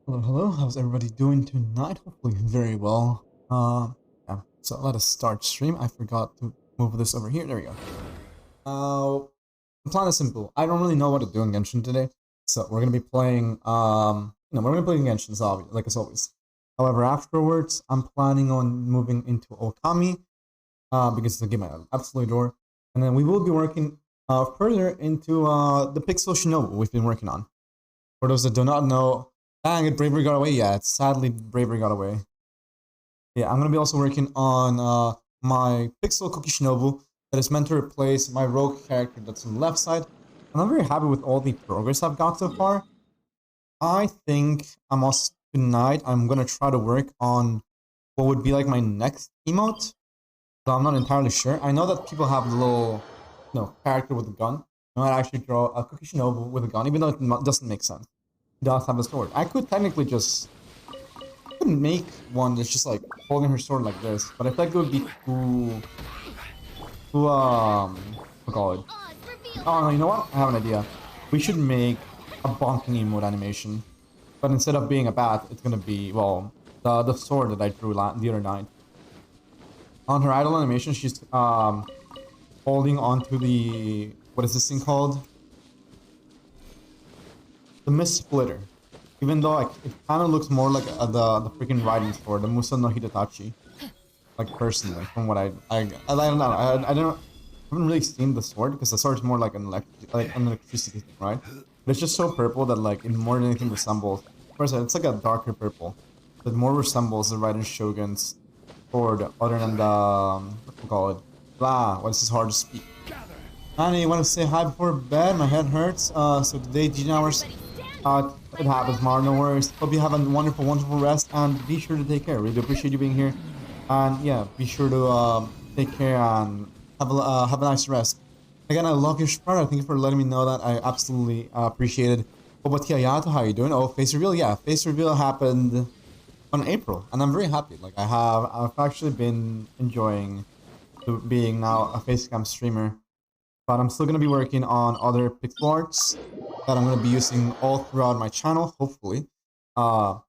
Hello, hello. How's everybody doing tonight? Hopefully very well. Yeah. So let us start stream. I forgot to move this over here. There we go. The plan is simple. I don't really know what to do in Genshin today, so we're gonna be playing. We're gonna play Genshin, like as always. However, afterwards, I'm planning on moving into Okami, because it's a game I absolutely adore, and then we will be working further into the Pixel Shinobu we've been working on. For those that do not know, dang it, Bravery got away. Yeah, it's sadly Bravery got away. Yeah, I'm gonna be also working on my Pixel Cookie Shinobu that is meant to replace my rogue character that's on the left side. And I'm very happy with all the progress I've got so far. I think I'm also tonight I'm gonna try to work on what would be like my next emote. So I'm not entirely sure. I know that people have the little character with a gun. I might actually draw a Cookie Shinobu with a gun, even though it doesn't make sense. He does have a sword. I could technically just couldn't make one that's just like holding her sword like this, but I feel like it would be what call it? Oh no, you know what? I have an idea. We should make a bonking emote animation, but instead of being a bat, it's gonna be the sword that I drew the other night. On her idle animation, she's holding onto the what is this thing called? The Mist Splitter. Even though like, it kind of looks more like the freaking riding sword, the Musa no Hidetachi. Like personally, from what I don't know, I haven't really seen the sword because the sword is more like an electricity thing, right? But it's just so purple that like it more than anything resembles. First, it's like a darker purple that more resembles the Raiden Shogun's sword, other than the what do you call it? Blah. Well, this is hard to speak. Annie, you want to say hi before bed? My head hurts. So today, 10 hours. It happens, Mar. No worries. Hope you have a wonderful, wonderful rest, and be sure to take care. Really appreciate you being here, and yeah, be sure to take care and have a nice rest. Again, I love your spread. Thank you for letting me know that. I absolutely appreciate it. Oh, but Yato, how are you doing? Oh, face reveal. Yeah, face reveal happened on April, and I'm very happy. Like I've actually been enjoying being now a facecam streamer, but I'm still gonna be working on other pixel arts that I'm gonna be using all throughout my channel, hopefully. Uh,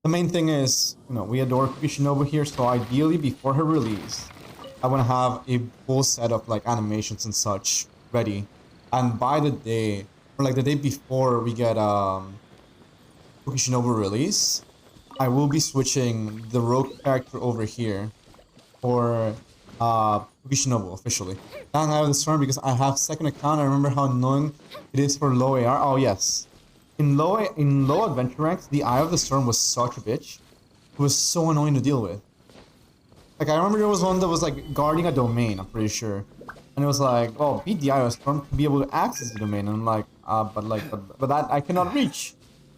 the main thing is, we adore Shinobu here, so ideally before her release, I want to have a full set of like animations and such ready, and by the day, or like the day before we get Shinobu release, I will be switching the rogue character over here for Shinobu officially. And I have this storm because I have second account. I remember how annoying it is for low AR. Oh yes, in low adventure ranks, the Eye of the Storm was such a bitch. It was so annoying to deal with. Like I remember there was one that was like guarding a domain. I'm pretty sure, and it was like, oh, beat the Eye of the Storm to be able to access the domain. And I'm like, but that I cannot reach.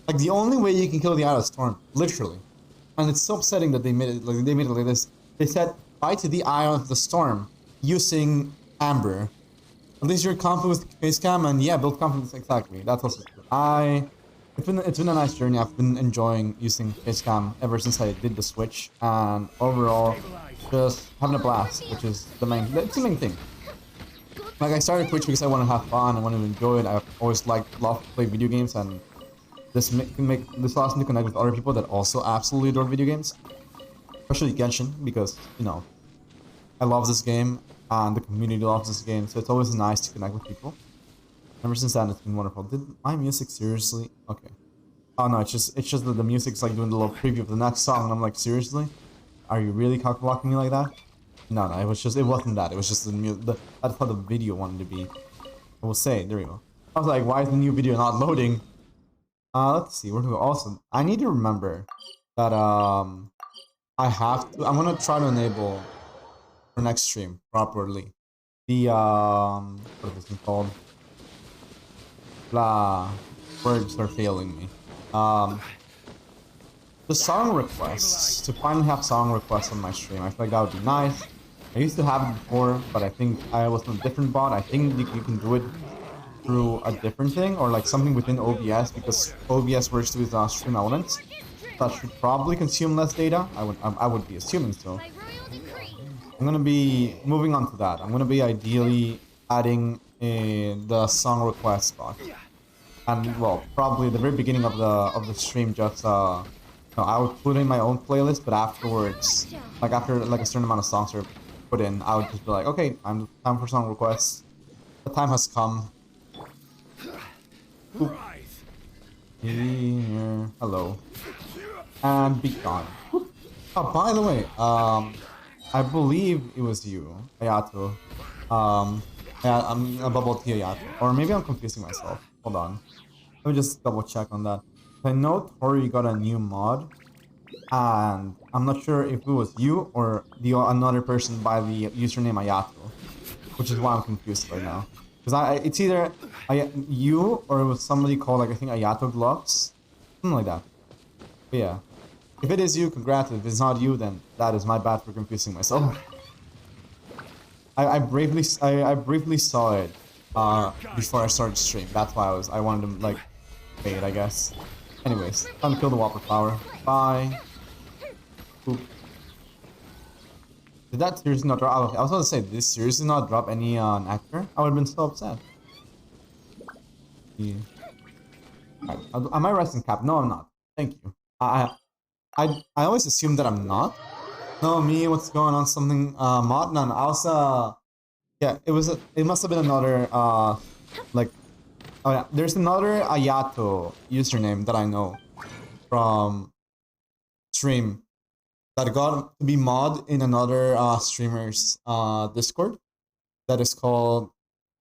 Like the only way you can kill the Eye of the Storm, literally. And it's so upsetting that they made it like this. They said fight the Eye of the Storm using Amber. At least you're confident with Facecam, and yeah, build confidence exactly. That's also true. It's been a nice journey. I've been enjoying using Facecam ever since I did the switch, and overall, just having a blast, which is it's the main thing. Like I started Twitch because I want to have fun, I want to enjoy it. I've always loved to play video games, and this allows me to connect with other people that also absolutely adore video games, especially Genshin, because I love this game and the community loves this game, so it's always nice to connect with people. Ever since then, it's been wonderful. Did my music seriously? Okay. Oh no, it's just that the music's like doing the little preview of the next song, and I'm like, seriously? Are you really cock blocking me like that? No, it wasn't that. It was just that's how the video wanted to be. I will say, there we go. I was like, why is the new video not loading? Let's see, where do we go? Also, I need to remember that I'm gonna try to enable for next stream properly the what is this thing called? Blah, words are failing me. The song requests, to finally have song requests on my stream. I feel like that would be nice. I used to have it before, but I think I was on a different bot. I think you can do it through a different thing, or like something within OBS, because OBS works with stream elements. That should probably consume less data. I would be assuming so. I'm gonna be moving on to that. I'm gonna be ideally adding the song request spot. And well, probably the very beginning of the stream, just no, I would put in my own playlist, but afterwards, like after like a certain amount of songs are put in, I would just be like, okay, time for song requests. The time has come. Oop. Here, hello, and be gone. Oop. Oh, by the way, I believe it was you, Ayato. Yeah, I'm a bubble tea Ayato, or maybe I'm confusing myself. Hold on, let me just double check on that. I know Tori got a new mod, and I'm not sure if it was you or the another person by the username Ayato, which is why I'm confused right now. Because it's either you or it was somebody called like I think Ayato Gloves, something like that. But yeah, if it is you, congrats. If it's not you, then that is my bad for confusing myself. I briefly saw it before I started stream. That's why I wanted to like wait, I guess. Anyways, time to kill the Whopper Flower. Bye. Oop. Did that seriously not drop? I was about to say, did this seriously not drop any nectar? I would have been so upset. Yeah. Right. Am I resting cap? No, I'm not. Thank you. I always assume that I'm not. No, me, what's going on? Something mod? No, I was yeah, it must have been another like oh yeah, there's another Ayato username that I know from stream that got to be mod in another streamer's Discord that is called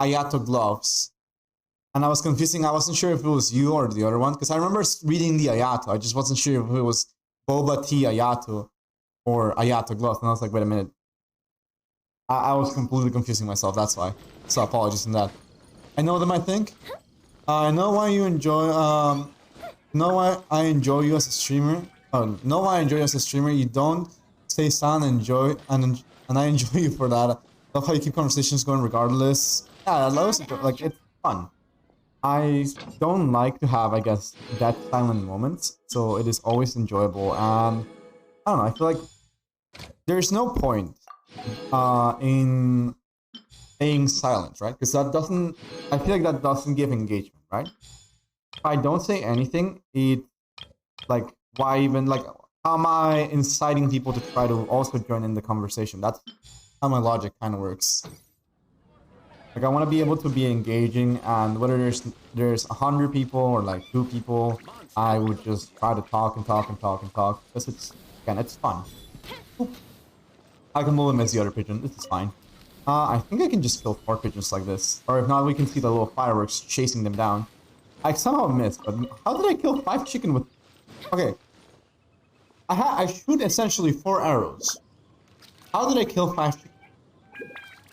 Ayato Gloves. And I was confusing, I wasn't sure if it was you or the other one, because I remember reading the Ayato. I just wasn't sure if it was Boba Tea Ayato or Ayato Gloves. And I was like, wait a minute. I was completely confusing myself, that's why. So apologies on that. I know them, I think. I know why you enjoy, know why I enjoy you as a streamer. Know why I enjoy you as a streamer. You don't stay silent and enjoy, and I enjoy you for that. I love how you keep conversations going regardless. Yeah, I love it. Like, it's fun. I don't like to have, I guess, that silent moments, so it is always enjoyable. And I don't know, I feel like there's no point in staying silent, right? Because that doesn't, I feel like that doesn't give engagement, right? If I don't say anything, it, like, why even, like, how am I inciting people to try to also join in the conversation? That's how my logic kind of works. Like, I want to be able to be engaging, and whether there's 100 people or like 2 people, I would just try to talk and talk and talk and talk, because it's, again, it's fun. Oop. I can move him as the other pigeon, this is fine. I think I can just kill 4 pigeons like this, or if not, we can see the little fireworks chasing them down. I somehow missed, but how did I kill 5 chicken with... Okay. I shoot essentially 4 arrows. How did I kill 5 chicken?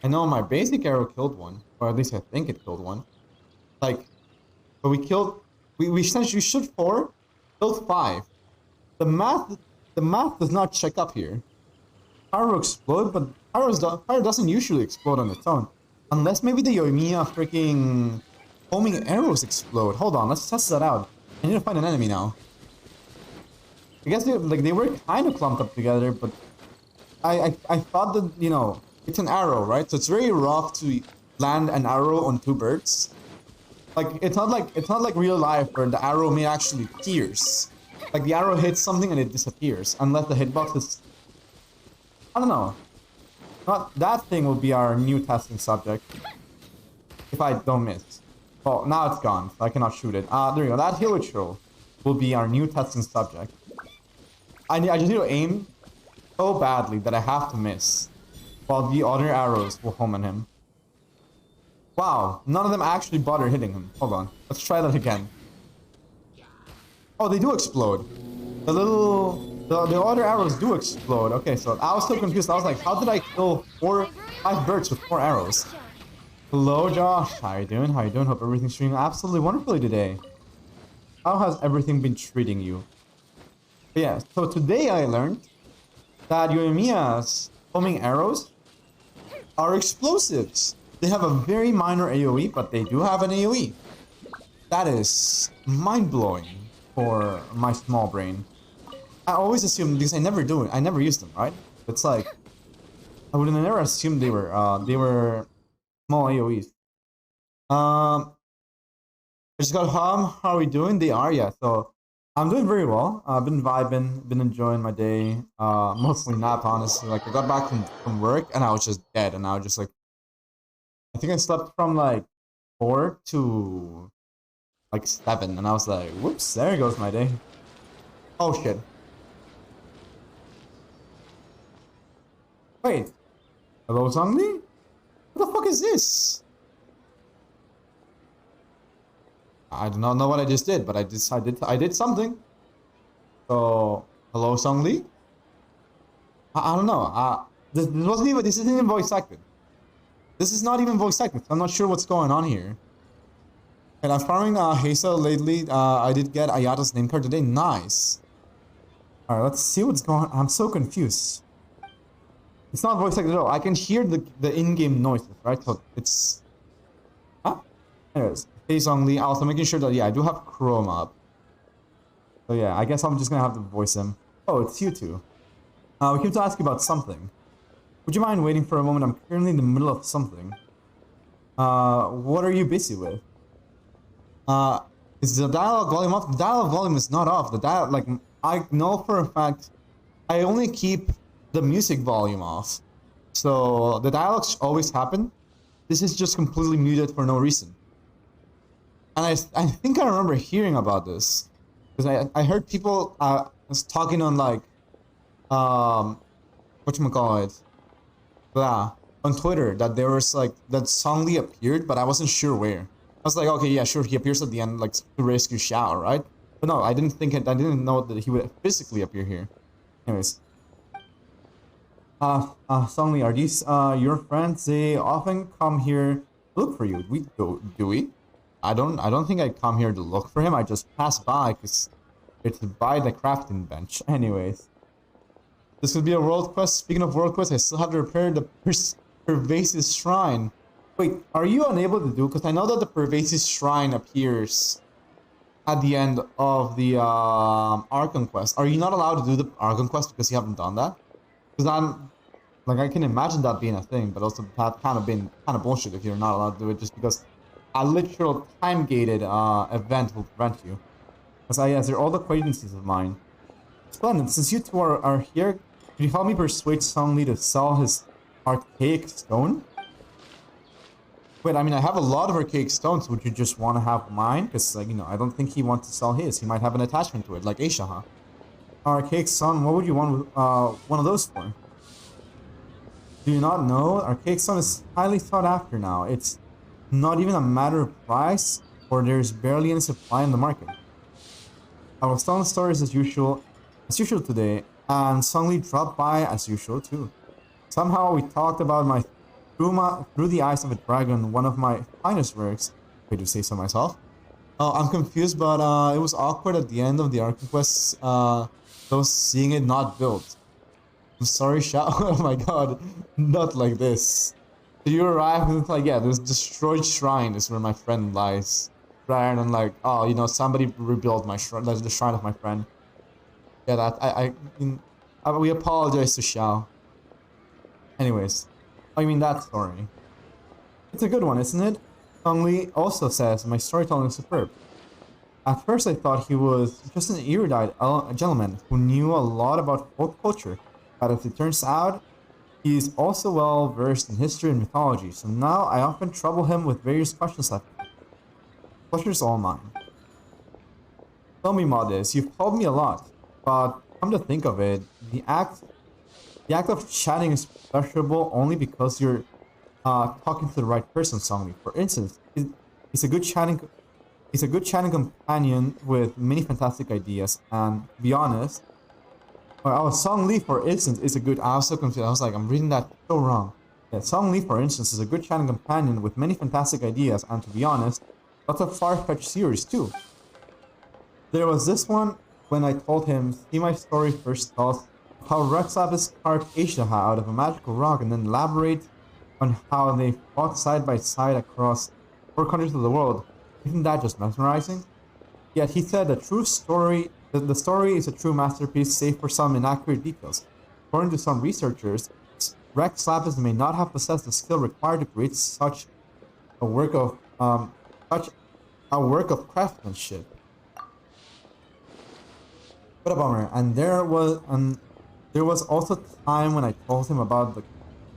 I know my basic arrow killed 1, or at least I think it killed 1. Like, but we killed... We essentially shoot 4, killed 5. The math does not check up here. Pyro explode, but Pyro doesn't usually explode on its own. Unless maybe the Yoimiya freaking homing arrows explode. Hold on, let's test that out. I need to find an enemy now. I guess they were kind of clumped up together, but I thought that, you know, it's an arrow, right? So it's very rough to land an arrow on 2 birds. Like it's not like real life where the arrow may actually pierce. Like the arrow hits something and it disappears, unless the hitbox is, I don't know. Not that thing will be our new testing subject. If I don't miss. Well, now it's gone, so I cannot shoot it. There you go. That Hilichurl will be our new testing subject. I just need to aim so badly that I have to miss, while the other arrows will home on him. Wow, none of them actually bother hitting him. Hold on, let's try that again. Oh, they do explode. The other arrows do explode. Okay, so I was so confused. I was like, how did I kill 5 birds with 4 arrows? Hello, Josh. How you doing? How you doing? Hope everything's treating you absolutely wonderfully today. How has everything been treating you? But yeah, so today I learned that Yoimiya's homing arrows are explosives. They have a very minor AoE, but they do have an AoE. That is mind-blowing for my small brain. I always assumed, because I never do it, I never use them, right? It's like, I would never assume they were small AoEs. I just got home. How are we doing? They are, yeah. So I'm doing very well. I've been vibing, been enjoying my day. Mostly napped, honestly. Like I got back from work and I was just dead, and I was just like, I think I slept from like 4 to like 7, and I was like, whoops, there goes my day. Oh shit. Wait, hello, Zhongli? What the fuck is this? I do not know what I just did, but I did something. So hello, Zhongli? I don't know. This isn't even voice acted. This is not even voice acted. I'm not sure what's going on here. And I'm farming Hazel lately. I did get Ayata's name card today. Nice. Alright, let's see what's going on. I'm so confused. It's not voice acted at all. I can hear the in-game noises, right? So it's... Huh? Anyways, Hazel Lee. Also making sure that, yeah, I do have Chrome up. So yeah, I guess I'm just gonna have to voice him. Oh, it's you two. We came to ask you about something. Would you mind waiting for a moment? I'm currently in the middle of something. What are you busy with? Is the dialogue volume off? The dialogue volume is not off. The dialogue, like, I know for a fact, I only keep the music volume off. So the dialogues always happen. This is just completely muted for no reason. And I think I remember hearing about this. Because I heard people was talking on like, whatchamacallit? Yeah, on Twitter that there was like, that Songli appeared, but I wasn't sure where. I was like, okay, yeah, sure, he appears at the end, like, to rescue Xiao, right? But no, I didn't know that he would physically appear here. Anyways. Songli, are these, your friends? They often come here to look for you. Do we? I don't think I come here to look for him. I just pass by, because it's by the crafting bench. Anyways. This would be a world quest. Speaking of world quests, I still have to repair the pervasive shrine. Wait, are you unable to do? Because I know that the pervasive shrine appears at the end of the Archon quest. Are you not allowed to do the Archon quest because you haven't done that? Because I'm like, I can imagine that being a thing, but also that kind of bullshit if you're not allowed to do it just because a literal time gated event will prevent you. Because yes, they're all acquaintances of mine. Splendid. Since you two are here, could you help me persuade Songli to sell his archaic stone? Wait, I mean, I have a lot of archaic stones. Would you just want to have mine? Because, like, you know, I don't think he wants to sell his. He might have an attachment to it, like Aisha. Archaic stone, what would you want one of those for? Do you not know? Archaic stone is highly sought after now. It's not even a matter of price, or there's barely any supply in the market. I was telling stories as usual today, and Songli dropped by as usual too. Somehow we talked about my through the eyes of a dragon, one of my finest works. If I do say so myself. Oh, I'm confused, but it was awkward at the end of the Archon quest. Those seeing it not built. I'm sorry, Xiao. Oh my god, not like this. So you arrive and it's like, yeah, this destroyed shrine is where my friend lies. Rather than like, oh, you know, somebody rebuilt my shrine, like the shrine of my friend. Yeah, that we apologize to Xiao. Anyways, I mean that story. It's a good one, isn't it? Songli also says my storytelling is superb. At first I thought he was just an erudite gentleman who knew a lot about folk culture, but as it turns out, he's also well versed in history and mythology, so now I often trouble him with various questions like that. Pleasure's all mine. Tell me, Modest, you've told me a lot, but come to think of it, the act of chatting is pleasurable only because you're talking to the right person, Songli. For instance, he's a good chatting companion with many fantastic ideas, and to be honest, Songli, for instance, is a good. I was so confused. I was like, I'm reading that so wrong. Yeah, Songli, for instance, is a good chatting companion with many fantastic ideas, and to be honest, lots of far-fetched theories too. There was this one when I told him, see my story first tells how Rex Lapis carved Aisha out of a magical rock and then elaborate on how they fought side by side across 4 countries of the world. Isn't that just mesmerizing? Yet he said the story is a true masterpiece save for some inaccurate details. According to some researchers, Rex Lapis may not have possessed the skill required to create such a work of such a work of craftsmanship. What a bummer. And there was also time when I told him about the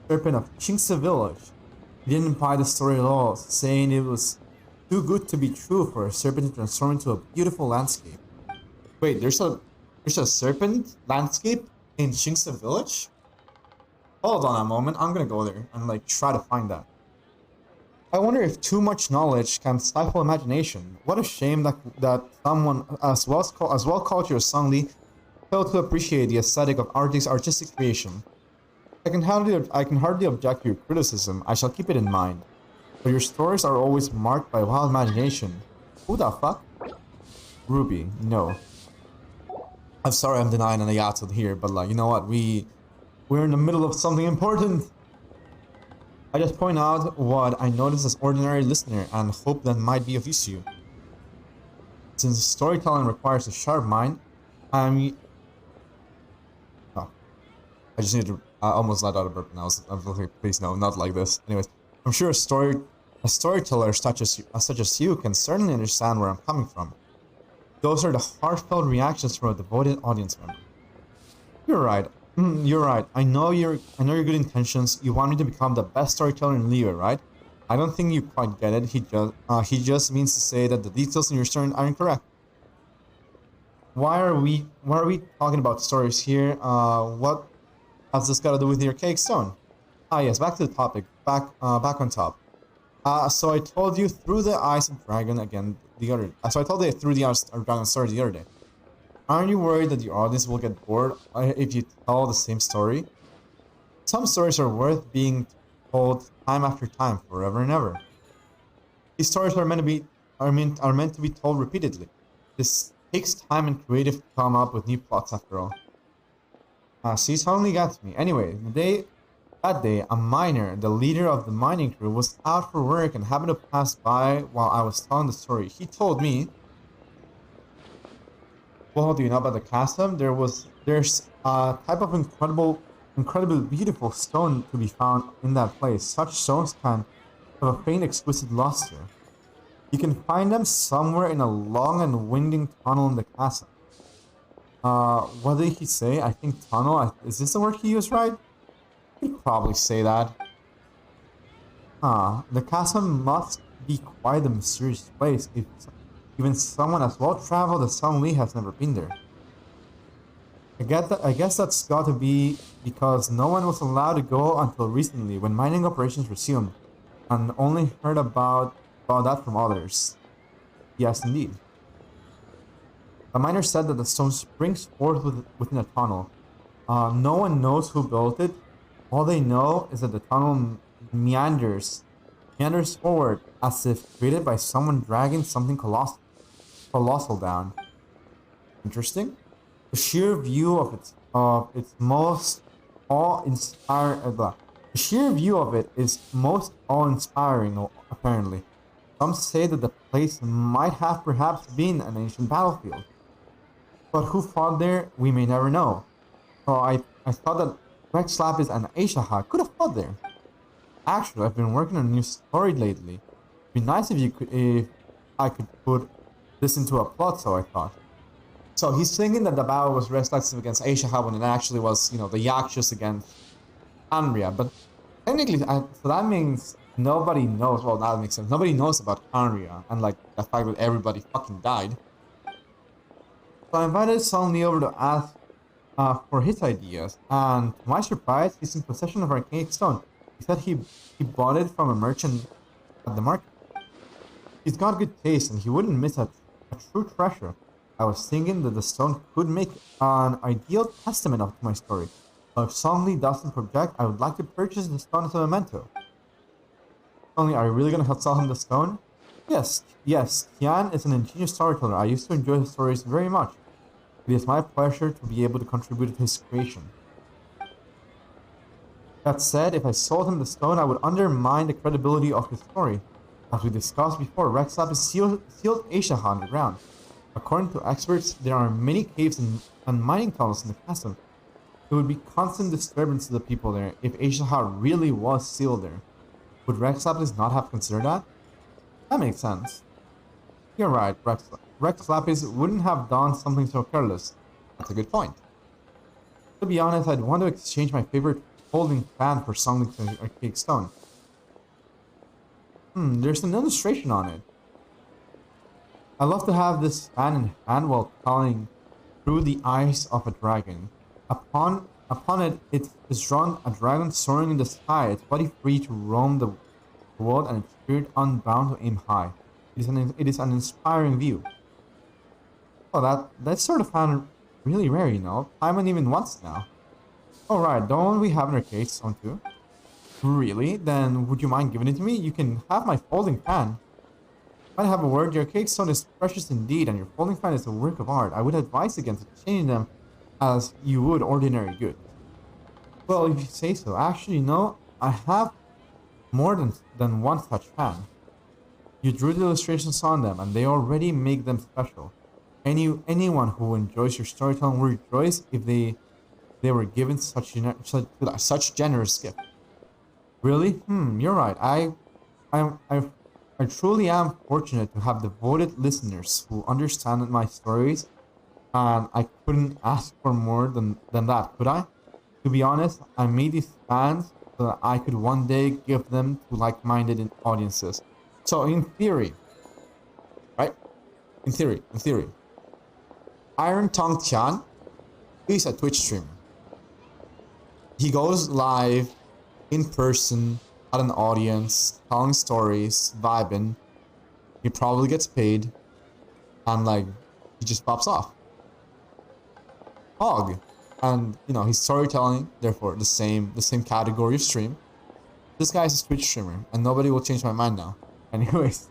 serpent of Chingsa village. He didn't buy the story at all, saying it was too good to be true for a serpent to transform into a beautiful landscape. Wait, there's a serpent landscape in Chingsa village? Hold on a moment, I'm gonna go there and like try to find that. I wonder if too much knowledge can stifle imagination. What a shame that someone as well cultured as Song Li failed to appreciate the aesthetic of artistic creation. I can hardly object to your criticism. I shall keep it in mind. But your stories are always marked by wild imagination. Who the fuck? Ruby, no. I'm sorry I'm denying an Ayato here, but like, you know what? We're in the middle of something important. I just point out what I noticed as ordinary listener and hope that might be of use to you. Since storytelling requires a sharp mind, I'm... Oh, I just need to... I almost let out a burp and I was like, please no, not like this. Anyways, I'm sure a storyteller such as you can certainly understand where I'm coming from. Those are the heartfelt reactions from a devoted audience member. You're right. You're right. I know your good intentions. You want me to become the best storyteller in Liyue, right? I don't think you quite get it. He just means to say that the details in your story are incorrect. Why are we talking about stories here? What has this got to do with your cake stone? Ah yes, back to the topic. Back on top. So I told you through the eyes of dragon again so I told you through the eyes of dragon story the other day. Aren't you worried that your audience will get bored if you tell the same story? Some stories are worth being told time after time, forever and ever. These stories are meant to be told repeatedly. This takes time and creative to come up with new plots after all. See, suddenly got to me. Anyway, that day, a miner, the leader of the mining crew, was out for work and happened to pass by while I was telling the story. He told me, well, do you know about the chasm? There's a type of incredibly beautiful stone to be found in that place. Such stones can have a faint, exquisite luster. You can find them somewhere in a long and winding tunnel in the chasm. What did he say? I think tunnel. Is this the word he used, right? He'd probably say that. The chasm must be quite a mysterious place if even someone as well-traveled as Song Li has never been there. I guess that's got to be because no one was allowed to go until recently when mining operations resumed, and only heard about that from others. Yes, indeed. The miner said that the stone springs forth within a tunnel. No one knows who built it. All they know is that the tunnel meanders forward as if created by someone dragging something colossal down. Interesting. The sheer view of its most awe-inspiring. The sheer view of it is most awe-inspiring. Apparently, some say that the place might have perhaps been an ancient battlefield, but who fought there, we may never know. So I thought that Rex Lapis and Aisha could have fought there. Actually, I've been working on a new story lately. It'd be nice if I could put this into a plot, so I thought. So he's thinking that the battle was Rex Lapis against Aisha when it actually was, the Yakshas against Anria. But technically, so that means nobody knows. Well, that makes sense. Nobody knows about Anria and like the fact that everybody fucking died. So I invited Song Li over to ask for his ideas, and to my surprise, he's in possession of Archaic Stone. He said he bought it from a merchant at the market. He's got good taste, and he wouldn't miss a true treasure. I was thinking that the stone could make an ideal testament to my story. So if Song Li doesn't project, I would like to purchase the stone as a memento. Song Li, are you really gonna sell him the stone? Yes. Tian is an ingenious storyteller. I used to enjoy his stories very much. It is my pleasure to be able to contribute to his creation. That said, if I sold him the stone, I would undermine the credibility of his story. As we discussed before, Rex Lapis sealed Aisha underground. According to experts, there are many caves and mining tunnels in the chasm. It would be constant disturbance to the people there if Aisha really was sealed there. Would Rex Lapis not have considered that? That makes sense. You're right, Rex Lapis wouldn't have done something so careless. That's a good point. To be honest, I'd want to exchange my favorite folding fan for something Archaic Stone. There's an illustration on it. I love to have this fan in hand while calling through the eyes of a dragon. Upon it, it is drawn a dragon soaring in the sky, its body free to roam the world and its spirit unbound to aim high. It is an inspiring view. Oh, that's sort of found really rare, you know. Time and even once now. Alright, don't we have an arcade stone too? Really? Then would you mind giving it to me? You can have my folding fan. Might have a word, your arcade stone is precious indeed, and your folding fan is a work of art. I would advise against exchanging them as you would ordinary goods. Well, if you say so. Actually, no, I have more than one such fan. You drew the illustrations on them, and they already make them special. Anyone who enjoys your storytelling will rejoice if they were given such generous gift. Really? You're right. I truly am fortunate to have devoted listeners who understand my stories, and I couldn't ask for more than that, could I? To be honest, I made these fans so that I could one day give them to like-minded audiences. So in theory, right? In theory, Iron Tongue Tian is a Twitch streamer. He goes live in person at an audience, telling stories, vibing. He probably gets paid, and like he just pops off. Hog, and you know he's storytelling, therefore the same category of stream. This guy's a Twitch streamer, and nobody will change my mind now. Anyways,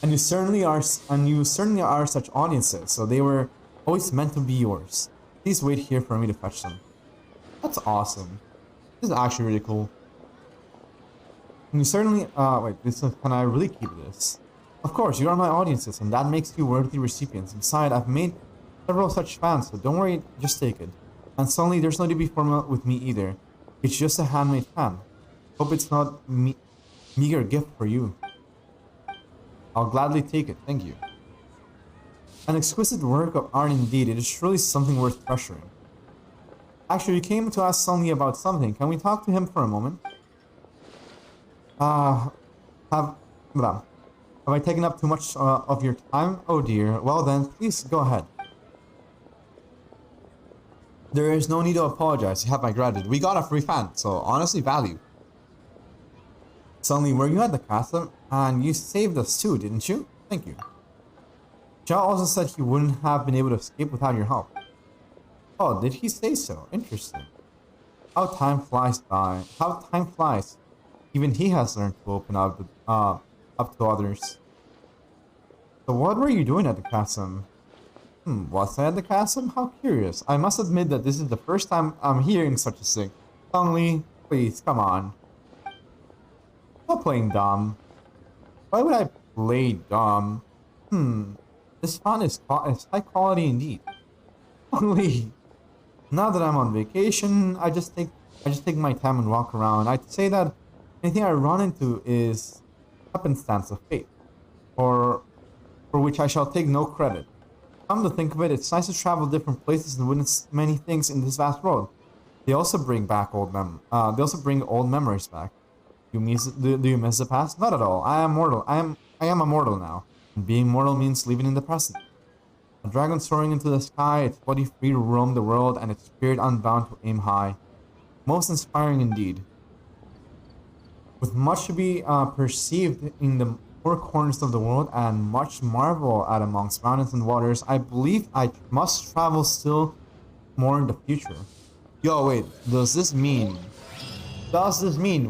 and you certainly are such audiences, so they were always meant to be yours. Please wait here for me to fetch them. That's awesome. This is actually really cool. And you certainly, can I really keep this? Of course, you are my audiences, and that makes you worthy recipients. Besides, I've made several such fans, so don't worry, just take it. And suddenly, there's no to be formal with me either. It's just a handmade fan. Hope it's not meager gift for you. I'll gladly take it, thank you. An exquisite work of art indeed, it is truly something worth treasuring. Actually, you came to ask Sunny about something. Can we talk to him for a moment? Have I taken up too much of your time? Oh dear. Well then, please go ahead. There is no need to apologize. You have my gratitude. We got a free fan, so honestly, value. Suddenly, were you at the castle? And you saved us too, didn't you? Thank you. Jao also said he wouldn't have been able to escape without your help. Oh, did he say so? Interesting. How time flies by. How time flies. Even he has learned to open up to others. So what were you doing at the castle? Was I at the castle? How curious. I must admit that this is the first time I'm hearing such a thing. Tongli, please, come on. Not playing dumb. Why would I play dumb? This font is high quality indeed. Tongli. Now that I'm on vacation, I just take my time and walk around. I'd say that anything I run into is happenstance of fate, or for which I shall take no credit. Come to think of it, it's nice to travel different places and witness many things in this vast world. They also bring back old memories back. Do you miss the past? Not at all. I am mortal. I am a mortal now, and being mortal means living in the present. A dragon soaring into the sky, its body free to roam the world, and its spirit unbound to aim high. Most inspiring indeed. With much to be perceived in the four corners of the world, and much marvel at amongst mountains and waters, I believe I must travel still more in the future. Yo, wait, does this mean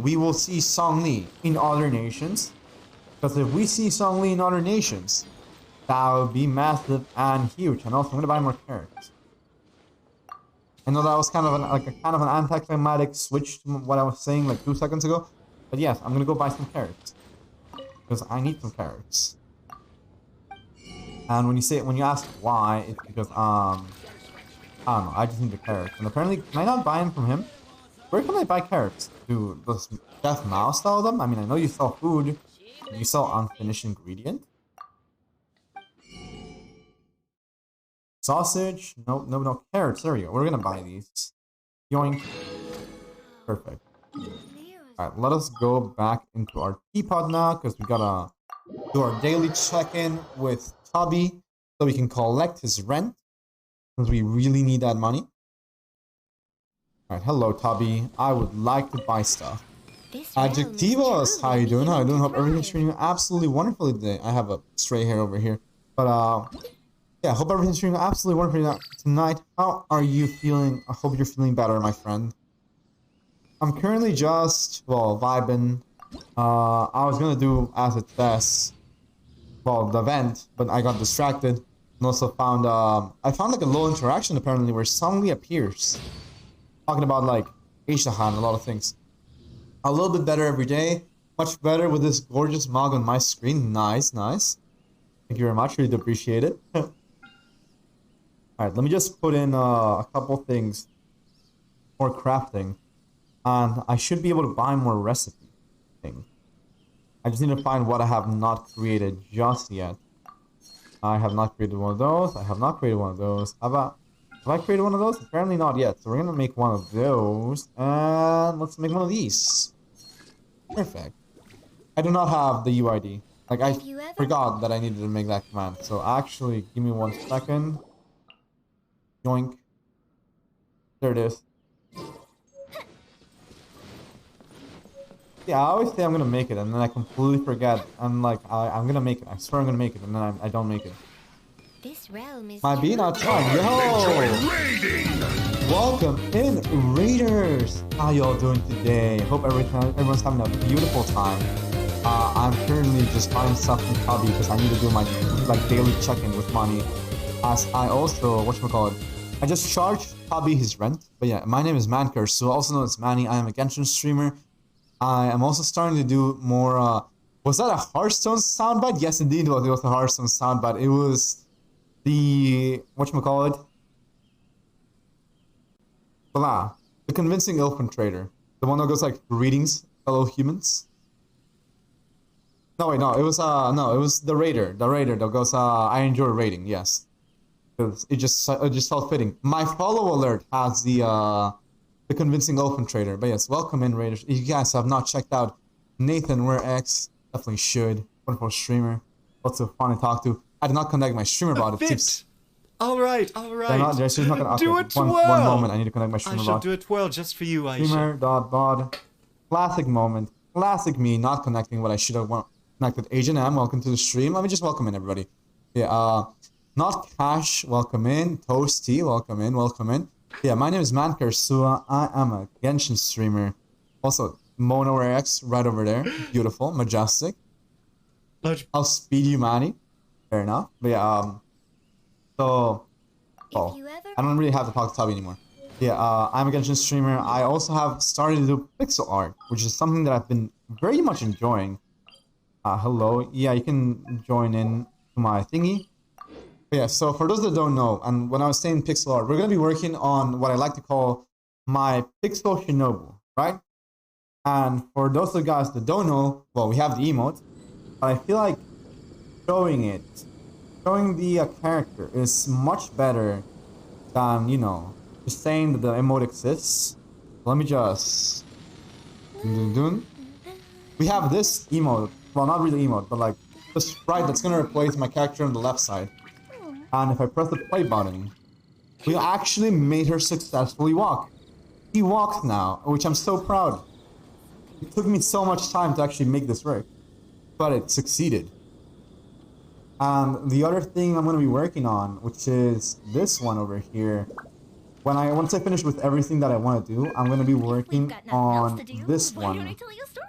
we will see Zhongli in other nations? Because if we see Zhongli in other nations, that would be massive and huge. And also, I'm gonna buy more carrots. I know that was kind of an anticlimactic switch to what I was saying like 2 seconds ago, but yes, I'm gonna go buy some carrots because I need some carrots. And when you ask why, it's because I don't know, I just need the carrots. And apparently, can I not buy them from him? Where can I buy carrots? Does Chef Mao sell them? I mean, I know you sell food. You sell unfinished ingredient. Sausage. No, no, no. Carrots. There we go. We're gonna buy these. Yoink. Perfect. Alright, let us go back into our teapot now, because we gotta do our daily check-in with Tubby so we can collect his rent, because we really need that money. Alright, hello Tubby. I would like to buy stuff. Adjectivos! How you doing? How you doing? Hope everything's treating you absolutely wonderfully today. I have a stray hair over here. But yeah, hope everything's treating you absolutely wonderfully tonight. How are you feeling? I hope you're feeling better, my friend. I'm currently just, well, vibing. I was gonna do as a test, well, the event, but I got distracted. And also found, I found like a low interaction apparently where suddenly appears. Talking about like Aishahan, a lot of things. A little bit better every day. Much better with this gorgeous mug on my screen. Nice, nice. Thank you very much. Really appreciate it. Alright, let me just put in a couple things for crafting. And I should be able to buy more recipe things. I just need to find what I have not created just yet. I have not created one of those. I have not created one of those. Have I created one of those? Apparently not yet. So we're gonna make one of those. And let's make one of these. Perfect. I do not have the UID. Like, I forgot that I needed to make that command. So actually, give me 1 second. Yoink. There it is. Yeah, I always say I'm gonna make it, and then I completely forget. I'm like, I'm gonna make it. I swear I'm gonna make it, and then I don't make it. This realm is My bean outside, yo! Welcome in, Raiders! How y'all doing today? Hope everyone's having a beautiful time. I'm currently just buying stuff from Tubby because I need to do my like daily check-in with money. As I also, whatchamacallit, I just charged Tubby his rent. But yeah, my name is Mancurse, so also known as Manny. I am a Genshin streamer. I am also starting to do more, was that a Hearthstone soundbite? Yes, indeed, it was a Hearthstone soundbite. It was the, whatchamacallit? Voila. The Convincing Elfin Trader. The one that goes like, greetings, fellow humans. No, wait, no, it was, no, it was the Raider. The Raider that goes, I enjoy raiding, yes. It just felt fitting. My follow alert has the Convincing Elfin Trader. But yes, welcome in, Raiders. If you guys have not checked out Nathan Ware X, definitely should. Wonderful streamer. Also fun to talk to. I did not connect my streamer bot. It keeps... Alright. They're not gonna Do it one moment, I need to connect my streamer I shall bot. do it well just for you, Aisha. Streamer.bot. Classic moment. Classic me not connecting what I should have connected. Agent M, welcome to the stream. Let me just welcome in everybody. Yeah, Not Cash, welcome in. Toasty, welcome in, welcome in. Yeah, my name is Mancursua. I am a Genshin streamer. Also, MonoRX right over there. Beautiful, majestic. I'll speed you, Manny. Fair enough. But yeah, so... Oh, I don't really have to talk to Tubby anymore. Yeah, I'm a Genshin streamer. I also have started to do pixel art, which is something that I've been very much enjoying. Hello. Yeah, you can join in to my thingy. Yeah, so for those that don't know, and when I was saying pixel art, we're going to be working on what I like to call my Pixel Shinobu, right? And for those of you guys that don't know, well, we have the emote, but I feel like showing the character is much better than, you know, just saying that the emote exists. Let me just... We have this emote, well, not really emote, but like the sprite that's going to replace my character on the left side. And if I press the play button, we actually made her successfully walk. She walks now, which I'm so proud. It took me so much time to actually make this work, but it succeeded. And the other thing I'm going to be working on, which is this one over here. Once I finish with everything that I want to do, I'm going to be working on this one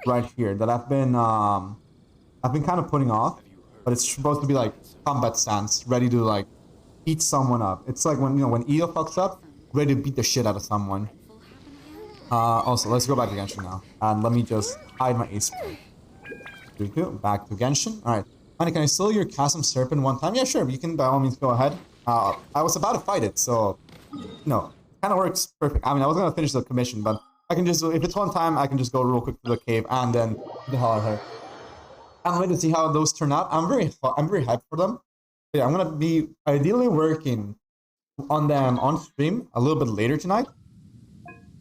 right here that I've been kind of putting off, but it's supposed to be like combat stance, ready to like beat someone up. It's like when, you know, when Io fucks up, ready to beat the shit out of someone. Also, let's go back to Genshin now, and let me just hide my ace. Back to Genshin. All right, Manny, can I steal your Chasm Serpent one time? Yeah, sure. You can by all means go ahead. I was about to fight it, so no, kind of works perfect. I mean, I was gonna finish the commission, but I can just, if it's one time, I can just go real quick to the cave and then get the hell out of her. I'm waiting to see how those turn out. I'm very hyped for them. But yeah, I'm gonna be ideally working on them on stream a little bit later tonight.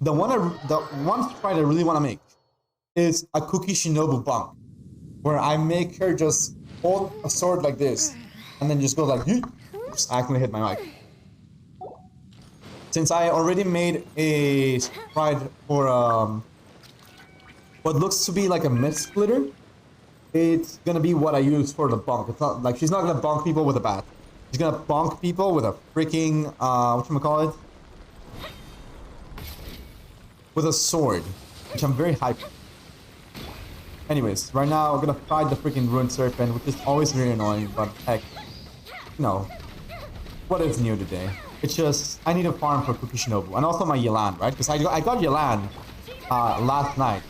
The one sprite I really want to make is a Cookie Shinobu bunk, where I make her just hold a sword like this, and then just go like, oops, I accidentally hit my mic. Since I already made a sprite for what looks to be like a mid splitter, it's gonna be what I use for the bonk. It's not like she's not gonna bonk people with a bat. She's gonna bonk people with a freaking whatchamacallit? With a sword, which I'm very hyped. Anyways, right now we're gonna fight the freaking Ruined Serpent, which is always very annoying, but heck, no. What is new today? It's just, I need a farm for Cookie Shinobu, and also my Yelan, right? Because I got Yelan last night.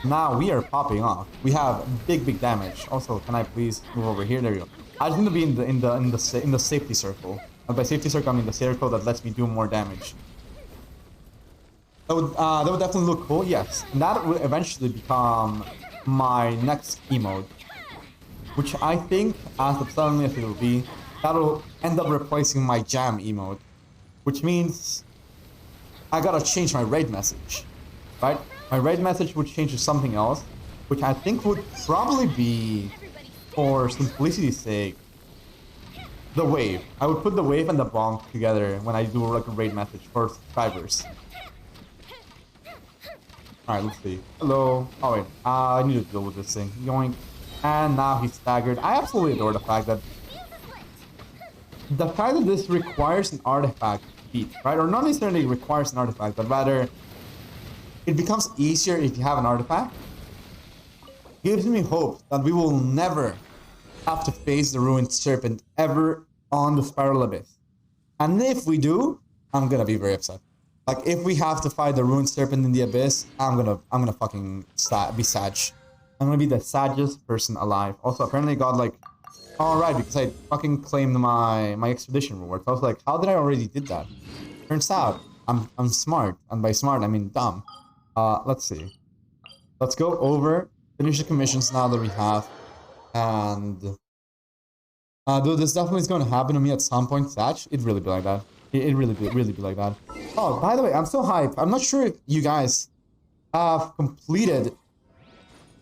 Now we are popping off. We have big damage. Also, can I please move over here? There we go. I just need to be in the safety circle. And by safety circle, I mean the circle that lets me do more damage. That would definitely look cool, yes. And that will eventually become my next emote, which I think, as upsetting as it will be, that'll end up replacing my jam emote, which means I gotta change my raid message, right? My raid message would change to something else, which I think would probably be, for simplicity's sake, the wave. I would put the wave and the bonk together when I do like a raid message for subscribers. Alright, let's see. Hello. Oh wait, I need to deal with this thing. Yoink. And now he's staggered. I absolutely adore the fact that this requires an artifact to beat, right? Or not necessarily requires an artifact, but rather it becomes easier if you have an artifact. Gives me hope that we will never have to face the Ruined Serpent ever on the Spiral Abyss. And if we do, I'm gonna be very upset. Like, if we have to fight the Ruined Serpent in the Abyss, I'm gonna fucking be sad. I'm gonna be the saddest person alive. Also, apparently I got like, alright, because I fucking claimed my expedition reward. So I was like, how did I already did that? Turns out, I'm smart. And by smart, I mean dumb. Let's see. Let's go over, finish the commissions now that we have. And dude, this definitely is gonna happen to me at some point, Satch. It'd really be like that. It really be like that. Oh, by the way, I'm so hyped. I'm not sure if you guys have completed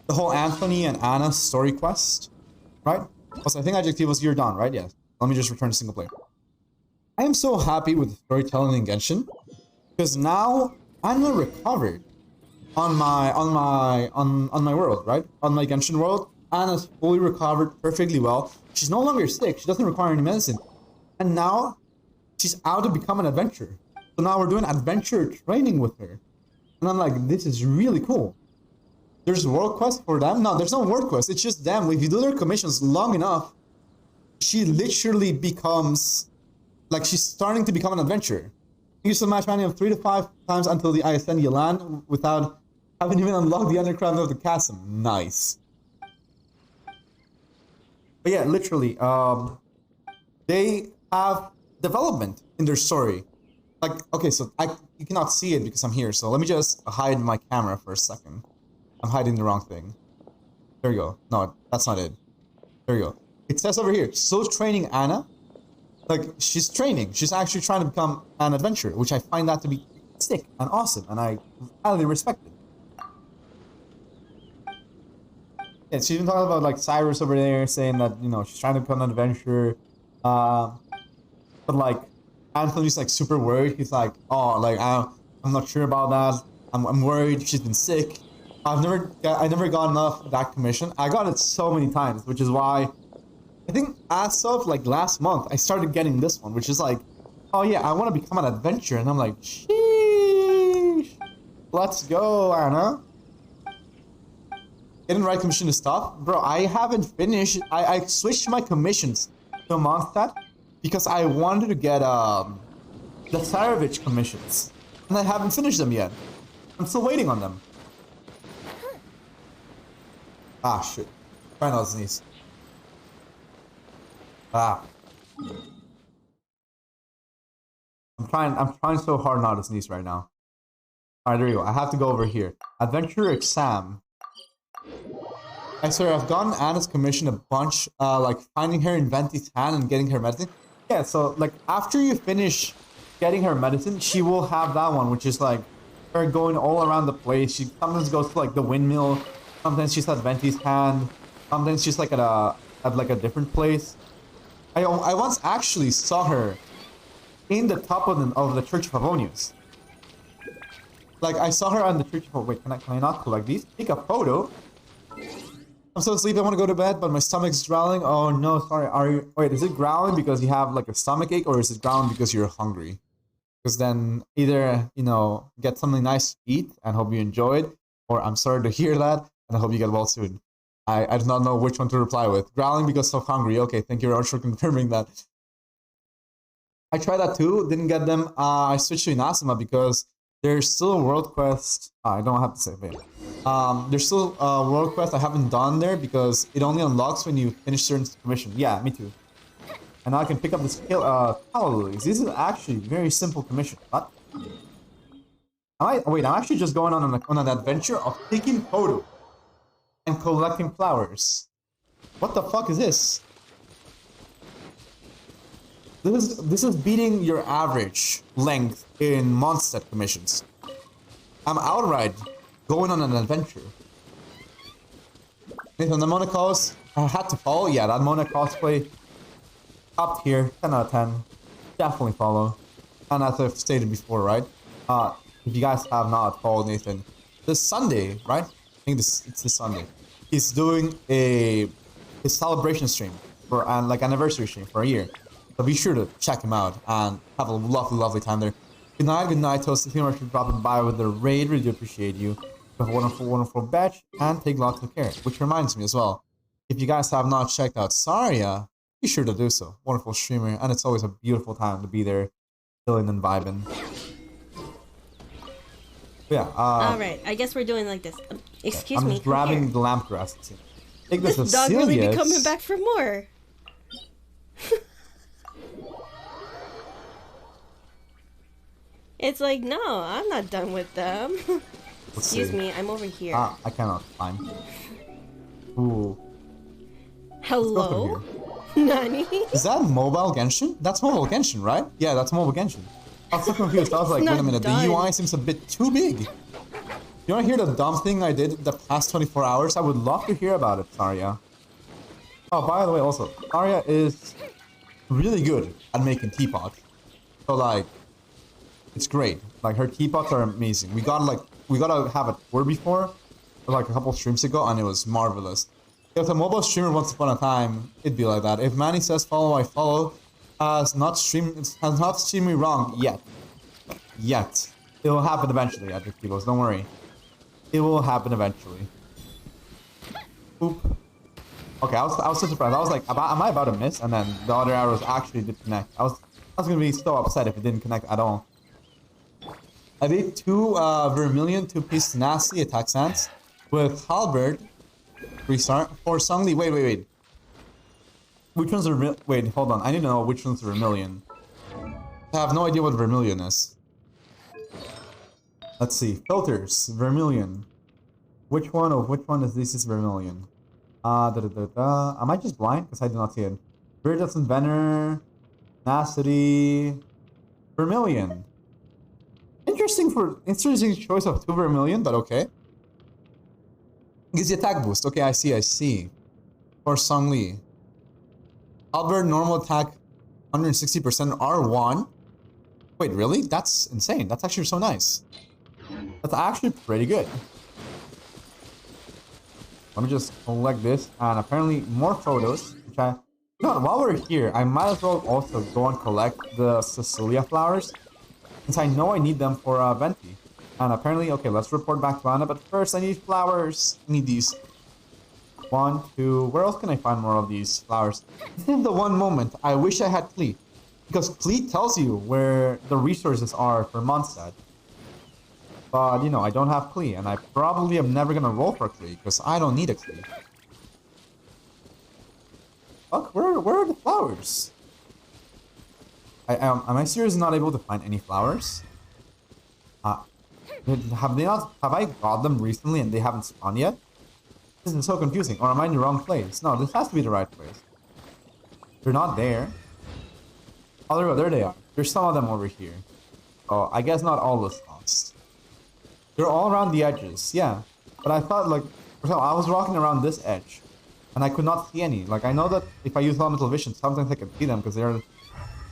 the whole Anthony and Anna story quest, right? Also, I think Adjectivos, you're done, right? Yes. Let me just return to single player. I am so happy with the storytelling in Genshin, because now I'm not recovered on my world, right? On my Genshin world, Anna's fully recovered perfectly well. She's no longer sick. She doesn't require any medicine, and now she's out to become an adventurer. So now we're doing adventure training with her. And I'm like, this is really cool. There's world quest for them? No, there's no world quest. It's just them. If you do their commissions long enough, she literally becomes, like, she's starting to become an adventurer. You use a match manning of 3 to 5 times until the ISN Yelan without having even unlocked the underground of the chasm. Nice. But yeah, literally, they have development in their story. Like, okay, so you cannot see it because I'm here, so let me just hide my camera for a second. I'm hiding the wrong thing. There you go. No, that's not it. There you go. It says over here, so training Anna. Like, she's training. She's actually trying to become an adventurer, which I find that to be sick and awesome, and I highly respect it. Yeah, she's even talking about, like, Cyrus over there, saying that, you know, she's trying to become an adventurer. But, like, Anthony's, like, super worried. He's like, oh, like, I'm not sure about that. I'm worried. She's been sick. I never got enough of that commission. I got it so many times, which is why I think as of like last month, I started getting this one, which is like, oh yeah, I want to become an adventurer. And I'm like, sheesh, let's go, Anna. Getting right commission to stop. Bro, I haven't finished. I switched my commissions to Mondstadt because I wanted to get the Tsarevich commissions. And I haven't finished them yet. I'm still waiting on them. Ah, shit. Try not to sneeze. Ah. I'm trying so hard not to sneeze right now. Alright, there you go. I have to go over here. Adventure exam. I swear, I've gotten Anna's commission a bunch, like finding her in Venti's hand and getting her medicine. Yeah, so like after you finish getting her medicine, she will have that one, which is like her going all around the place. She sometimes goes to like the windmill, sometimes she's at Venti's hand, sometimes she's like at like a different place. I once actually saw her in the top of the Church of Favonius. Like I saw her on the Church of wait, can I not collect these? Take a photo. I'm so sleepy, I want to go to bed, but my stomach's growling. Oh no, sorry. Are you wait, is it growling because you have like a stomach ache, or is it growling because you're hungry? Because then either, you know, get something nice to eat and hope you enjoy it, or I'm sorry to hear that and I hope you get well soon. I do not know which one to reply with. Growling because so hungry. Okay, thank you very much for confirming that. I tried that too, didn't get them. I switched to Inazuma because there's still a world quest. I don't have to say it. There's still a world quest I haven't done there because it only unlocks when you finish certain commission. Yeah, me too. And now I can pick up this Calla Lilies. This is actually a very simple commission. What? Wait, I'm actually just going on an adventure of taking photos and collecting flowers. What the fuck is this? This is beating your average length in Mondstadt commissions. I'm outright going on an adventure. Nathan, the Mona calls, I had to follow. Yeah, that Mona cosplay up here, 10 out of 10. Definitely follow. And as I've stated before, right? If you guys have not followed Nathan, this Sunday, right? I think it's this Sunday. He's doing his celebration stream for and like anniversary stream for a year. So be sure to check him out and have a lovely, lovely time there. Good night, Toast. Thank you very much for dropping by with the raid. Really do appreciate you. Have a wonderful, wonderful batch and take lots of care. Which reminds me as well, if you guys have not checked out Saria, be sure to do so. Wonderful streamer, and it's always a beautiful time to be there, chilling and vibing. Yeah. All right, I guess we're doing like this. Excuse I'm me. just grabbing the lamp grass. Take this This as dog really be serious. coming back for more. It's like, no, I'm not done with them. Excuse see. me, I'm over here. I cannot climb. Ooh. Hello? Nani? Is that mobile Genshin? That's mobile Genshin, right? Yeah, that's mobile Genshin. I was so confused. I was like, It's wait a not minute, done. the UI seems a bit too big. You wanna hear the dumb thing I did the past 24 hours? I would love to hear about it, Saria. Oh, by the way, also, Saria is really good at making teapots. So like, it's great. Like her teapots are amazing. We gotta have a tour before, like a couple streams ago, and it was marvelous. If a mobile streamer once upon a time, it'd be like that. If Manny says follow, I follow. Has not streamed me wrong yet. Yet. It will happen eventually, Epic Peoples, don't worry. It will happen eventually. Oop. Okay, I was so surprised. I was like, am I about to miss? And then the other arrows actually did connect. I was gonna be so upset if it didn't connect at all. I did 2 Vermilion, 2 Piece Tenacity attack stance with Halberd. Restart for Songli. Wait. Which ones are wait? Hold on. I need to know which ones are Vermilion. I have no idea what Vermilion is. Let's see. Filters. Vermilion. Which one is this? Is Vermilion? Am I just blind? Because I do not see it. Viridescent Venom. Tenacity. Vermilion. Interesting choice of 2 Vermilion, but okay. Gives you attack boost. Okay, I see. For Songli. Albert normal attack 160% R1. Wait, really? That's insane. That's actually so nice. That's actually pretty good. Let me just collect this, and apparently more photos. Which while we're here, I might as well also go and collect the Cecilia flowers, since I know I need them for Venti. And apparently, okay, let's report back to Anna, but first I need flowers. I need these. 1, 2, where else can I find more of these flowers? This is the one moment I wish I had Klee. Because Klee tells you where the resources are for Mondstadt. But, you know, I don't have Klee, and I probably am never gonna roll for Klee, because I don't need a Klee. Fuck, where are the flowers? Am I seriously not able to find any flowers? Have I got them recently and they haven't spawned yet? This is so confusing. Or am I in the wrong place? No, this has to be the right place. They're not there. Oh, there they are. There's some of them over here. Oh, I guess not all is lost. They're all around the edges, yeah. But I thought, like, for example, I was walking around this edge, and I could not see any. Like, I know that if I use elemental vision, sometimes I can see them because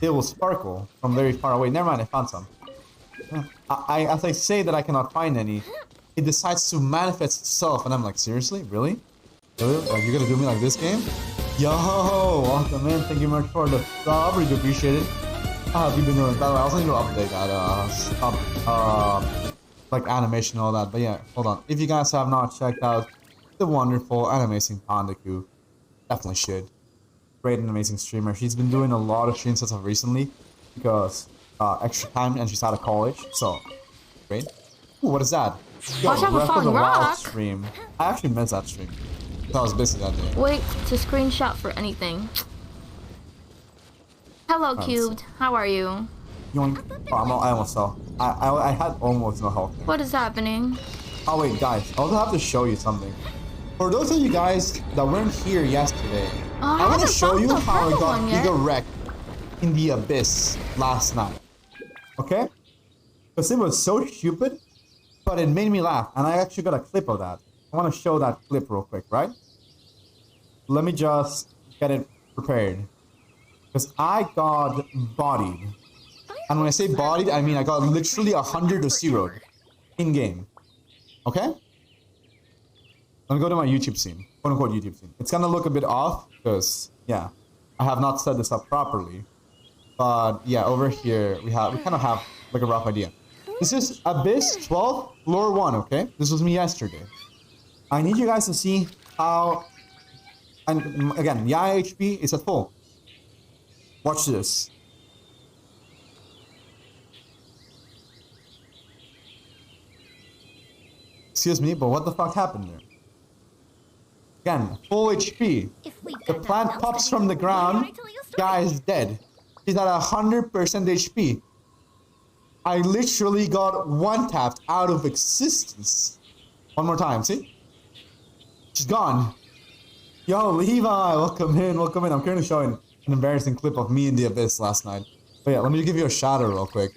they will sparkle from very far away. Never mind, I found some. Yeah. As I say that I cannot find any, it decides to manifest itself, and I'm like, seriously? Really? Really? Like, you're gonna do me like this game? Yo, welcome in. Thank you very much for the sub. Really appreciate it. How have you been doing? By the way, I also need to update that like animation and all that. But yeah, hold on. If you guys have not checked out the wonderful and amazing Pandaku, definitely should. Great and amazing streamer. She's been doing a lot of streams as of recently because extra time and she's out of college. So great. Ooh, what is that? Watch out for falling rock. Stream. I actually missed that stream. I was busy that day. Wait to screenshot for anything. Hello, Cubed. How are you? Yoink. Oh, I almost fell. I had almost no health. What is happening? Oh wait, guys. I also have to show you something. For those of you guys that weren't here yesterday, I want to show you how I got Giga wrecked in the abyss last night. Okay? Because it was so stupid, but it made me laugh, and I actually got a clip of that. I want to show that clip real quick, right? Let me just get it prepared. Because I got bodied. And when I say bodied, I mean I got literally 100 to 0 in-game. Okay? Let me go to my YouTube scene. Quote-unquote YouTube scene. It's gonna look a bit off, because, yeah, I have not set this up properly. But, yeah, over here, we kind of have, like, a rough idea. This is Abyss 12, Floor 1, okay? This was me yesterday. I need you guys to see how... And, again, Yaya HP is at full. Watch this. Excuse me, but what the fuck happened there? Again, full HP. The plant pops from the ground. Guy is dead. He's at 100% HP. I literally got one-tapped out of existence. One more time, see? She's gone. Yo, Levi, welcome in, welcome in. I'm currently showing an embarrassing clip of me in the abyss last night. But yeah, let me give you a shout out real quick.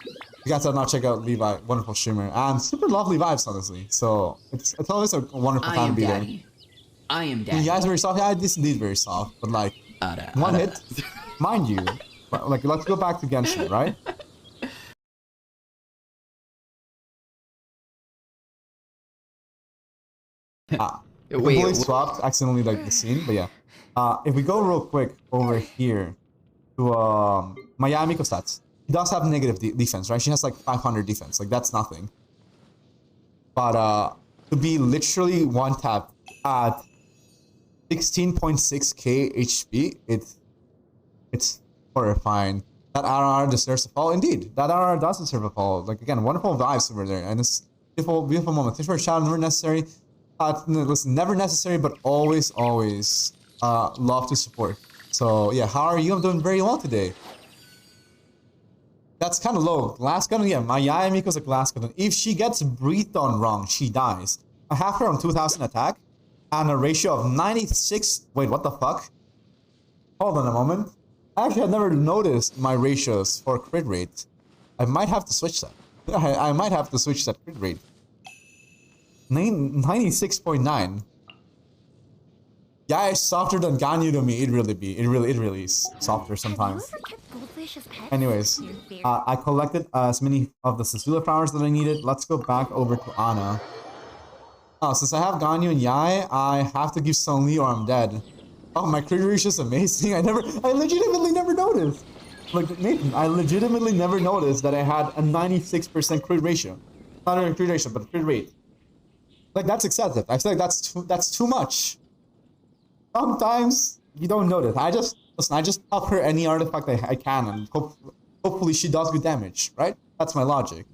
You guys have not checked out Levi, wonderful streamer, and super lovely vibes, honestly. So it's always a wonderful time to be there. I am daddy. You guys are very soft. Yeah, this is indeed very soft, but like one hit, mind you. Like, let's go back to Genshin, right? Completely swapped accidentally, like the scene, but yeah. If we go real quick over here to Miami stats. He does have negative defense, right? She has like 500 defense. Like, that's nothing. But to be literally one tap at 16.6k HP, it's horrifying. That RR deserves a fall. Indeed, that RR does deserve a fall. Like, again, wonderful vibes over there, and it's beautiful, beautiful moment. Thanks for a shout. Never necessary. Listen, never necessary, but always, always love to support. So yeah, how are you? I'm doing very well today. That's kind of low. Glass Cannon, yeah, my Yaya Miko's a Glass Cannon. If she gets breathed on wrong, she dies. I have her on 2000 attack and a ratio of 96. Wait, what the fuck? Hold on a moment. Actually, I've never noticed my ratios for crit rate. I might have to switch that. I might have to switch that crit rate. 96.9. Yeah, it's softer than Ganyu to me. It really is softer sometimes. Anyways, I collected as many of the Sazula flowers that I needed. Let's go back over to Ana. Oh, since I have Ganyu and Yai, I have to give Sun Li or I'm dead. Oh, my crit rate is amazing. I legitimately never noticed. Like, Nathan, I legitimately never noticed that I had a 96% crit ratio. Not a crit ratio, but crit rate. Like, that's excessive. I feel like that's too much. Sometimes you don't notice. I just up her any artifact I can, and hopefully she does good damage, right? That's my logic.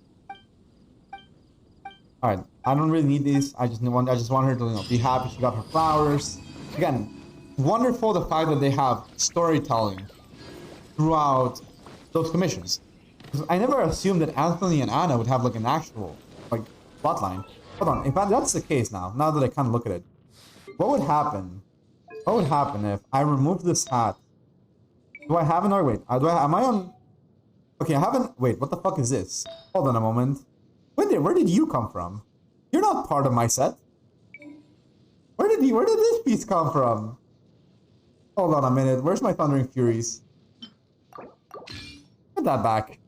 All right, I don't really need these. I just want her to be happy she got her flowers. Again, wonderful the fact that they have storytelling throughout those commissions. I never assumed that Anthony and Ana would have like an actual like plotline. Hold on, in fact that's the case now that I kind of look at it. What would happen? What would happen if I remove this hat? Do I have an wait? Am I on Okay, I haven't. Wait, what the fuck is this? Hold on a moment. Where did you come from? You're not part of my set. Where did this piece come from? Hold on a minute. Where's my Thundering Furies? Put that back.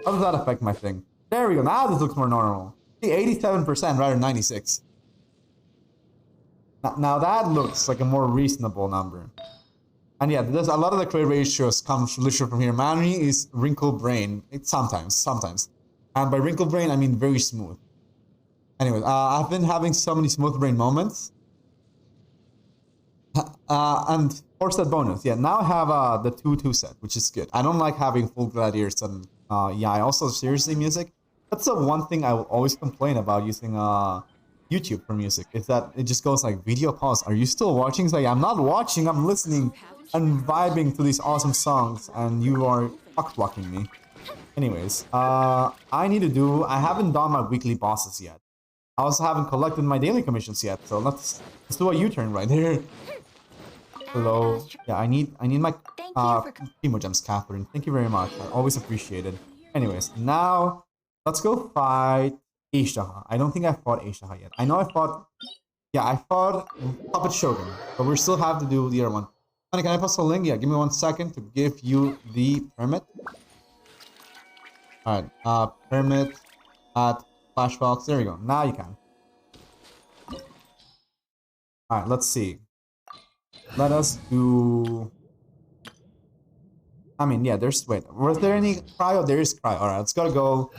How does that affect my thing? There we go. Now this looks more normal. See, 87% rather than 96. Now that looks like a more reasonable number. And yeah, there's a lot of the crit ratios come literally from here. Manny is wrinkled brain. It's sometimes. And by wrinkled brain, I mean very smooth. Anyways, I've been having so many smooth brain moments. And horse set bonus. Yeah, now I have the 2-2 set, which is good. I don't like having full gladiators and yeah, I also seriously music. That's the one thing I will always complain about using YouTube for music, is that it just goes like video pause. Are you still watching? It's like, I'm not watching, I'm listening and vibing to these awesome songs, and you are fuck blocking me. Anyways, I haven't done my weekly bosses yet. I also haven't collected my daily commissions yet, so let's do a U-turn right here. Hello. Yeah, I need my Primo Gems, Catherine. Thank you very much. I always appreciate it. Anyways, now let's go fight Aishaha. I don't think I fought Aishaha yet. I know I fought Puppet Shogun, but we still have to do the other one. Honey, can I post a link? Yeah, give me 1 second to give you the permit. Alright, permit at Flashbox. There we go. Now you can. Alright, let's see. Let us do... I mean, yeah, wait, was there any cryo? There is cryo. Alright, let's gotta go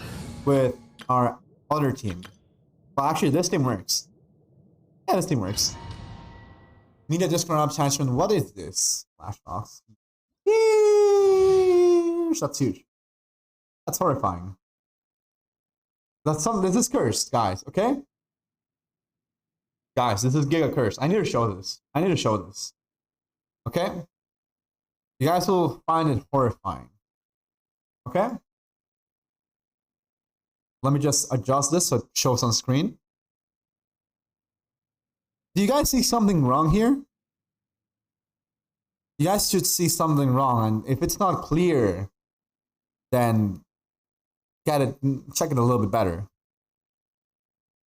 with our other team. Well, actually, this team works. Yeah, this team works. Need a discount attachment. What is this? Flashbox. Yeesh, that's huge. That's horrifying. This is cursed, guys, okay? Guys, this is Giga cursed. I need to show this. Okay? You guys will find it horrifying. Okay? Let me just adjust this so it shows on screen. Do you guys see something wrong here? You guys should see something wrong, and if it's not clear, then check it a little bit better.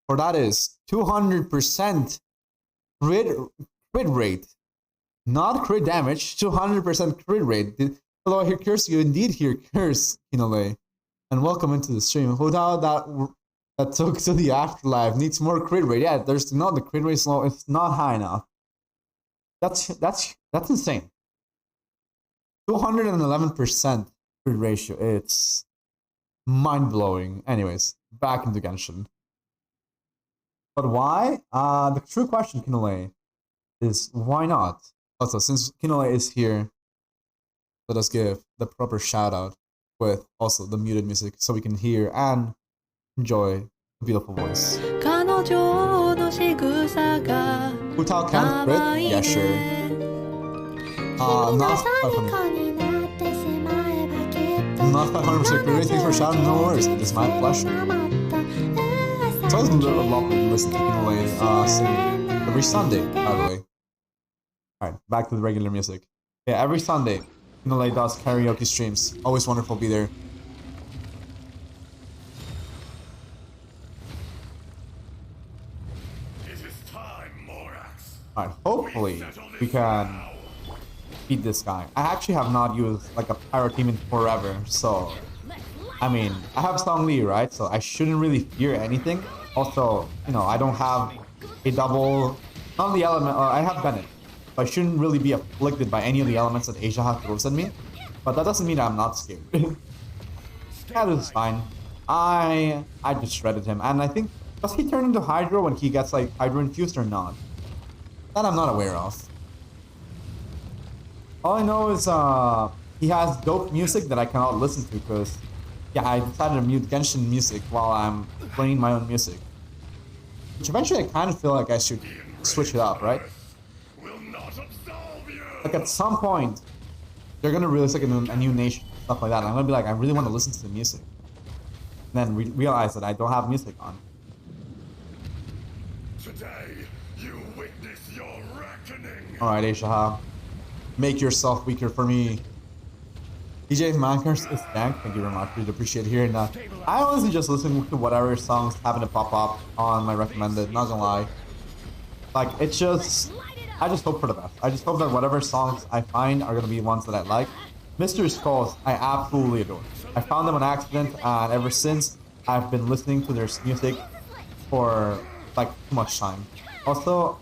For that is 200% crit rate. Not crit damage, 200% crit rate. Hello, I hear curse. You indeed hear curse, Kinole. And welcome into the stream. Who thought that took to the afterlife needs more crit rate? Yeah, there's not the crit rate low. It's not high enough. That's insane. 211% crit ratio. It's mind blowing. Anyways, back into Genshin. But why? The true question, Kinole, is why not? Also, since Kinole is here, let us give the proper shout out with also the muted music so we can hear and enjoy the beautiful voice. Who talk can crit? Yeah, sure. Not 500. Not 500% crit rate. Thanks for shouting. No worries. It is my pleasure. It's always a little lovely to listen to Kinole sing every Sunday, by the way. Alright, back to the regular music. Yeah, every Sunday, Kinole does karaoke streams. Always wonderful to be there. Alright, hopefully we can beat this guy. I actually have not used like a pyro team in forever, so I mean, I have Song Li, right? So I shouldn't really fear anything. Also, you know, I don't have a double, not the element, I have Bennett. So I shouldn't really be afflicted by any of the elements that Aishaha throws at me. But that doesn't mean I'm not scared. Yeah, this is fine. I just shredded him. And I think, does he turn into Hydro when he gets like Hydro infused or not? That I'm not aware of. All I know is he has dope music that I cannot listen to because yeah, I decided to mute Genshin music while I'm playing my own music. Which eventually I kind of feel like I should switch it up, right? Like at some point, they're gonna release like a new nation, stuff like that. And I'm gonna be like, I really want to listen to the music. And then realize that I don't have music on. Today, you witness your reckoning. Alright, Aishaha. Make yourself weaker for me. DJ Mankers is thank you very much. Really appreciate hearing that. I honestly just listen to whatever songs happen to pop up on my recommended, not gonna lie. Like, it's just, I just hope for the best. I just hope that whatever songs I find are gonna be ones that I like. Mr. Skulls, I absolutely adore. I found them on accident, and ever since, I've been listening to their music for, like, too much time. Also,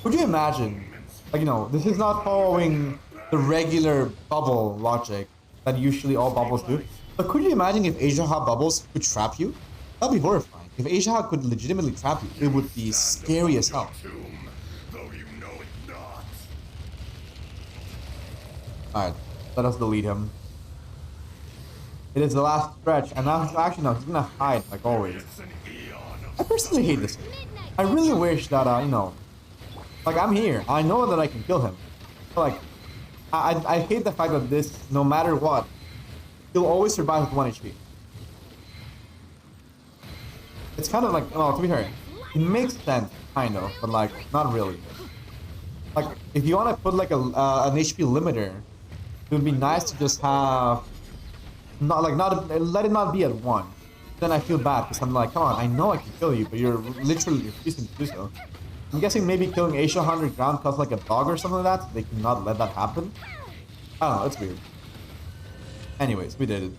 could you imagine, like, you know, this is not following the regular bubble logic that usually all bubbles do. But could you imagine if Asia Hot bubbles could trap you? That'd be horrifying. If Asia Hot could legitimately trap you, it would be scary as hell. Though you know it not. Alright, let us delete him. It is the last stretch, and now actually no, he's gonna hide like always. I personally hate this game. I really wish that you know, like I'm here. I know that I can kill him. But, like, I hate the fact that this, no matter what, he'll always survive with 1 HP. It's kind of like, well, to be fair, it makes sense, kind of, but like, not really. Like, if you want to put like an HP limiter, it would be nice to just have, not let it not be at 1. Then I feel bad because I'm like, come on, I know I can kill you, but you're literally refusing to do so. I'm guessing maybe killing Asia 100 ground costs like a dog or something like that, so they cannot let that happen. I don't know, it's weird. Anyways, we did it.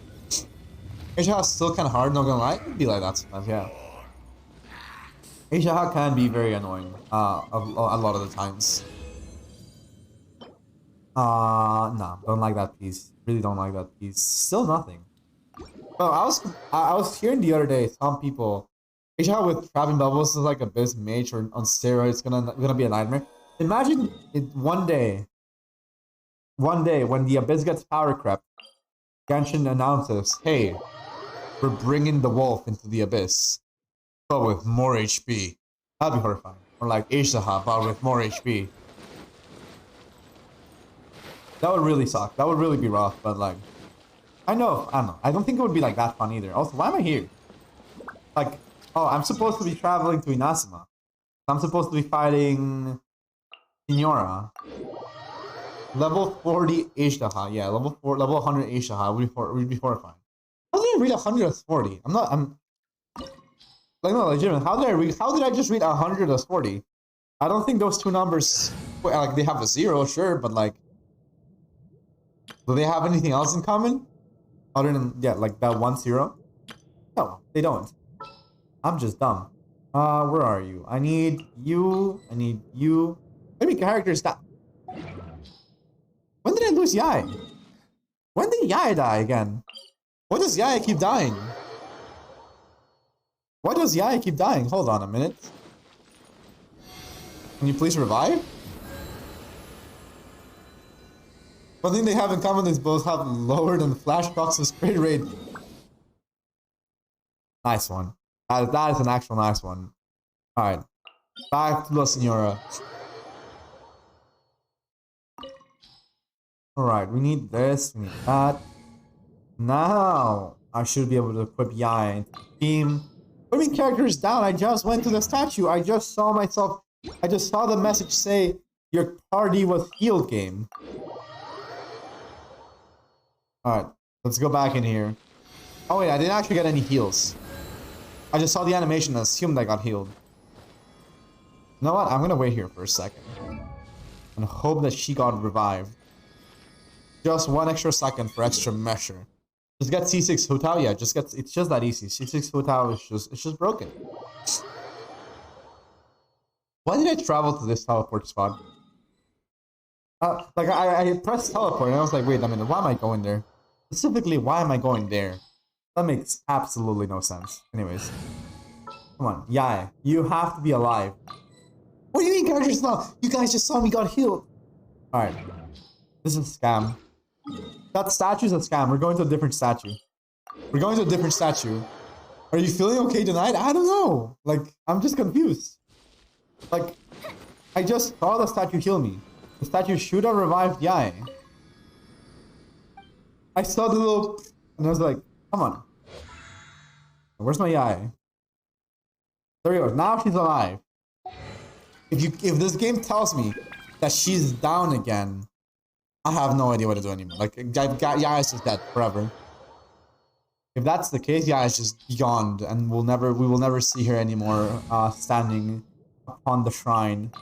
Asia is still kind of hard, not gonna lie. It'd be like that sometimes, yeah. Asia can be very annoying a lot of the times. Nah, don't like that piece. Really don't like that piece. Still nothing. Oh, I was hearing the other day some people, Asia with trapping bubbles is like Abyss Mage or on steroids, gonna be a nightmare. Imagine it one day when the Abyss gets power crept, Genshin announces, hey, we're bringing the wolf into the Abyss, but with more HP. That'd be horrifying. Or like Asia, but with more HP. That would really suck. That would really be rough, but like, I don't know. I don't think it would be like that fun either. Also, why am I here? Like, oh, I'm supposed to be traveling to Inazuma. I'm supposed to be fighting Signora. Level 40 Aishaha. Yeah, level 100 Aishaha would be horrifying. How did I read 100 as 40? Like, no, legitimate. How did I just read 100 as 40? I don't think those two numbers, like, they have a 0, sure, but like, do they have anything else in common? Other than, yeah, like that 1 0? No, they don't. I'm just dumb. Where are you? I need you. How many characters that? When did I lose Yai? When did Yai die again? Why does Yai keep dying? Why does Yai keep dying? Hold on a minute. Can you please revive? One thing they have in common is both have lower than Flashbox's crit rate. Nice one. That is an actual nice one. Alright. Back to La Signora. Alright, we need this, we need that. Now, I should be able to equip Yai into the team. Putting characters down, I just went to the statue. I just saw the message say, your party was healed game. Alright, let's go back in here. Oh wait, I didn't actually get any heals. I just saw the animation and assumed I got healed. You know what? I'm gonna wait here for a second. And hope that she got revived. Just 1 extra second for extra measure. Just get C6 Hu Tao, yeah, it's just that easy. C6 Hu Tao is just broken. Why did I travel to this teleport spot? Like I pressed teleport and I was like, wait a minute, why am I going there? Specifically, why am I going there? That makes absolutely no sense. Anyways. Come on, Yai, you have to be alive. What do you mean characters not? You guys just saw me got healed. Alright. This is a scam. That statue's a scam. We're going to a different statue. Are you feeling okay tonight? I don't know. Like, I'm just confused. Like, I just saw the statue heal me. The statue should have revived Yai. I saw the little... And I was like, come on. Where's my Yai? There we go. Now she's alive. If this game tells me that she's down again, I have no idea what to do anymore. Like, Yaya is just dead forever. If that's the case, Yaya is just yawned, and we will never see her anymore, standing upon the shrine.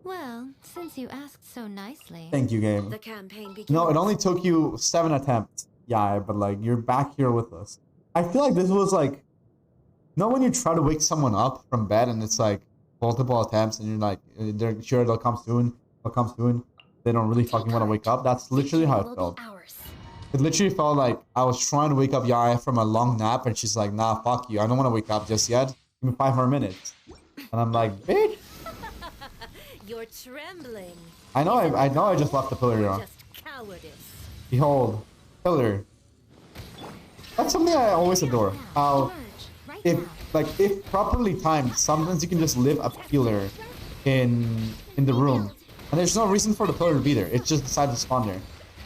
Well, since you asked so nicely. Thank you, game. The campaign begins. No, it only took you 7 attempts, Yaya, but like, you're back here with us. I feel like this was like, you know when you try to wake someone up from bed and it's like multiple attempts and you're like, they're sure they'll come soon, they don't really fucking want to wake up? That's literally how it felt. It literally felt like I was trying to wake up Yaya from a long nap and she's like, nah, fuck you, I don't want to wake up just yet. Give me 5 more minutes. And I'm like, bitch. You're trembling. I know I just left the pillar here. Just cowardice. Behold, pillar. That's something I always adore. How if properly timed, sometimes you can just leave a pillar in the room, and there's no reason for the pillar to be there. It just decided to spawn there.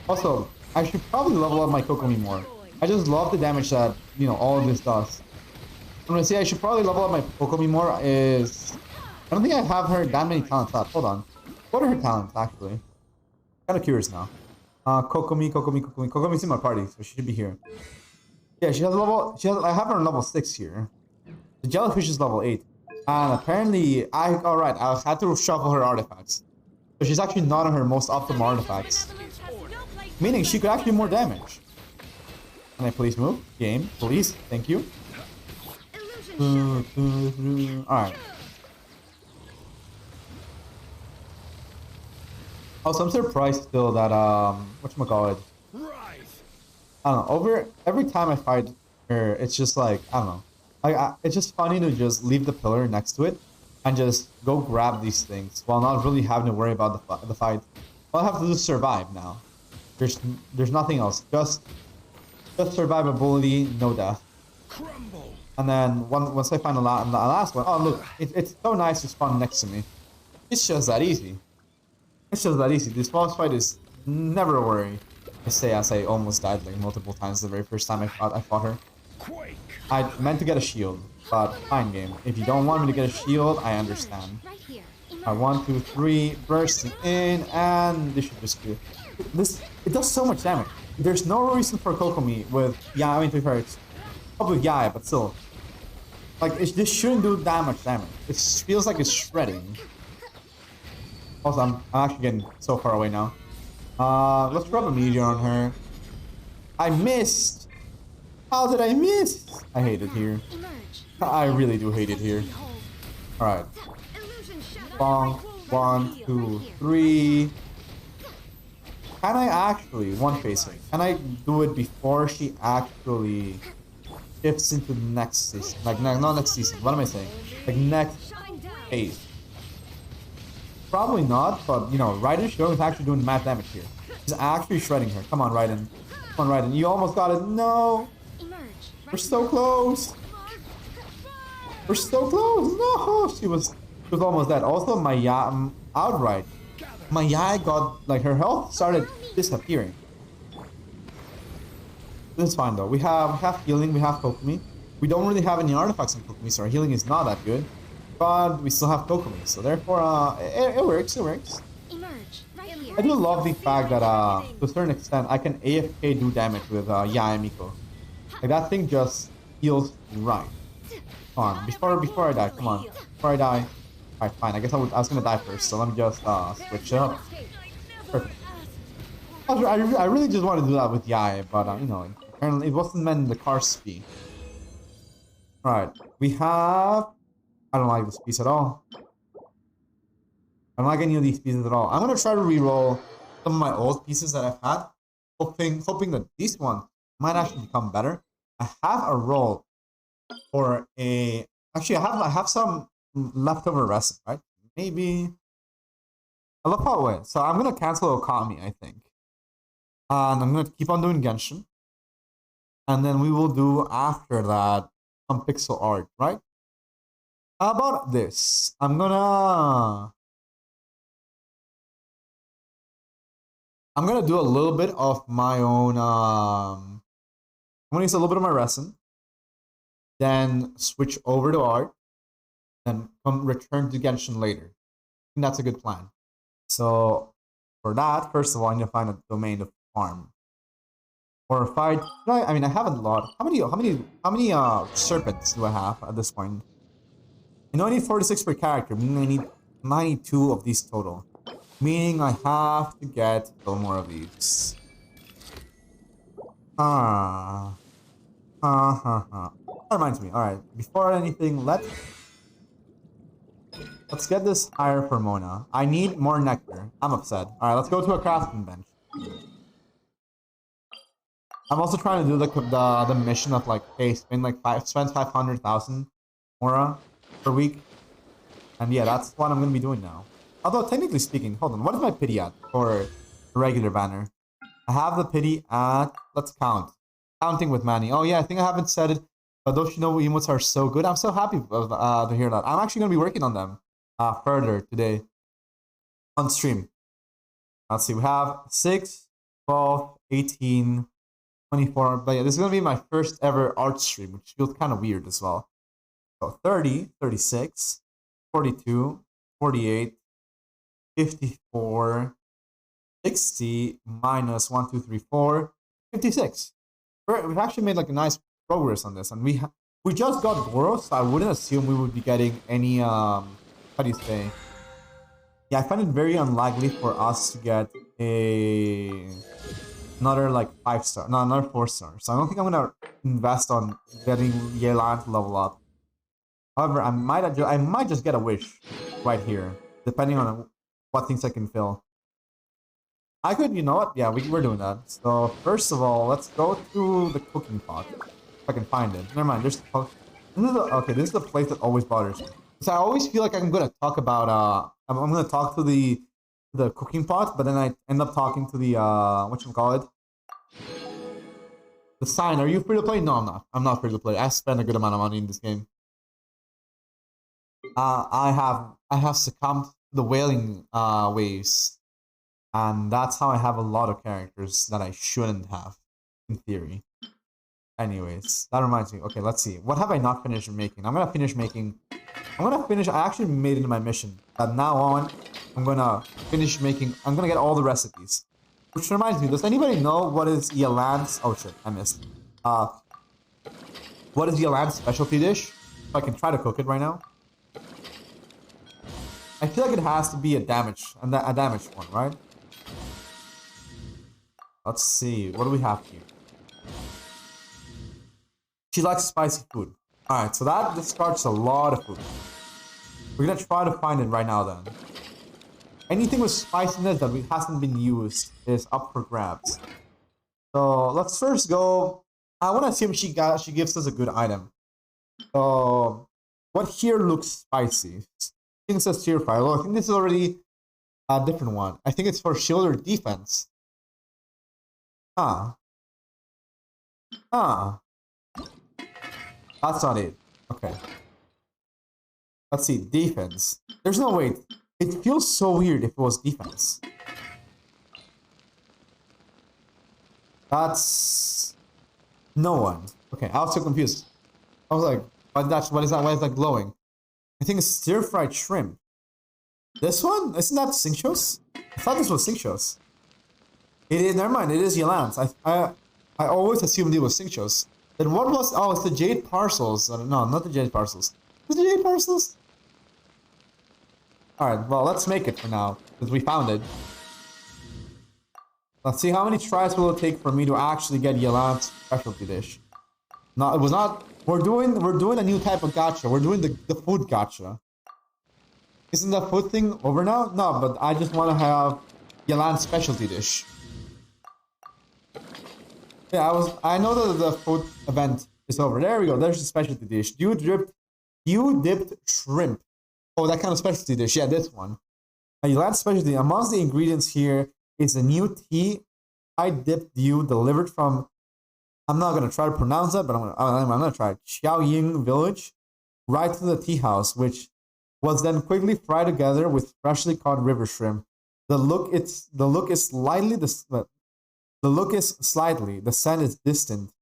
Also, I should probably level up my Kokomi more. I just love the damage that all of this does. I'm gonna say I should probably level up my Kokomi more. I don't think I have her that many talents left. Hold on. What are her talents actually? Kind of curious now. Kokomi's in my party, so she should be here. Yeah, I have her on level 6 here. The jellyfish is level 8. And apparently, I had to shuffle her artifacts. So she's actually not on her most optimal artifacts. Meaning she could actually do more damage. Can I please move? Game, please. Thank you. Alright. Also, I'm surprised still that, whatchamacallit. I don't know, every time I fight her, it's just like, I don't know. It's just funny to just leave the pillar next to it and just go grab these things while not really having to worry about the fight. All I have to do is survive now. There's nothing else. Just survivability, no death. And then once I find the last one, oh look, it's so nice to spawn next to me. It's just that easy. It's just that easy. This boss fight is never a worry. I say almost died like multiple times the very first time I fought her. I meant to get a shield, but fine game. If you don't want me to get a shield, I understand. Alright, 1, 2, 3, bursting in, and this should just do. It does so much damage. There's no reason for Kokomi with to be fair, it's probably Yaya, but still. Like, this shouldn't do that much damage. It feels like it's shredding. Also, I'm actually getting so far away now. Let's drop a meteor on her. I missed! How did I miss? I hate it here. I really do hate it here. Alright. Bonk. 1, 2, 3. Can I actually one face it? Can I do it before she actually shifts into the next season? Like, not next season. What am I saying? Like, next phase. Probably not, but Raiden Show is actually doing mad damage here. He's actually shredding her. Come on, Raiden. Come on, Raiden. You almost got it. No! We're so close! We're so close! No! She was almost dead. Also, my outright. My Yaya got, like, her health started disappearing. This is fine though. We have healing, we have Kokomi. We don't really have any artifacts on Kokomi, so our healing is not that good. But we still have Kokomi, so therefore, it works, I do love the fact that, to a certain extent, I can AFK do damage with Yaya Miko. Like, that thing just feels right. Come on, before I die, come on. Before I die. Alright, fine, I guess I was gonna die first, so let me just, switch it up. Perfect. I really just wanted to do that with Yaya, but, apparently it wasn't meant in the car's be. Alright, we have... I don't like this piece at all. I don't like any of these pieces at all. I'm gonna try to re-roll some of my old pieces that I've had, hoping that this one might actually become better. I have a roll for a... Actually, I have some leftover resin, right? Maybe... I love how it went. So I'm gonna cancel Okami, I think. And I'm gonna keep on doing Genshin. And then we will do, after that, some pixel art, right? How about this? I'm gonna do a little bit of my own, I'm gonna use a little bit of my resin, then switch over to art, then return to Genshin later. I think that's a good plan. So For that, first of all, I need to find a domain to farm. Or fight. No, I mean, I have a lot. How many serpents do I have at this point? I know I need 46 per character, meaning I need 92 of these total. Meaning I have to get a little more of these. That reminds me. Alright, before anything, let's get this higher for Mona. I need more nectar. I'm upset. Alright, let's go to a crafting bench. I'm also trying to do the mission of like, hey, spend 500,000 Mora per week. And yeah, that's what I'm gonna be doing now. Although technically speaking, hold on, what is my pity at for the regular banner? I have the pity at, let's count. Counting with Manny. Oh yeah, I think I haven't said it, but those Shinobu emotes are so good. I'm so happy to hear that. I'm actually gonna be working on them further today on stream. Let's see, we have 6, 12, 18, 24. But yeah, this is gonna be my first ever art stream, which feels kind of weird as well. So 30, 36, 42, 48, 54, 60, minus 1, 2, 3, 4, 56. We've actually made like a nice progress on this, and we just got Goro, so I wouldn't assume we would be getting any how do you say? Yeah, I find it very unlikely for us to get another like 5-star, no, another 4-star. So I don't think I'm gonna invest on getting Yelan to level up. However, I might just get a wish right here, depending on what things I can fill. I could, you know what? Yeah, we're doing that. So first of all, let's go to the cooking pot. If I can find it. Never mind. There's this is the place that always bothers me. So I always feel like I'm gonna talk about I'm gonna talk to the cooking pot, but then I end up talking to the whatchamacallit? The sign. Are you free to play? No, I'm not. I'm not free to play. I spend a good amount of money in this game. I have succumbed to the whaling waves, and that's how I have a lot of characters that I shouldn't have, in theory. Anyways, that reminds me. Okay, let's see. What have I not finished making? I'm gonna finish. I actually made it in my mission. That now on, I'm gonna finish making. I'm gonna get all the recipes. Which reminds me. Does anybody know what is Yelan's? Oh shit, I missed. What is Yelan's specialty dish? If I can try to cook it right now. I feel like it has to be a damaged one, right? Let's see. What do we have here? She likes spicy food. Alright, so that discards a lot of food. We're gonna try to find it right now then. Anything with spiciness that hasn't been used is up for grabs. So let's first go. I wanna assume she gives us a good item. So what here looks spicy? I think it says tier 5. Well, I think this is already a different one. I think it's for shield or defense. That's not it. Okay. Let's see. Defense. There's no way. It feels so weird if it was defense. That's no one. Okay, I was so confused. I was like, what is that? Why is that glowing? I think it's stir-fried shrimp. This one? Isn't that Xingqiu's? I thought this was Xingqiu's. It is, never mind, it is Yelan's. I always assumed it was Xingqiu's. Then what was, oh, it's the jade parcels. No, not the jade parcels. Is it the jade parcels? Alright, well, let's make it for now, because we found it. Let's see how many tries will it take for me to actually get Yelan's specialty dish. No, it was not. We're doing a new type of gacha. We're doing the food gacha. Isn't the food thing over now? No, but I just want to have Yelan's specialty dish. Yeah, I know that the food event is over. There we go. There's the specialty dish. You dipped shrimp. Oh, that kind of specialty dish. Yeah, this one. Yelan's specialty. Amongst the ingredients here is a new tea. I dipped you delivered from. I'm not gonna try to pronounce that, but I'm gonna try Xiaoying Village, right to the tea house, which was then quickly fried together with freshly caught river shrimp. The look is slightly. The scent is distant.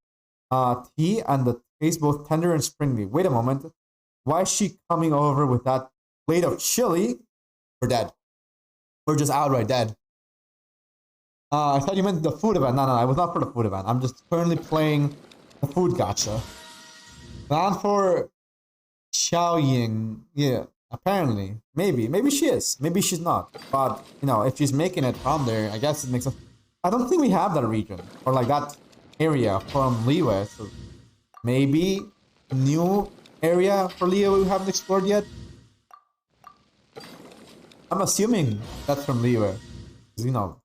Tea and the taste both tender and springy. Wait a moment. Why is she coming over with that plate of chili? We're dead. We're just outright dead. I thought you meant the food event. No, it was not for the food event. I'm just currently playing the food gacha. Not for Xiao Ying. Yeah, apparently. Maybe she is. Maybe she's not. But, you know, if she's making it from there, I guess it makes sense. I don't think we have that region. Or like that area from Liyue. So maybe new area for Liyue we haven't explored yet. I'm assuming that's from Liyue. You know,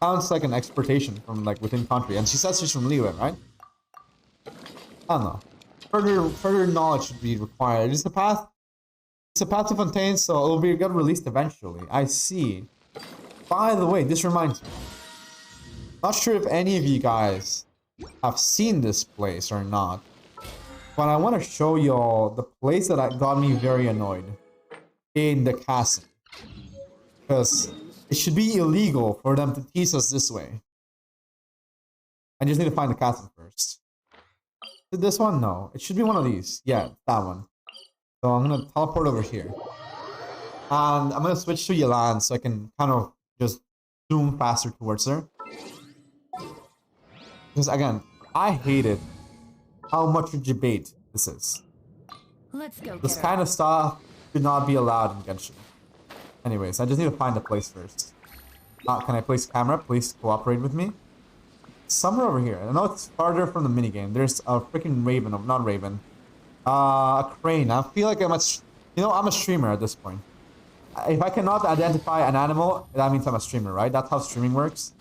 sounds like an exportation from like within country. And she says she's from Liyue, right? I don't know. Further knowledge should be required. It's a path to Fontaine, so it'll be get released eventually. I see. By the way, this reminds me. Not sure if any of you guys have seen this place or not, but I want to show y'all the place that got me very annoyed in the castle. Because it should be illegal for them to tease us this way. I just need to find the castle first. Is it this one? No. It should be one of these. Yeah, that one. So I'm going to teleport over here. And I'm going to switch to Yelan so I can kind of just zoom faster towards her. Because again, I hated how much debate this is. Let's go. This kind of stuff should not be allowed in Genshin. Anyways, I just need to find a place first. Can I place camera? Please cooperate with me. Somewhere over here. I know it's farther from the minigame. There's a freaking raven. Not raven. A crane. I feel like I'm a streamer at this point. If I cannot identify an animal, that means I'm a streamer, right? That's how streaming works.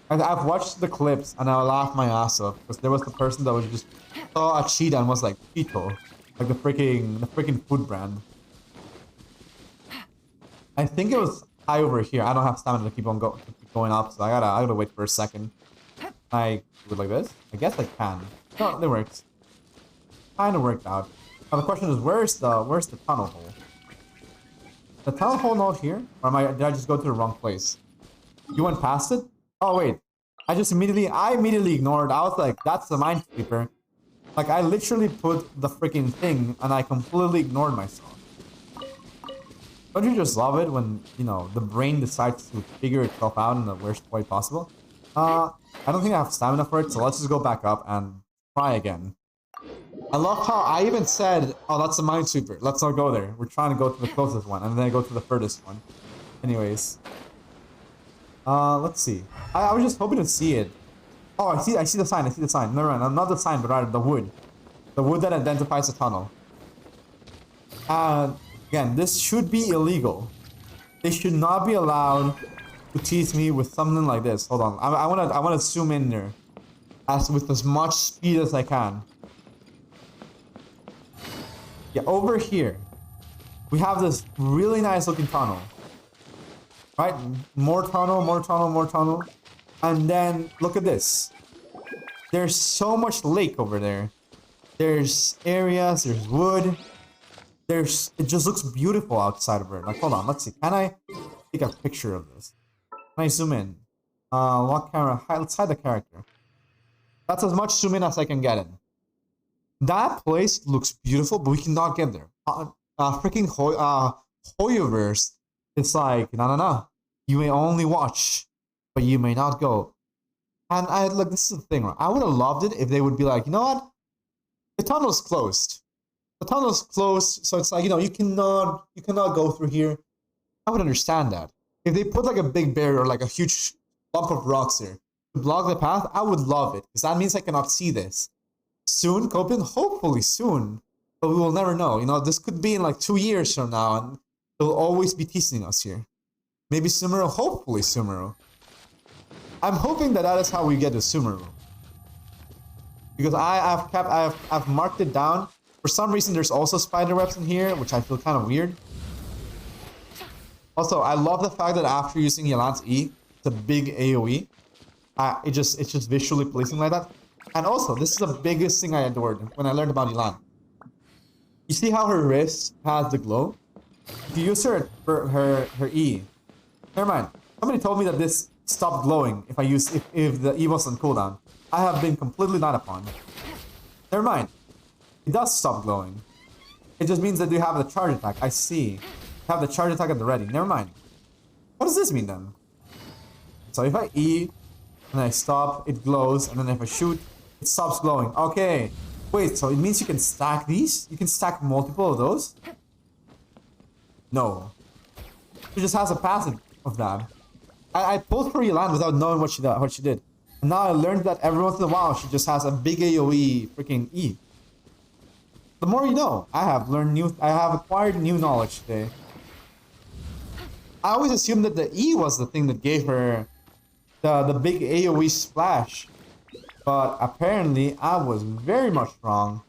I've watched the clips and I laughed my ass off because there was the person that was just saw a cheetah and was like Cheeto, like the freaking food brand. I think it was high over here. I don't have stamina to keep going up, so I gotta wait for a second. I do it like this. I guess I can. No, it works. Kind of worked out. Now the question is, where's the tunnel hole? The tunnel hole not here, or did I just go to the wrong place? You went past it? Oh wait, I immediately ignored. I was like, that's the minesweeper. Like I literally put the freaking thing and I completely ignored myself. Don't you just love it when, you know, the brain decides to figure itself out in the worst way possible? I don't think I have stamina for it, so let's just go back up and try again. I love how I even said, oh, that's the minesweeper. Let's not go there. We're trying to go to the closest one, and then I go to the furthest one. Anyways. Let's see. I was just hoping to see it. Oh, I see the sign. Never mind. Not the sign, but rather the wood. The wood that identifies the tunnel. Again, this should be illegal. They should not be allowed to tease me with something like this. Hold on. I wanna zoom in there. With as much speed as I can. Yeah, over here. We have this really nice looking tunnel. Right? More tunnel. And then, look at this. There's so much lake over there. There's areas, there's wood. It just looks beautiful outside of it. Like, hold on, let's see. Can I take a picture of this? Can I zoom in? Lock camera. Let's hide the character. That's as much zoom in as I can get in. That place looks beautiful, but we cannot get there. Freaking Hoyoverse. It's like, no. You may only watch, but you may not go. And look, this is the thing, right? I would have loved it if they would be like, you know what? The tunnel's closed. The tunnel's closed, so it's like, you know, you cannot go through here. I would understand that. If they put like a big barrier, like a huge lump of rocks here to block the path, I would love it, because that means I cannot see this. Soon, Copen? Hopefully soon. But we will never know. You know, this could be in like 2 years from now, and they'll always be teasing us here. Maybe Sumeru, hopefully Sumeru. I'm hoping that is how we get to Sumeru. Because I've marked it down. For some reason, there's also spider webs in here, which I feel kind of weird. Also, I love the fact that after using Yelan's E, it's a big AoE. It's just visually pleasing like that. And also, this is the biggest thing I adored when I learned about Yelan. You see how her wrist has the glow? If you use her E. Never mind. Somebody told me that this stopped glowing if the E was on cooldown. I have been completely lied upon. Never mind. It does stop glowing. It just means that you have the charge attack. I see. Have the charge attack at the ready. Never mind. What does this mean then? So if I E and I stop, it glows, and then if I shoot, it stops glowing. Okay. Wait, so it means you can stack these? You can stack multiple of those? No. She just has a passive of that. I pulled for Yelan without knowing what she did. And now I learned that every once in a while she just has a big AoE freaking E. The more you know. I have acquired new knowledge today. I always assumed that the E was the thing that gave her the big AoE splash. But apparently I was very much wrong.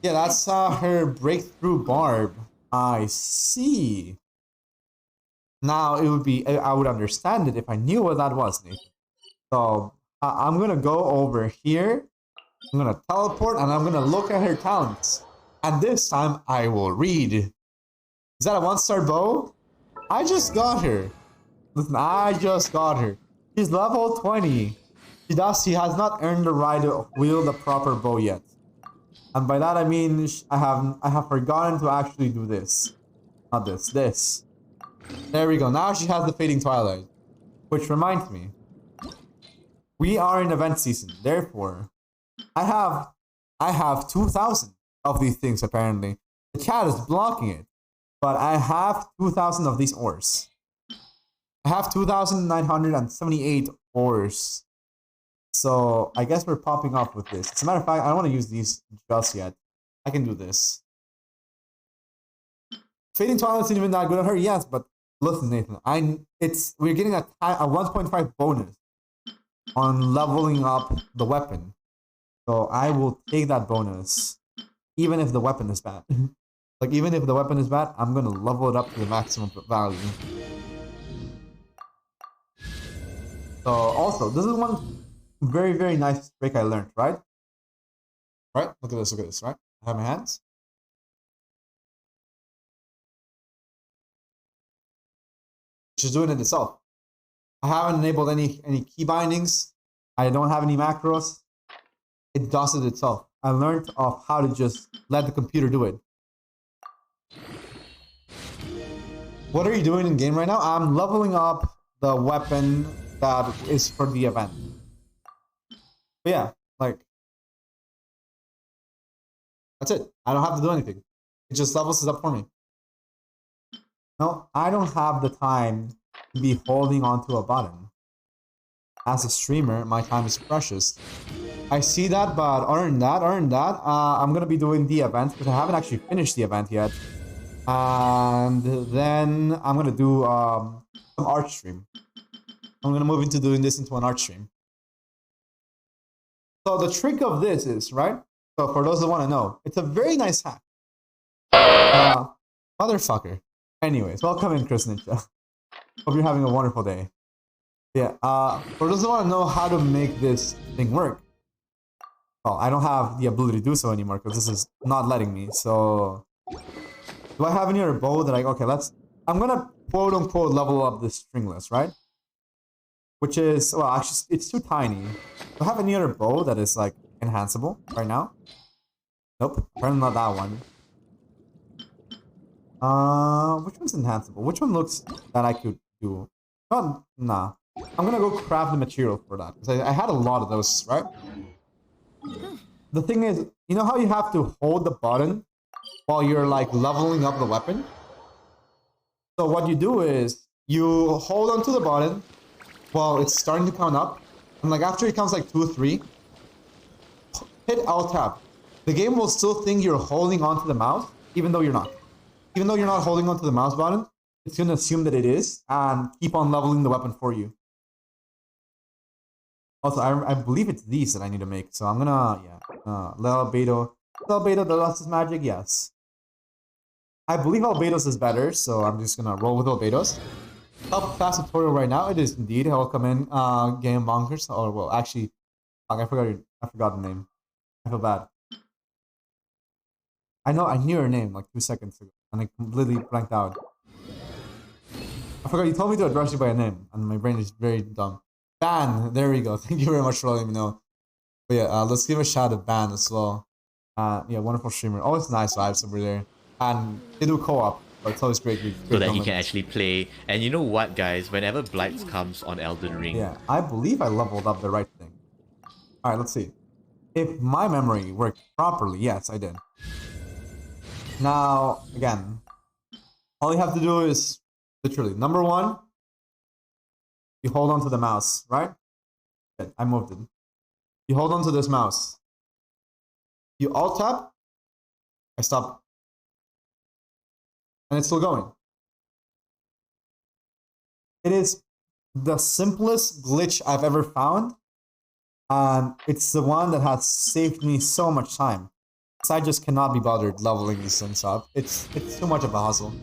Yeah, that's her breakthrough barb. I see. Now it would be, I would understand it if I knew what that was, Nathan. So I'm gonna go over here. I'm gonna teleport and I'm gonna look at her talents. And this time I will read. Is that a 1-star bow? I just got her. Listen, I just got her. She's level 20. She has not earned the right to wield a proper bow yet. And by that I mean I have forgotten to actually do this. Not this. There we go. Now she has the Fading Twilight. Which reminds me. We are in event season. Therefore, I have 2,000 of these things apparently. The chat is blocking it. But I have 2,000 of these ores. I have 2,978 ores. So I guess we're popping up with this. As a matter of fact, I don't want to use these just yet. I can do this. Fading Twilight isn't even that good on her, yes, but listen, Nathan, we're getting a 1.5 bonus on leveling up the weapon. So I will take that bonus, even if the weapon is bad. Like, even if the weapon is bad, I'm gonna level it up to the maximum value. So also, this is one very, very nice trick I learned, right? Right? Look at this, right? I have my hands. She's doing it itself. I haven't enabled any key bindings. I don't have any macros. It does it itself. I learned of how to just let the computer do it. What are you doing in game right now? I'm leveling up the weapon that is for the event. But yeah, like, that's it. I don't have to do anything. It just levels it up for me. No, I don't have the time to be holding onto a button. As a streamer, my time is precious. I see that, but other than that, I'm gonna be doing the event because I haven't actually finished the event yet. And then I'm gonna do some art stream. I'm gonna move into doing this into an art stream. So the trick of this is, right? So for those that want to know, it's a very nice hack. Motherfucker. Anyways, welcome in, Chris Ninja. Hope you're having a wonderful day. Yeah, for those that want to know how to make this thing work, well, I don't have the ability to do so anymore because this is not letting me. So, do I have any other bow that I'm gonna quote unquote level up this stringless, right? Which is, well, actually, it's too tiny. Do I have any other bow that is like enhanceable right now? Nope, apparently not that one. Which one's enhanceable? Which one looks that I could do? Oh, nah. I'm gonna go craft the material for that. Because I had a lot of those, right? The thing is, you know how you have to hold the button while you're like leveling up the weapon? So what you do is, you hold onto the button while it's starting to count up. And like after it counts like 2 or 3, hit Alt Tab. The game will still think you're holding onto the mouse, even though you're not. Even though you're not holding onto the mouse button, it's gonna assume that it is and keep on leveling the weapon for you. Also, I believe it's these that I need to make, so I'm gonna, Albedo, the Lust is Magic, yes. I believe Albedo's is better, so I'm just gonna roll with Albedo's. Help class tutorial right now, it is indeed. Welcome in, Game Bonkers. Oh, well, actually, I forgot the name. I feel bad. I knew her name like 2 seconds ago, and I completely blanked out. I forgot, you told me to address you by a name, and my brain is very dumb. Ban, there we go. Thank you very much for letting me know. But yeah, let's give a shout out Ban as well. Yeah, wonderful streamer. Always nice vibes over there. And they do co-op. but it's always great. so that he can actually play. And you know what, guys? Whenever Blight comes on Elden Ring, Yeah, I believe I leveled up the right thing. All right, let's see. If my memory worked properly, yes, I did. Now, again, all you have to do is literally number one, you hold on to the mouse, right? Good, I moved it. You hold on to this mouse. You alt tap, I stop. And it's still going. It is the simplest glitch I've ever found. And it's the one that has saved me so much time. Because I just cannot be bothered leveling these things up. It's too much of a hustle.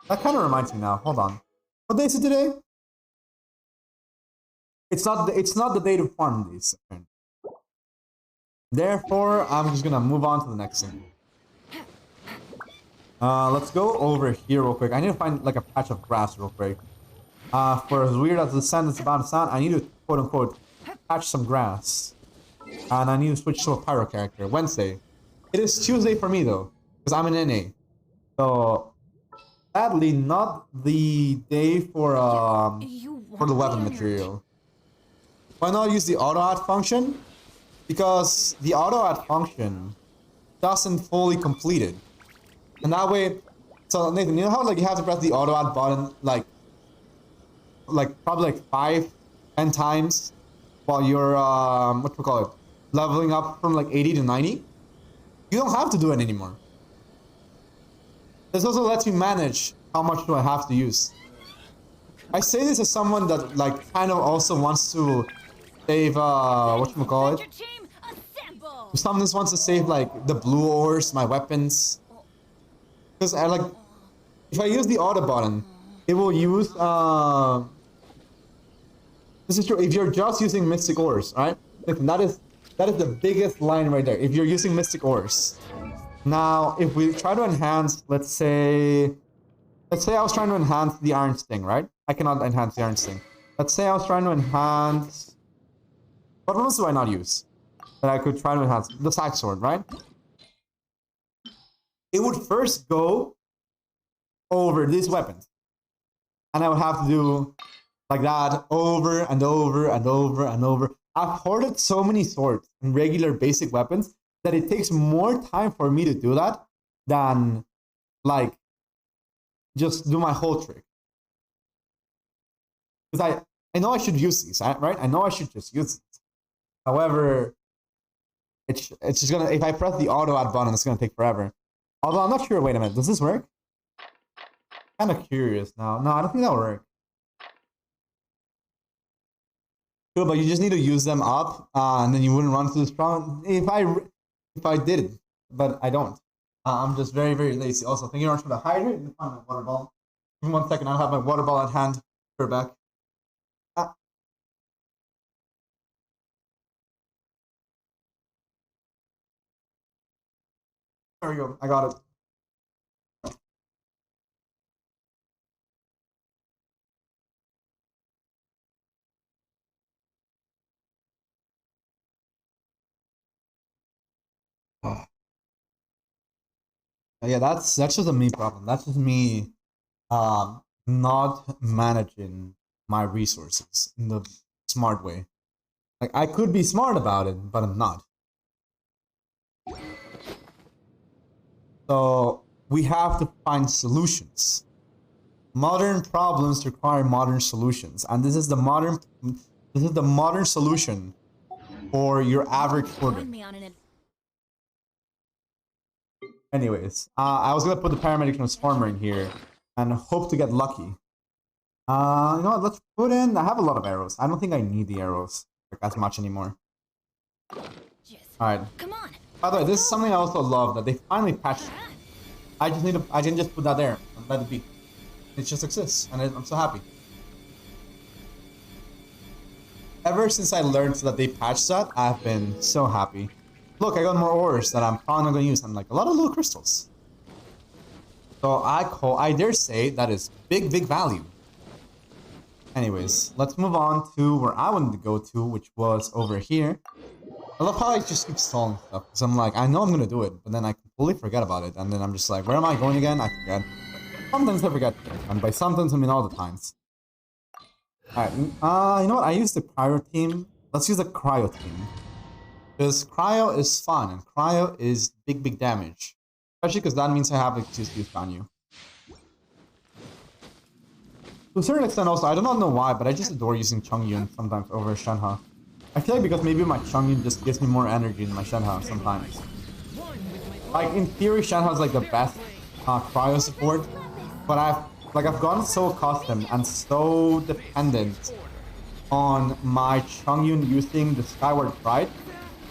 That kind of reminds me now. Hold on. What day is it today? It's not the day to farm these. Therefore, I'm just gonna move on to the next thing. Let's go over here real quick. I need to find like a patch of grass real quick. For as weird as the sound is about to sound, I need to quote unquote patch some grass. And I need to switch to a pyro character. Wednesday. It is Tuesday for me though, because I'm an NA. So sadly not the day for the weapon material. Why not use the auto add function? Because the auto add function doesn't fully complete it. And that way, so Nathan, you know how like you have to press the auto add button like probably like 5-10 times while you're what do we call it, leveling up from like 80 to 90? You don't have to do it anymore. This also lets me manage how much do I have to use. I say this as someone that like kind of also wants to save whatchamacallit. Someone just wants to save like the blue ores, my weapons. Because I like, if I use the auto button, it will use this is true. If you're just using mystic ores, right? That is the biggest line right there. If you're using mystic ores. Now, if we try to enhance, let's say I was trying to enhance the iron sting, right? I cannot enhance the iron sting. Let's say I was trying to enhance. What ones do I not use that I could try to enhance? The sack sword, right? It would first go over these weapons, and I would have to do like that over and over and over and over. I've hoarded so many swords and regular basic weapons that it takes more time for me to do that than like just do my whole trick. Because I know I should use these, right? I know I should just use these. However, it's just gonna, if I press the auto add button, it's gonna take forever. Although I'm not sure. Wait a minute, does this work? Kind of curious now. No, I don't think that will work. Cool, but you just need to use them up, and then you wouldn't run through the strong. If I did it, but I don't. I'm just very, very lazy. Also, thank you very much for the hydrate. Let me find my water ball. Give me 1 second. I'll have my water ball at hand. Put it back. There we go. I got it. Yeah, that's just a me problem. That's just me not managing my resources in the smart way. Like I could be smart about it, but I'm not. So we have to find solutions. Modern problems require modern solutions, and this is the modern solution for your average hoarder. Anyways, I was gonna put the paramedic transformer in here and hope to get lucky. You know what? Let's put in. I have a lot of arrows. I don't think I need the arrows like as much anymore. All right. Come on. By the way, this is something I also love that they finally patched. I didn't just put that there and let it be. It just exists, and I'm so happy. Ever since I learned that they patched that, I've been so happy. Look, I got more ores that I'm probably not going to use. I'm like, a lot of little crystals. So I dare say that is big, big value. Anyways, let's move on to where I wanted to go to, which was over here. I love how I just keep stalling stuff. Because I'm like, I know I'm going to do it, but then I completely forget about it. And then I'm just like, where am I going again? I forget. Sometimes I forget, and by sometimes I mean all the times. Alright, you know what? I used the cryo team. Let's use the cryo team. Because cryo is fun, and cryo is big damage. Especially because that means I have like to use on you. To a certain extent also, I do not know why, but I just adore using Chongyun sometimes over Shenhe. I feel like because maybe my Chongyun just gives me more energy than my Shenhe sometimes. Like in theory, Shenhe is like the best cryo support, but I've gotten so accustomed and so dependent on my Chongyun using the Skyward Pride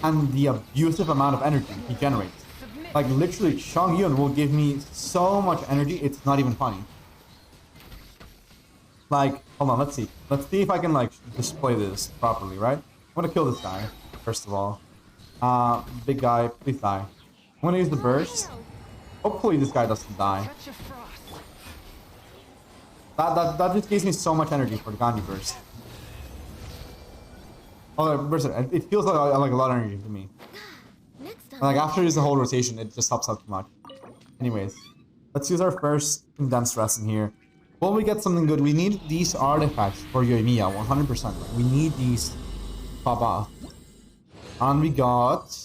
and the abusive amount of energy he generates. Like literally, Chongyun will give me so much energy, it's not even funny. Like, hold on, let's see. Let's see if I can like display this properly, right? I'm gonna kill this guy, first of all. Big guy, please die. I'm gonna use the burst. Hopefully this guy doesn't die. That just gives me so much energy for the Ganyu burst. Oh, burst, it feels like a lot of energy to me. Next time. Like after using the whole rotation, it just helps out too much. Anyways, let's use our first condensed rest in here. Will we get something good? We need these artifacts for Yoimiya, 100%. We need these to pop off. And we got...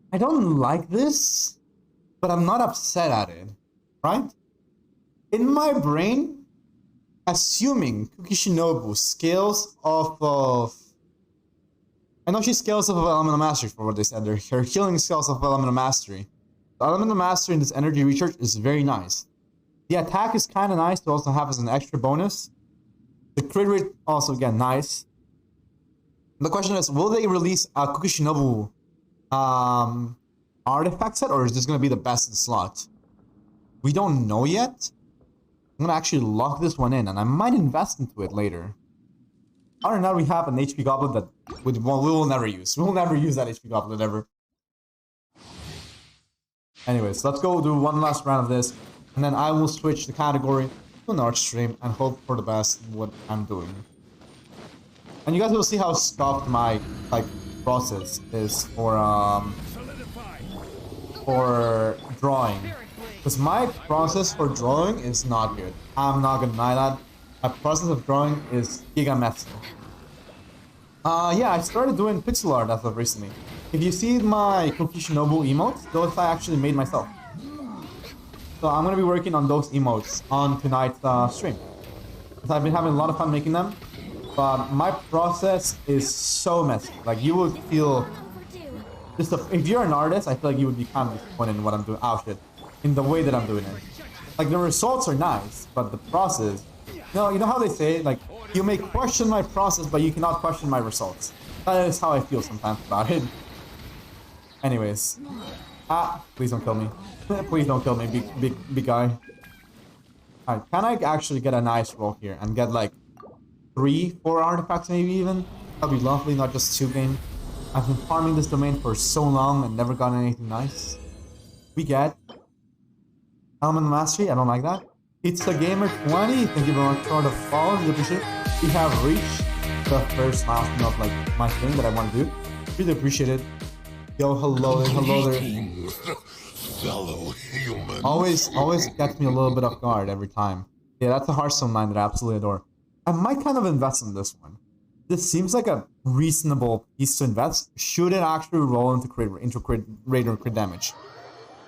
I don't like this, but I'm not upset at it, right? In my brain, assuming Kukishinobu scales off of... I know she scales off of Elemental Mastery for what they said. Her healing scales off of Elemental Mastery. The Elemental Mastery in this energy recharge is very nice. The attack is kind of nice to also have as an extra bonus. The crit rate also, again, nice. The question is, will they release a Kukishinobu artifact set, or is this going to be the best in the slot? We don't know yet. I'm going to actually lock this one in, and I might invest into it later. Other than that, we have an HP Goblet that we will never use. We will never use that HP Goblet ever. Anyways, let's go do one last round of this, and then I will switch the category to an Arch Stream and hope for the best in what I'm doing. And you guys will see how scuffed my process is for drawing. Because my process for drawing is not good. I'm not gonna deny that. My process of drawing is gigamessy. Yeah, I started doing pixel art as of recently. If you see my Kukishinobu emotes, those I actually made myself. So I'm gonna be working on those emotes on tonight's stream. Because I've been having a lot of fun making them. But my process is so messy. Like you would feel just if you're an artist, I feel like you would be kind of disappointed in what I'm doing. Oh shit, in the way that I'm doing it. Like the results are nice, but the process. No, you know how they say like you may question my process, but you cannot question my results. That is how I feel sometimes about it. Anyways, please don't kill me. Please don't kill me, big guy. Alright, can I actually get a nice roll here and get like 3-4 artifacts maybe even? That'd be lovely, not just 2 game. I've been farming this domain for so long and never gotten anything nice. We get Elemental Mastery, I don't like that. It's the Gamer 20, thank you very much for the follow, really appreciate it. We have reached the first milestone of like my thing that I want to do. Really appreciate it. Yo, hello there. Fellow human. Always gets me a little bit off guard every time. Yeah, that's a Hearthstone line that I absolutely adore. I might kind of invest in this one. This seems like a reasonable piece to invest. Should it actually roll into crit rate or crit damage?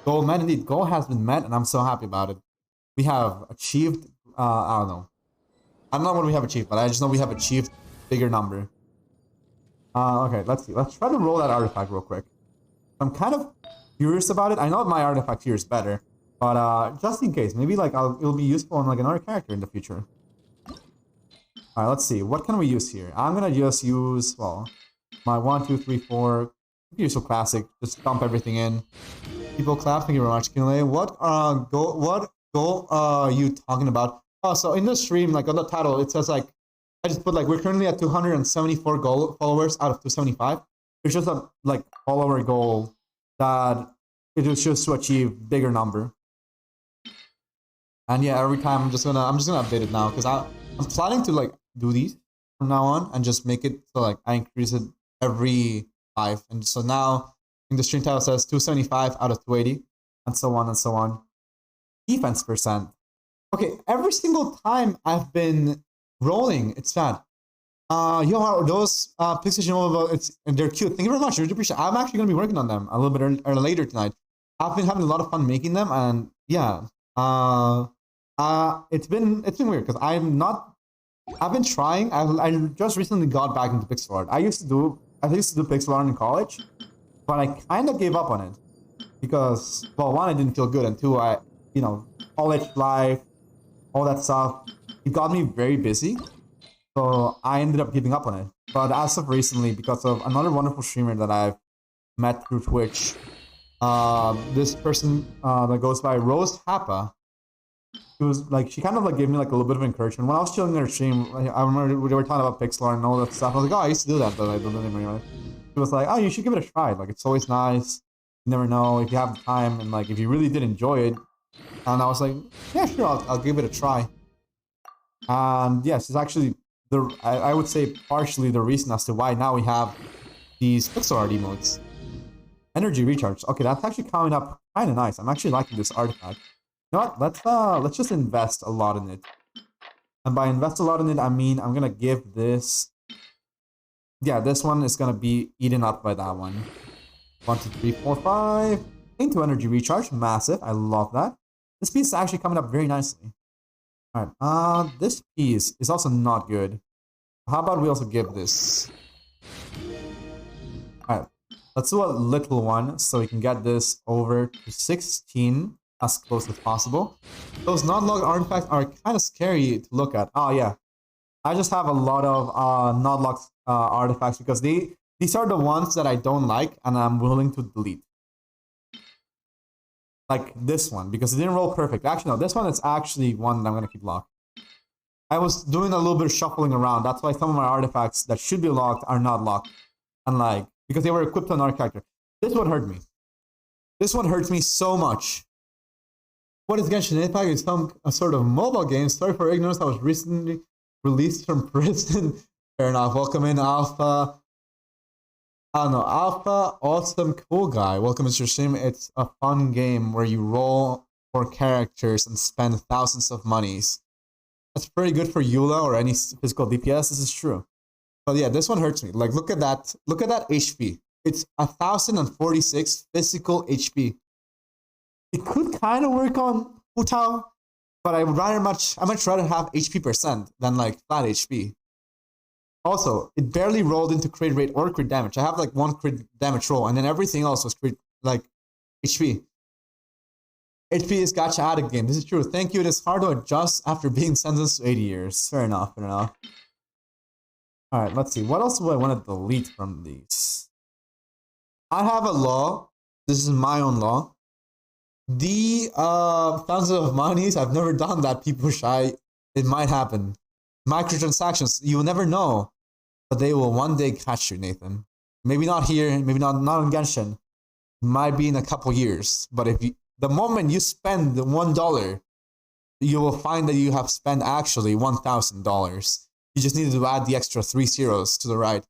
Goal met indeed. Goal has been met, and I'm so happy about it. We have achieved. I don't know. I don't know what we have achieved, but I just know we have achieved bigger number. Okay, let's see. Let's try to roll that artifact real quick. I'm kind of curious about it. I know my artifact here is better, but just in case, maybe like it'll be useful on like another character in the future. All right, let's see. What can we use here? I'm gonna just use my 1, 2, 3, 4. Usual classic. Just dump everything in. People clap. Thank you very much, Kinley. What goal are you talking about? Oh, so in the stream, like on the title, it says like I just put like we're currently at 274 followers out of 275. It's just a like follower goal that it was just to achieve bigger number. And yeah, every time I'm just gonna update it now because I'm planning to like do these from now on and just make it so like I increase it every 5. And so now in the stream title says 275 out of 280 and so on and so on. Defense percent. Okay, every single time I've been rolling, it's bad. Yo, those PlayStation they're cute. Thank you very much. I really appreciate it. I'm actually gonna be working on them a little bit later tonight. I've been having a lot of fun making them, and yeah, it's been weird because I've been trying. I just recently got back into pixel art. I used to do pixel art in college, but I kind of gave up on it because, well, one, I didn't feel good, and two, college life, all that stuff, it got me very busy. So I ended up giving up on it. But as of recently, because of another wonderful streamer that I've met through Twitch, this person that goes by Rose Happa, she kind of like gave me like a little bit of encouragement. When I was chilling in her stream, I remember they were talking about pixel art and all that stuff. I was like, oh, I used to do that, but I don't anymore. She was like, oh, you should give it a try. Like, it's always nice. You never know if you have the time, and like if you really did enjoy it. And I was like, yeah, sure, I'll give it a try. And yes, it's actually I would say partially the reason as to why now we have these pixel art emotes. Energy recharge. Okay, that's actually coming up kind of nice. I'm actually liking this artifact. You know what? Let's just invest a lot in it. And by invest a lot in it, I mean I'm gonna give this. Yeah, this one is gonna be eaten up by that one. 1, 2, 3, 4, 5. Into energy recharge, massive. I love that. This piece is actually coming up very nicely. Alright, this piece is also not good. How about we also give this? Alright, let's do a little one so we can get this over to 16 as close as possible. Those not-locked artifacts are kind of scary to look at. Oh yeah, I just have a lot of not-locked artifacts because these are the ones that I don't like and I'm willing to delete. Like this one, because it didn't roll perfect. Actually, no, this one is actually one that I'm going to keep locked. I was doing a little bit of shuffling around. That's why some of my artifacts that should be locked are not locked. And like, because they were equipped on our character. This one hurt me. This one hurts me so much. What is Genshin Impact? It's some sort of mobile game. Sorry for ignorance. I was recently released from prison. Fair enough. Welcome in, Alpha. I don't know, Alpha, awesome, cool guy. Welcome to your stream. It's a fun game where you roll for characters and spend thousands of monies. That's pretty good for Eula or any physical DPS. This is true. But yeah, this one hurts me. Like, look at that. Look at that HP. It's 1,046 physical HP. It could kind of work on Hu Tao, but I would much rather have HP percent than like flat HP. Also, it barely rolled into crit rate or crit damage. I have like one crit damage roll, and then everything else was crit, like HP. HP is gacha addict game. This is true. Thank you. It is hard to adjust after being sentenced to 80 years. Fair enough. Fair enough. All right. Let's see. What else do I want to delete from these? I have a law. This is my own law. The thousands of monies. I've never done that. People shy. It might happen. Microtransactions, you will never know, but they will one day catch you, Nathan. Maybe not here, maybe not in Genshin. It might be in a couple years, but the moment you spend the $1, you will find that you have spent actually $1,000. You just need to add the extra 3 zeros to the right.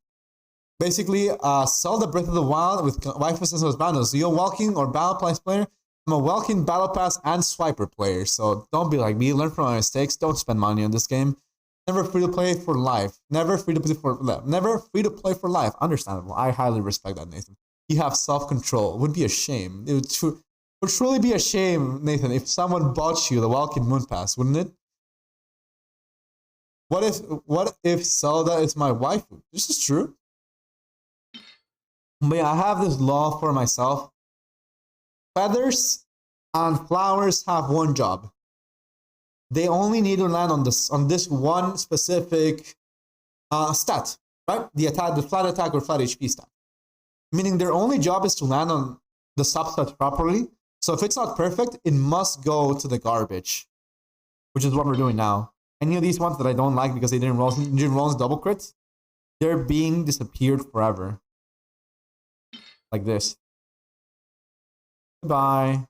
Basically, Zelda Breath of the Wild with waifus and bundles. You're a walking or battle pass player. I'm a walking battle pass and swiper player, so don't be like me. Learn from my mistakes. Don't spend money on this game. Never free to play for life. Never free to play for life. Never free to play for life. Understandable. I highly respect that, Nathan. You have self-control. It would be a shame. It would truly be a shame, Nathan, if someone bought you the Welkin Moon Pass, wouldn't it? What if Zelda is my waifu? This is true. But yeah, I have this law for myself. Feathers and flowers have one job. They only need to land on this one specific stat, right? The flat attack or flat HP stat. Meaning their only job is to land on the substat properly. So if it's not perfect, it must go to the garbage, which is what we're doing now. Any of these ones that I don't like because they didn't roll double crits, they're being disappeared forever. Like this. Goodbye.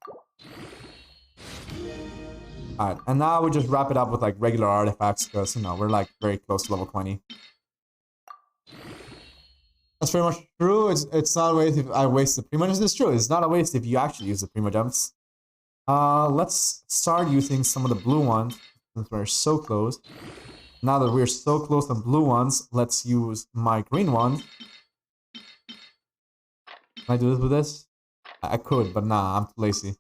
Alright, and now we just wrap it up with like regular artifacts because, you know, we're like very close to level 20. That's pretty much true. It's not a waste if I waste the prima gems. It's true. It's not a waste if you actually use the prima gems. Let's start using some of the blue ones since we're so close. Now that we're so close to blue ones, let's use my green one. Can I do this with this? I could, but nah, I'm too lazy.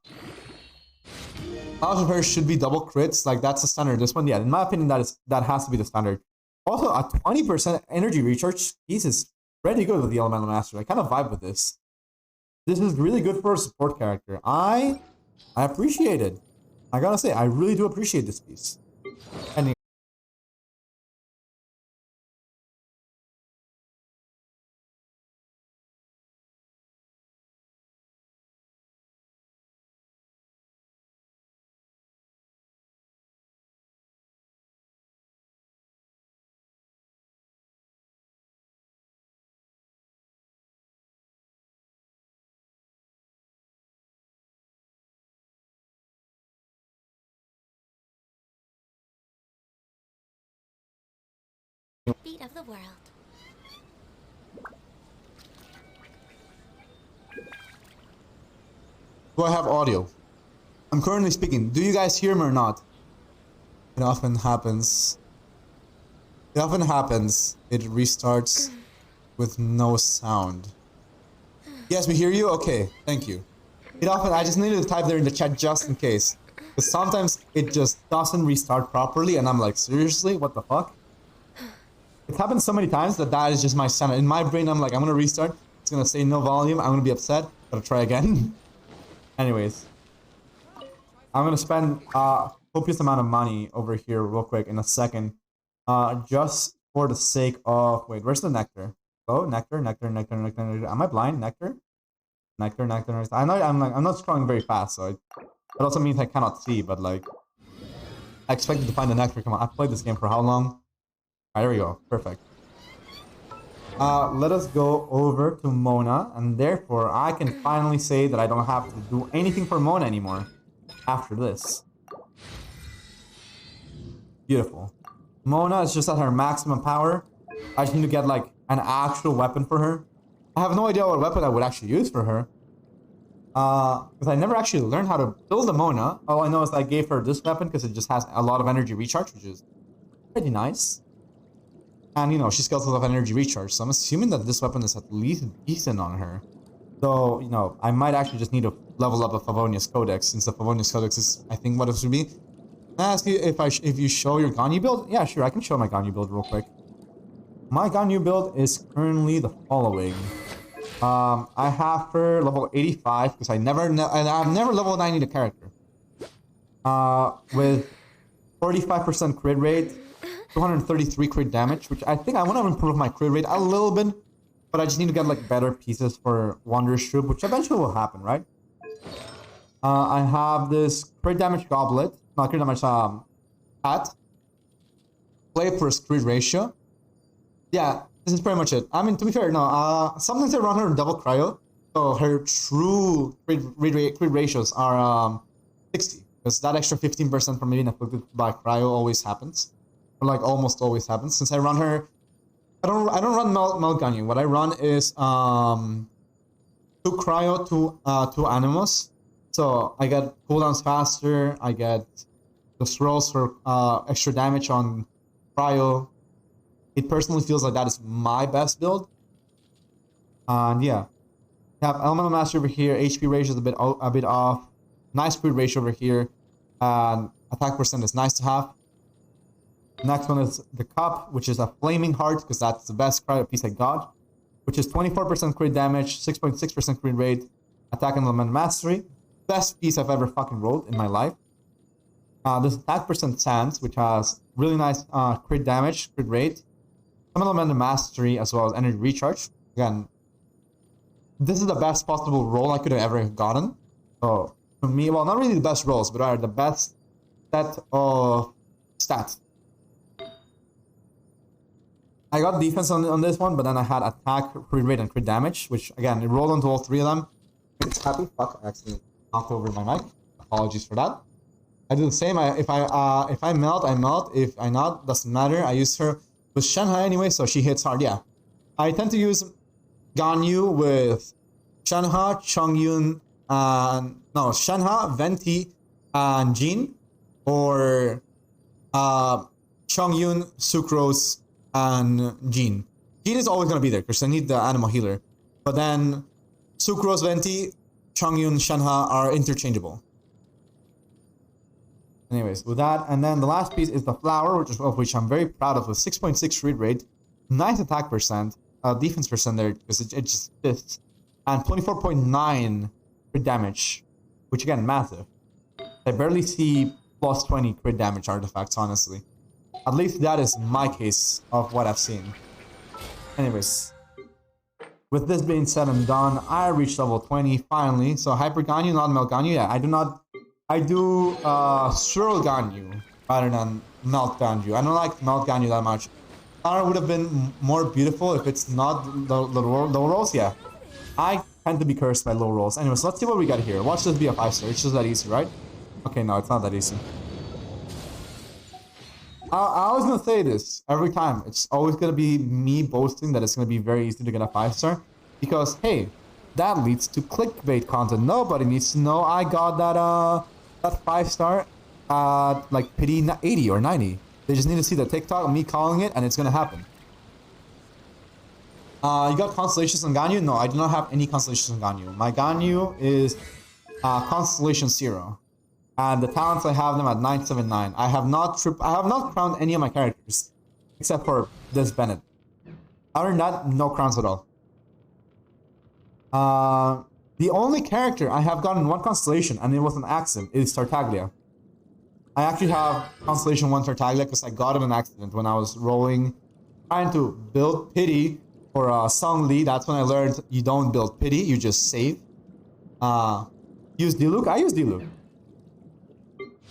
Knowledge of her should be double crits, like that's the standard. This one, yeah, in my opinion, that has to be the standard. Also, a 20% energy recharge piece is pretty good with the Elemental Master. I kind of vibe with this. This is really good for a support character. I appreciate it. I gotta say, I really do appreciate this piece. And Beat of the world. do I have audio? I'm currently speaking. Do you guys hear me or not? It often happens. It often happens. It restarts with no sound. Yes, we hear you? Okay, thank you. I just needed to type there in the chat just in case. Because sometimes it just doesn't restart properly and I'm like, seriously? What the fuck? It happens so many times that is just my standard. In my brain, I'm like, I'm gonna restart. It's gonna say no volume. I'm gonna be upset. Gotta try again. Anyways. I'm gonna spend a copious amount of money over here real quick in a second. Just for the sake of... Wait, where's the nectar? Oh, nectar. Am I blind? Nectar. I'm not scrolling very fast, so that also means I cannot see, but like... I expected to find the nectar. Come on, I've played this game for how long? Alright, there we go. Perfect. Let us go over to Mona, and therefore I can finally say that I don't have to do anything for Mona anymore after this. Beautiful. Mona is just at her maximum power. I just need to get like an actual weapon for her. I have no idea what weapon I would actually use for her. Because I never actually learned how to build a Mona. All I know is I gave her this weapon because it just has a lot of energy recharge, which is pretty nice. And, you know, she's got a lot of energy recharge, so I'm assuming that this weapon is at least decent on her. So, you know, I might actually just need to level up a Favonius Codex, since the Favonius Codex is, I think, what it should be. Can I ask you if you show your Ganyu build? Yeah, sure, I can show my Ganyu build real quick. My Ganyu build is currently the following. I have her level 85, because I've never level 90 the character. With 45% crit rate, 233 crit damage, which I think I want to improve my crit rate a little bit, but I just need to get like better pieces for Wanderer's Troop, which eventually will happen, right? I have this crit damage goblet, not crit damage hat. Play for crit ratio. Yeah, this is pretty much it. I mean, to be fair, no. Sometimes I run her double cryo, so her true crit ratios are 60, because that extra 15% from being afflicted by cryo always happens. Or like almost always happens. Since I run her, I don't run Melt Ganyu. What I run is 2 cryo, 2 animus. So I get cooldowns faster. I get the swirls for extra damage on cryo. It personally feels like that is my best build. And yeah, we have Elemental Master over here. HP ratio is a bit off. Nice crit ratio over here. And attack percent is nice to have. Next one is the Cup, which is a Flaming Heart, because that's the best cryo piece I got, which is 24% crit damage, 6.6% crit rate, attack and element mastery. Best piece I've ever fucking rolled in my life. This attack percent Sands, which has really nice crit damage, crit rate, some element mastery, as well as energy recharge. Again, this is the best possible roll I could have ever gotten. So, for me, well, not really the best rolls, but rather the best set of stats. I got defense on this one, but then I had attack, crit rate, and crit damage, which, again, it rolled onto all 3 of them. It's happy. Fuck, I actually knocked over my mic. Apologies for that. I do the same. If I melt, I melt. If I not, doesn't matter. I use her with Shanghai anyway, so she hits hard. Yeah. I tend to use Ganyu with Shenhe, Chongyun, Shenhe, Venti, and Jin, or Chongyun, Sucrose, and Jin. Jin is always gonna be there because I need the animal healer. But then Sucrose, Venti, Chongyun, Shenhe are interchangeable. Anyways, with that, and then the last piece is the flower, which I'm very proud of, with 6.6 read rate, nice attack percent, defense percent there because it just fits, and 24.9 crit damage, which again massive. I barely see plus 20 crit damage artifacts, honestly. At least that is my case of what I've seen. Anyways, with this being said and done, I reached level 20 finally. So Hyper Ganyu, not Melt Ganyu. Yeah, I do Swirl Ganyu rather than Melt Ganyu. I don't like Melt Ganyu that much. Flower would have been more beautiful if it's not the low rolls. Yeah, I tend to be cursed by low rolls. Anyways, let's see what we got here. Watch this be a 5-star. It's just that easy, right? Okay, no, it's not that easy. I was gonna say this every time. It's always gonna be me boasting that it's gonna be very easy to get a 5-star, because hey, that leads to clickbait content. Nobody needs to know I got that 5-star at like pity 80 or 90. They just need to see the TikTok of me calling it, and it's gonna happen. You got constellations on Ganyu? No, I do not have any constellations on Ganyu. My Ganyu is Constellation 0. And the talents I have them at 979. I have not crowned any of my characters except for this Bennett. Other than that, no crowns at all. The only character I have gotten one constellation, and it was an accident, is Tartaglia. I actually have Constellation 1 Tartaglia because I got it in an accident when I was rolling, trying to build pity for Song Li. That's when I learned you don't build pity, you just save. Use Diluc? I use Diluc.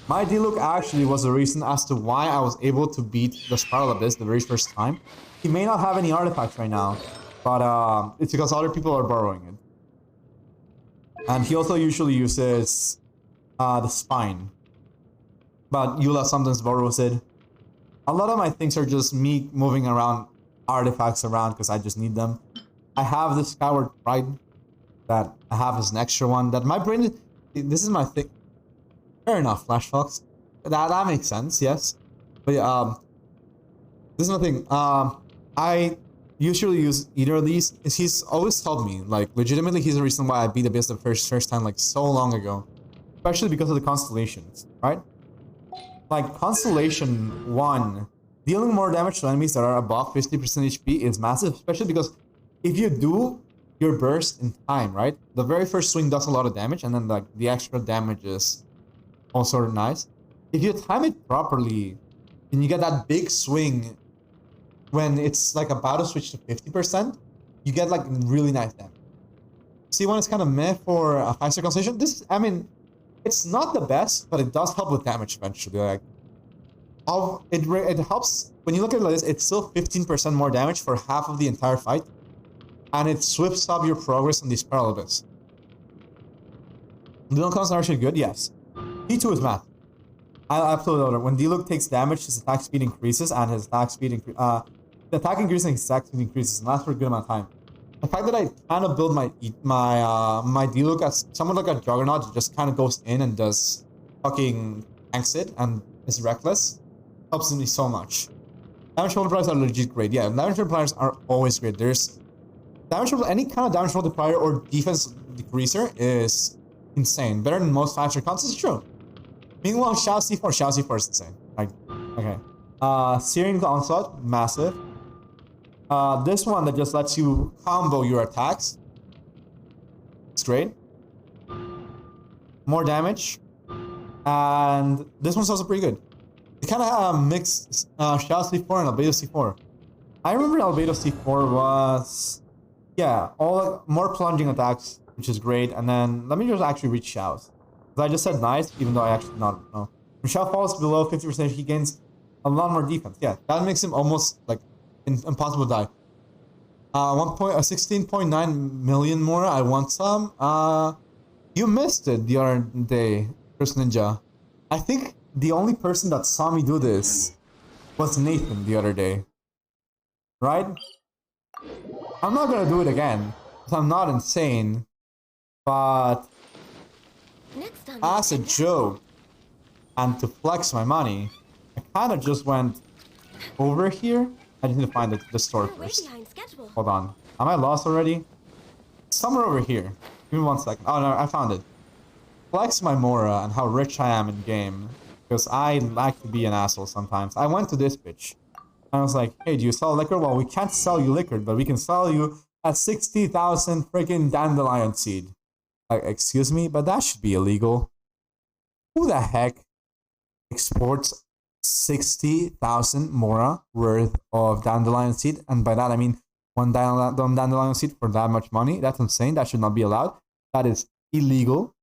My Diluc actually was the reason as to why I was able to beat the Spiral Abyss the very first time. He may not have any artifacts right now, but it's because other people are borrowing it. And he also usually uses the Spine. But Eula sometimes borrows it. A lot of my things are just me moving around artifacts around because I just need them. I have this Skyward Pride that I have as an extra one that my brain, this is my thing. Fair enough, Flash Fox. That makes sense, yes. But yeah, this is my thing. I usually use either of these. He's always helped me. Like, legitimately, he's the reason why I beat the Abyss the first time, like, so long ago. Especially because of the constellations, right? Like, Constellation 1, dealing more damage to enemies that are above 50% HP is massive, especially because if you do your burst in time, right? The very first swing does a lot of damage, and then, like, the extra damage is also nice. If you time it properly, and you get that big swing when it's like about to switch to 50%, you get like really nice damage. See, when it's kind of meh for a 5-star constellation, this, I mean, it's not the best, but it does help with damage eventually. Like, it helps when you look at it like this. It's still 15% more damage for half of the entire fight, and it swips up your progress on these Spiral Abyss. The counts are actually good, yes. P2 is math. I absolutely love it. When Diluc takes damage, his attack speed increases, and his attack speed the attack increases and his attack speed increases, and lasts for a good amount of time. The fact that I kind of build my Diluc as somewhat like a Juggernaut, that just kind of goes in and does fucking tanks it and is reckless, helps me so much. Damage multipliers are legit great. Yeah, damage multipliers are always great. There's any kind of damage multiplier or defense decreaser is insane. Better than most 5-star contests, it's true. Meanwhile, Shao C4 is insane. Like, okay. Searing Onslaught, massive. This one that just lets you combo your attacks. It's great. More damage. And this one's also pretty good. It kind of mixed Shao C4 and Albedo C4. I remember Albedo C4 was, yeah, all more plunging attacks, which is great. And then let me just actually read Shao's. I just said nice, even though I actually not know. When Shao falls below 50%, he gains a lot more defense. Yeah, that makes him almost like impossible to die. 16.9 million more. I want some. You missed it the other day, Chris Ninja. I think the only person that saw me do this was Nathan the other day. Right? I'm not gonna do it again, because I'm not insane. But Next time. as a joke, and to flex my money, I kind of just went over here. I just need to find the store We're way first. behind schedule. Hold on. Am I lost already? Somewhere over here. Give me 1 second. Oh no, I found it. Flex my Mora and how rich I am in game. Because I like to be an asshole sometimes. I went to this bitch. I was like, hey, do you sell liquor? Well, we can't sell you liquor, but we can sell you a 60,000 freaking dandelion seed. Like, excuse me, but that should be illegal. Who the heck exports 60,000 Mora worth of dandelion seed? And by that, I mean one dandelion seed for that much money. That's insane. That should not be allowed. That is illegal.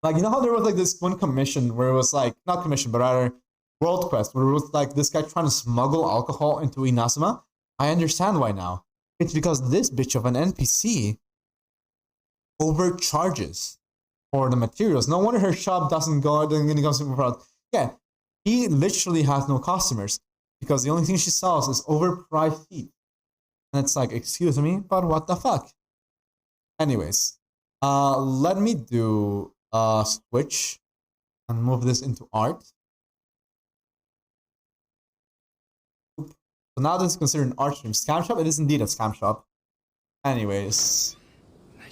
Like, you know how there was like this one commission where it was like, not commission, but rather World Quest, where it was like this guy trying to smuggle alcohol into Inazuma? I understand why now. It's because this bitch of an NPC overcharges for the materials. No wonder her shop doesn't go super proud. Yeah, he literally has no customers because the only thing she sells is overpriced seeds. And it's like, excuse me, but what the fuck? Anyways, let me do a switch and move this into art. So now this is considered an art stream. Scam shop? It is indeed a scam shop. Anyways,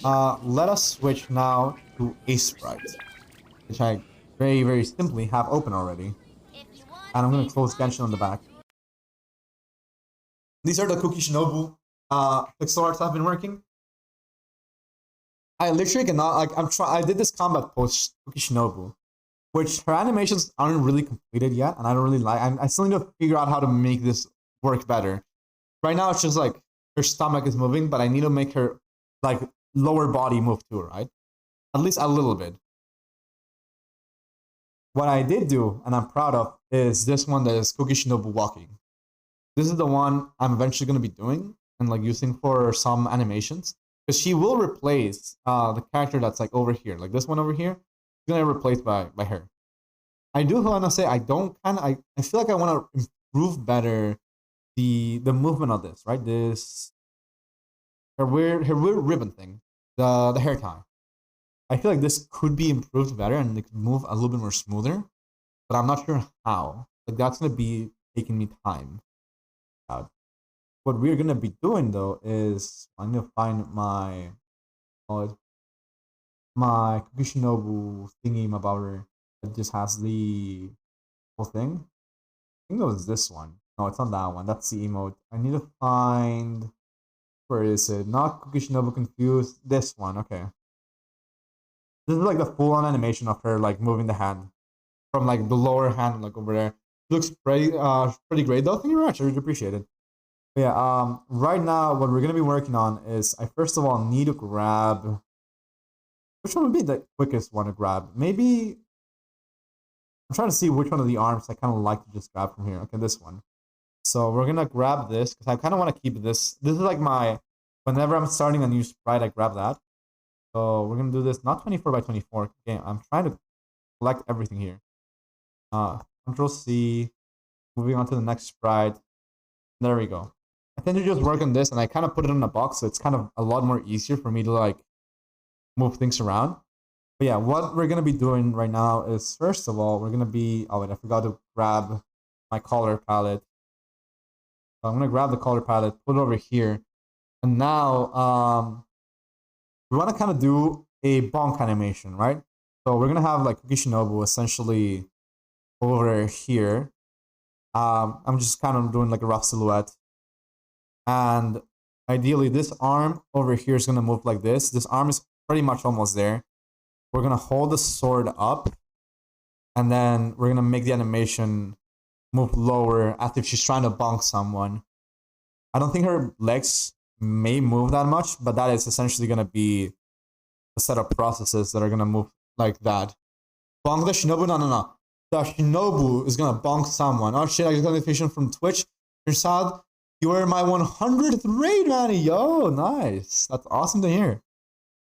let us switch now to a sprite, which I very, very simply have open already. And I'm going to close Genshin on the back. These are the Cookie Shinobu pixel arts I've been working. I literally cannot, like, I did this combat post Cookie Shinobu, which her animations aren't really completed yet, and I don't really like. I still need to figure out how to make this work better. Right now, it's just like her stomach is moving, but I need to make her like lower body move too, right? At least a little bit. What I did do, and I'm proud of, is this one that is Cookie Shinobu walking. This is the one I'm eventually going to be doing and like using for some animations. Because she will replace the character that's like over here. Like this one over here, she's going to be replaced by her. I do want to say I feel like I want to improve better the movement of this, right? This her weird ribbon thing, the hair tie. I feel like this could be improved better and it could move a little bit more smoother, but I'm not sure how. Like that's gonna be taking me time. What we're gonna be doing though is I'm gonna find my Cookie Shinobu thingy mabouter that just has the whole thing. I think it was this one. No, it's not that one. That's the emote. I need to find, where is it? Not Cookie Shinobu confused. This one. Okay. This is like the full-on animation of her like moving the hand from like the lower hand like over there. It looks pretty great though. Thank you very much. I really appreciate it. But yeah, right now what we're gonna be working on is I first of all need to grab, which one would be the quickest one to grab? Maybe I'm trying to see which one of the arms I kind of like to just grab from here. Okay, this one. So we're gonna grab this because I kind of want to keep this. This is like my, whenever I'm starting a new sprite, I grab that. So we're gonna do this not 24x24 game. I'm trying to collect everything here. Control C, moving on to the next sprite. There we go. I tend to just work on this and I kind of put it in a box, so it's kind of a lot more easier for me to like move things around. But yeah, what we're gonna be doing right now is first of all, we're gonna be, oh wait, I forgot to grab my color palette. So I'm gonna grab the color palette, put it over here. And now we wanna kind of do a bonk animation, right? So we're gonna have like Cookie Shinobu essentially over here. I'm just kind of doing like a rough silhouette. And ideally this arm over here is gonna move like this. This arm is pretty much almost there. We're gonna hold the sword up and then we're gonna make the animation move lower as if she's trying to bonk someone. I don't think her legs may move that much, but that is essentially gonna be a set of processes that are gonna move like that. Bonk the Shinobu? No. The Shinobu is gonna bonk someone. Oh shit, I just got a notification from Twitch. Irsad, you were my 100th raid, Manny. Yo, nice. That's awesome to hear.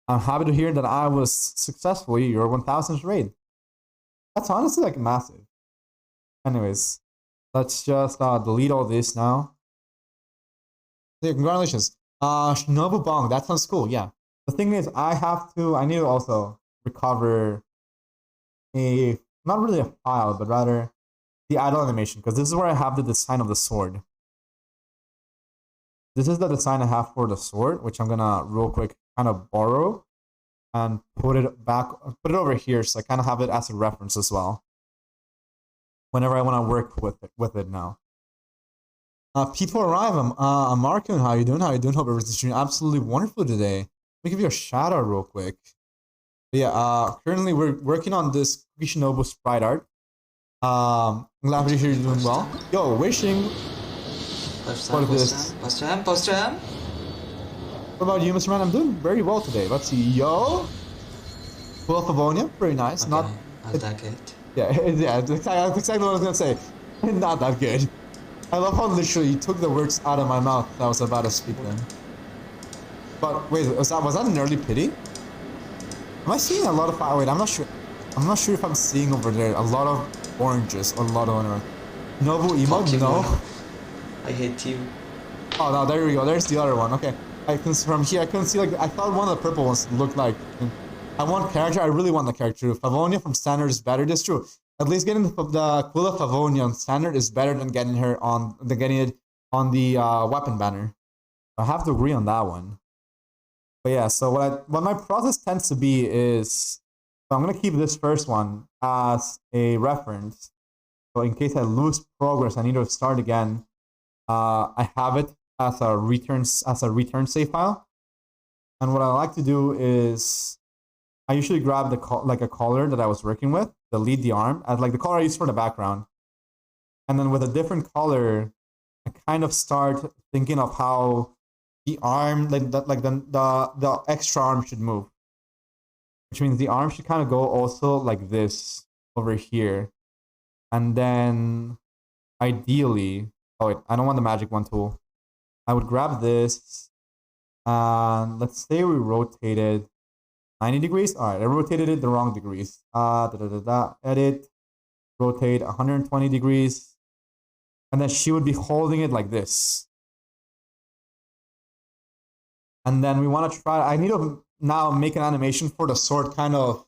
I'm happy to hear that I was successfully your 1000th raid. That's honestly like massive. Anyways, let's just delete all this now. Yeah, congratulations. Shinobu Bong, that sounds cool, yeah. The thing is, I need to also recover not really a file, but rather the idle animation, because this is where I have the design of the sword. This is the design I have for the sword, which I'm gonna real quick kind of borrow and put it over here, so I kind of have it as a reference as well. Whenever I want to work with it now. People arrive. I'm Marco. How you doing? How you doing? Hope everything's doing absolutely wonderful today. Let me give you a shout out real quick. But yeah, currently we're working on this Shinobu sprite art. I'm glad to hear you're doing well. Yo, wishing. What is this? Post jam. What about you, Mr. Man? I'm doing very well today. Let's see. Yo, full of Avonia. Very nice. Okay, Not that good. yeah, yeah. That's exactly what I was gonna say. Not that good. I love how literally you took the words out of my mouth that I was about to speak them. But wait, was that an early pity? Am I seeing a lot of wait, I'm not sure. I'm not sure if I'm seeing over there a lot of oranges or a lot of Nobu emote? No. I hate you. Oh no, there we go. There's the other one. Okay. From here I couldn't see, like, I thought one of the purple ones looked like. I want character, I really want the character. Favonia from standard is better, that's true. At least getting the Aquila Favonia on standard is better than getting it on the weapon banner. I have to agree on that one. But yeah, so what my process tends to be is, so I'm gonna keep this first one as a reference. So in case I lose progress, I need to start again. I have it as a return save file. And what I like to do is, I usually grab a color that I was working with, delete the arm, as like the color I used for the background. And then with a different color, I kind of start thinking of how the arm, the extra arm should move. Which means the arm should kind of go also like this over here. And then ideally, oh wait, I don't want the magic one tool. I would grab this, and let's say we rotated 90 degrees. All right, I rotated it the wrong degrees. Edit, rotate 120 degrees. And then she would be holding it like this. And then we want to try, I need to now make an animation for the sword kind of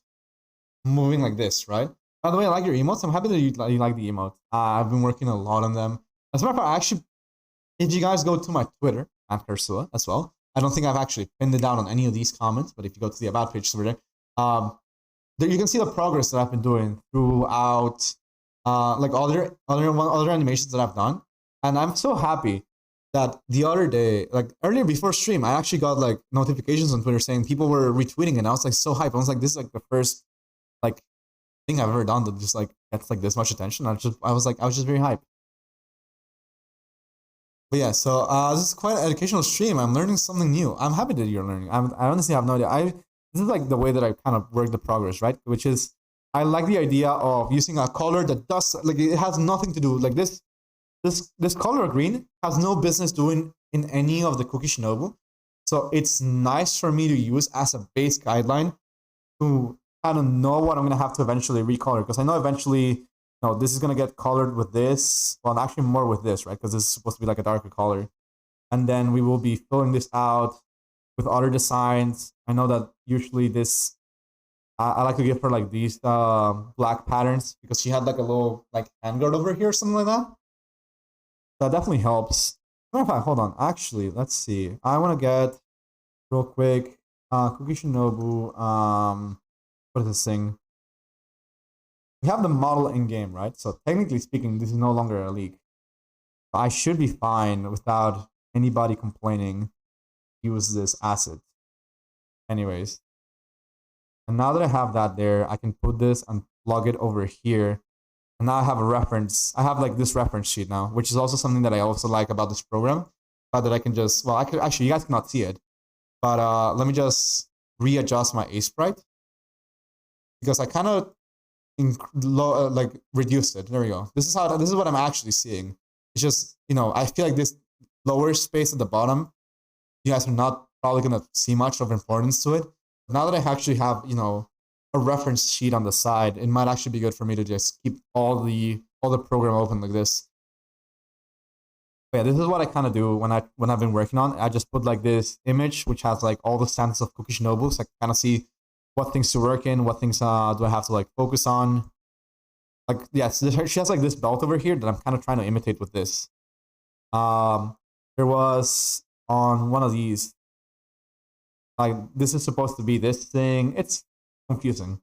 moving like this, right? By the way, I like your emotes. I'm happy that you like the emotes. I've been working a lot on them. As a matter of fact, actually, if you guys go to my Twitter, at Kersua as well, I don't think I've actually pinned it down on any of these comments, but if you go to the About page over there, you can see the progress that I've been doing throughout, like other animations that I've done. And I'm so happy that the other day, like earlier before stream, I actually got like notifications on Twitter saying people were retweeting it. And I was like so hyped. I was like, this is like the first like thing I've ever done that just like gets like this much attention. I was just very hyped. But yeah, so this is quite an educational stream. I'm learning something new. I'm happy that you're learning. I honestly have no idea. This is like the way that I kind of work the progress, right? Which is, I like the idea of using a color that does, like, it has nothing to do, like this color green has no business doing in any of the Cookie Shinobu. So it's nice for me to use as a base guideline to kind of know what I'm going to have to eventually recolor. Because I know eventually, no, this is going to get colored with this. Well, actually more with this, right? Because this is supposed to be like a darker color. And then we will be filling this out with other designs. I know that usually this, I like to give her like these black patterns because she had like a little like handguard over here or something like that. That definitely helps. Matter of fact, hold on. Actually, let's see. I want to get real quick Cookie Shinobu. What is this thing? We have the model in game, right? So technically speaking, this is no longer a leak. I should be fine without anybody complaining. Use this asset. Anyways, and now that I have that there, I can put this and plug it over here. And now I have a reference. I have like this reference sheet now, which is also something that I also like about this program. But that I can just, well, I could actually, you guys cannot see it. But let me just readjust my A-sprite. Because I kind of like reduced it. There we go. This is what I'm actually seeing. It's just, you know, I feel like this lower space at the bottom, you guys are not probably going to see much of importance to it. Now that I actually have, you know, a reference sheet on the side, it might actually be good for me to just keep all the program open like this. But yeah, this is what I kind of do when I've been working on. I just put like this image which has like all the stances of Kukishinobu, so I kind of see what things to work in, what things do I have to like focus on. Like yeah, so she has like this belt over here that I'm kind of trying to imitate with this. There was on one of these, like this is supposed to be this thing. It's confusing,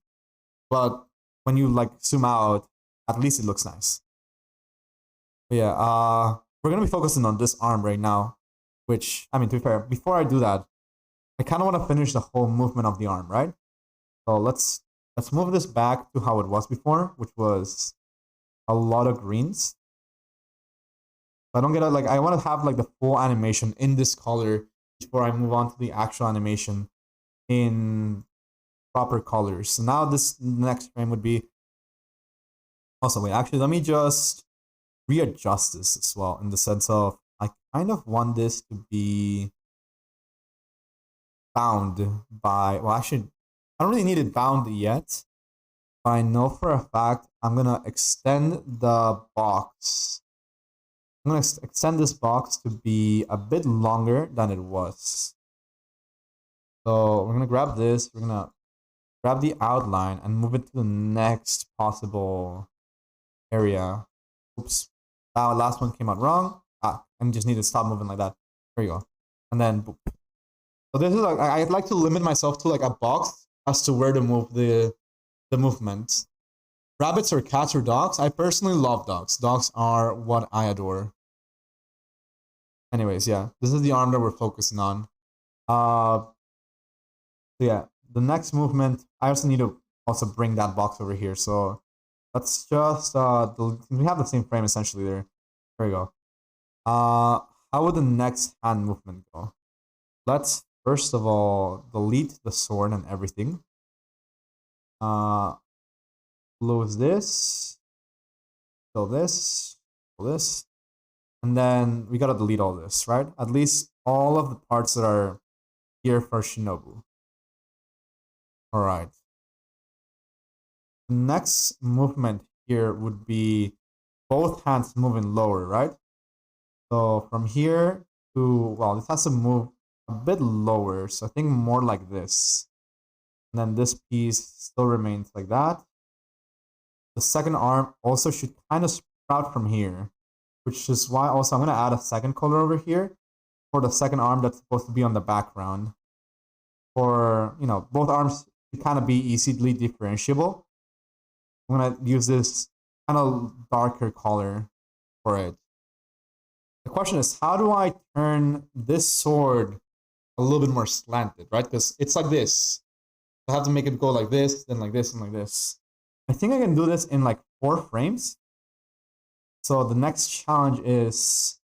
but when you like zoom out, at least it looks nice. But yeah, we're gonna be focusing on this arm right now, which I mean, to be fair, before I do that, I kind of want to finish the whole movement of the arm, right? So let's move this back to how it was before, which was a lot of greens. I don't get it. Like I want to have like the full animation in this color before I move on to the actual animation in proper colors. So now this next frame would be. Also, wait. Actually, let me just readjust this as well in the sense of I kind of want this to be bound by. Well, actually, I don't really need it bound yet. But I know for a fact I'm gonna extend the box. I'm going to extend this box to be a bit longer than it was. So we're going to grab this. We're going to grab the outline and move it to the next possible area. Oops. That last one came out wrong. And just need to stop moving like that. There you go. And then boop. So this is like, I'd like to limit myself to like a box as to where to move the movement. Rabbits or cats or dogs? I personally love dogs. Dogs are what I adore. Anyways, yeah, this is the arm that we're focusing on. So yeah, the next movement, I also need to also bring that box over here. So let's just, we have the same frame essentially there. There we go. How would the next hand movement go? Let's first of all delete the sword and everything. Close this, fill this, and then we gotta delete all this, right? At least all of the parts that are here for Shinobu. All right. The next movement here would be both hands moving lower, right? So from here to, well, this has to move a bit lower, so I think more like this. And then this piece still remains like that. The second arm also should kind of sprout from here, which is why also I'm going to add a second color over here for the second arm that's supposed to be on the background. For, you know, both arms to kind of be easily differentiable. I'm going to use this kind of darker color for it. The question is, how do I turn this sword a little bit more slanted, right? Because it's like this. I have to make it go like this, then like this, and like this. I think I can do this in like 4 frames. So the next challenge is,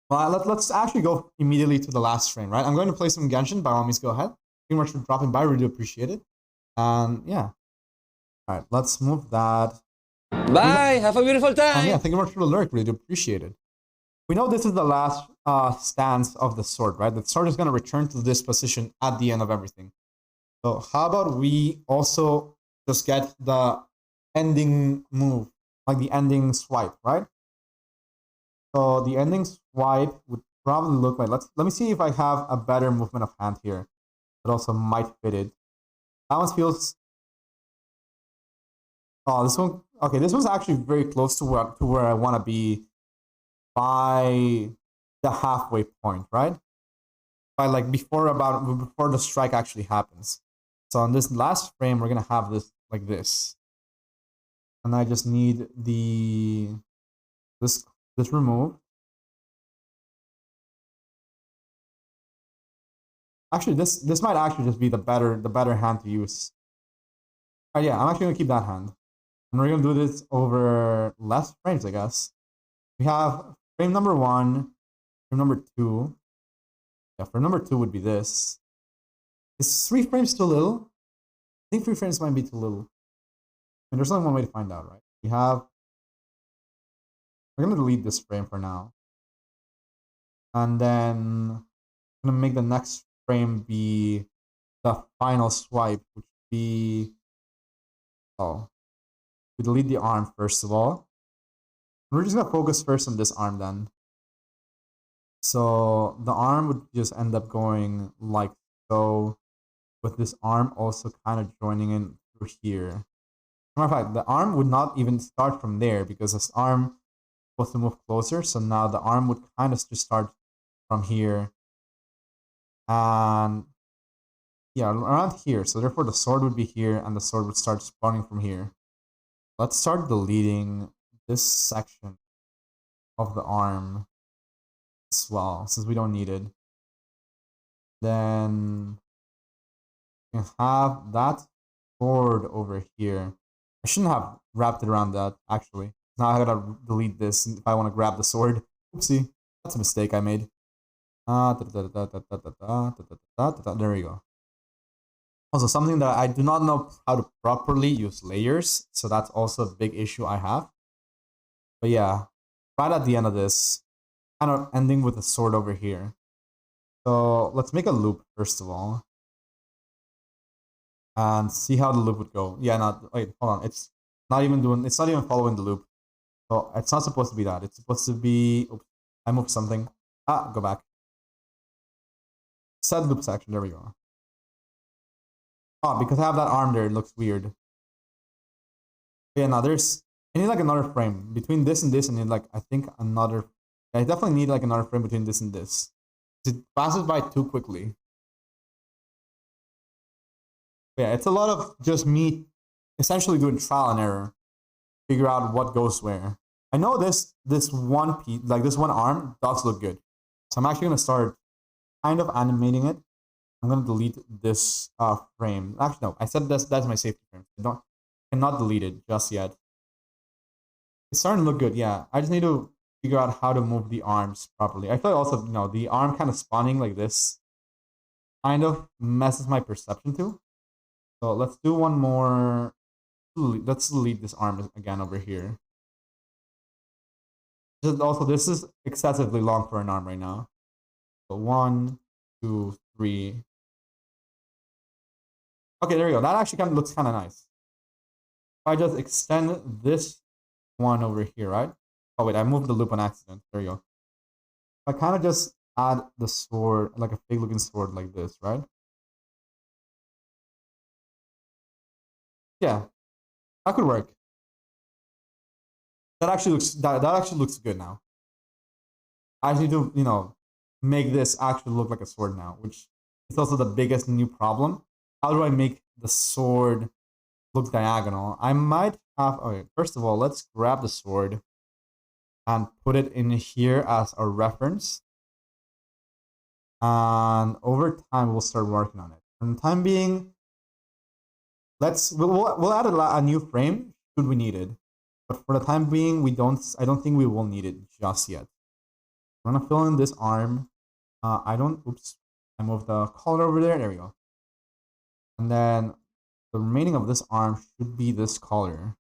well, let's actually go immediately to the last frame, right? I'm going to play some Genshin. By all means, go ahead. Thank you much for dropping by. Really appreciate it. Yeah. All right, let's move that. Bye. Have a beautiful time. Yeah, thank you much for the lurk. Really appreciate it. We know this is the last stance of the sword, right? The sword is going to return to this position at the end of everything. So how about we also just get the ending move, like the ending swipe, right? So the ending swipe would probably look like, let me see if I have a better movement of hand here that also might fit it. That one feels, oh, this one, okay, this one's actually very close to where I want to be by the halfway point, right? By like before the strike actually happens. So on this last frame, we're gonna have this like this, and I just need this removed. Actually, this might actually just be the better hand to use. Yeah, I'm actually gonna keep that hand, and we're gonna do this over less frames, I guess. We have frame number 1, frame number 2. Yeah, frame number 2 would be this. Is 3 frames too little? I think 3 frames might be too little. I mean, there's only one way to find out, right? We're gonna delete this frame for now. And then I'm gonna make the next frame be the final swipe, which would be, oh, we delete the arm first of all. We're just gonna focus first on this arm then. So the arm would just end up going like so, with this arm also kind of joining in through here. Matter of fact, the arm would not even start from there because this arm is supposed to move closer. So now the arm would kind of just start from here. And yeah, around here. So therefore the sword would be here and the sword would start spawning from here. Let's start deleting this section of the arm as well, since we don't need it. Then we can have that sword over here. I shouldn't have wrapped it around that, actually. Now I gotta delete this if I want to grab the sword. Oopsie, that's a mistake I made. There we go. Also, something that I do not know how to properly use layers, so that's also a big issue I have. But yeah, right at the end of this, kind of ending with a sword over here. So let's make a loop first of all, and see how the loop would go. Yeah, wait, hold on. It's not even following the loop. So it's not supposed to be that. It's supposed to be. Oops, I moved something. Go back. Set loop section. There we go. Oh, because I have that arm there, it looks weird. Yeah, now I need like another frame between this and this, and then like I think another. I definitely need like another frame between this and this. It passes by too quickly. Yeah, it's a lot of just me essentially doing trial and error, figure out what goes where. I know this one piece, like this one arm, does look good, so I'm actually gonna start kind of animating it. I'm gonna delete this frame. Actually, no, I said that's my safety frame. I cannot delete it just yet. It's starting to look good. Yeah, I just need to figure out how to move the arms properly. I feel like also, the arm kind of spawning like this kind of messes my perception too. So let's do one more. Let's delete this arm again over here. Also, this is excessively long for an arm right now. So 1, 2, 3. Okay, there we go. That actually kind of looks kind of nice. If I just extend this one over here, right? Oh wait, I moved the loop on accident. There you go. I kind of just add the sword, like a fake looking sword like this, right? Yeah, that could work. That actually looks good now. I just need to, make this actually look like a sword now, which is also the biggest new problem. How do I make the sword look diagonal? I might have. Okay, first of all, let's grab the sword and put it in here as a reference. And over time, we'll start working on it. For the time being, we'll add a new frame should we need it. But for the time being, I don't think we will need it just yet. I'm gonna fill in this arm. Oops, I moved the color over there. There we go. And then the remaining of this arm should be this color.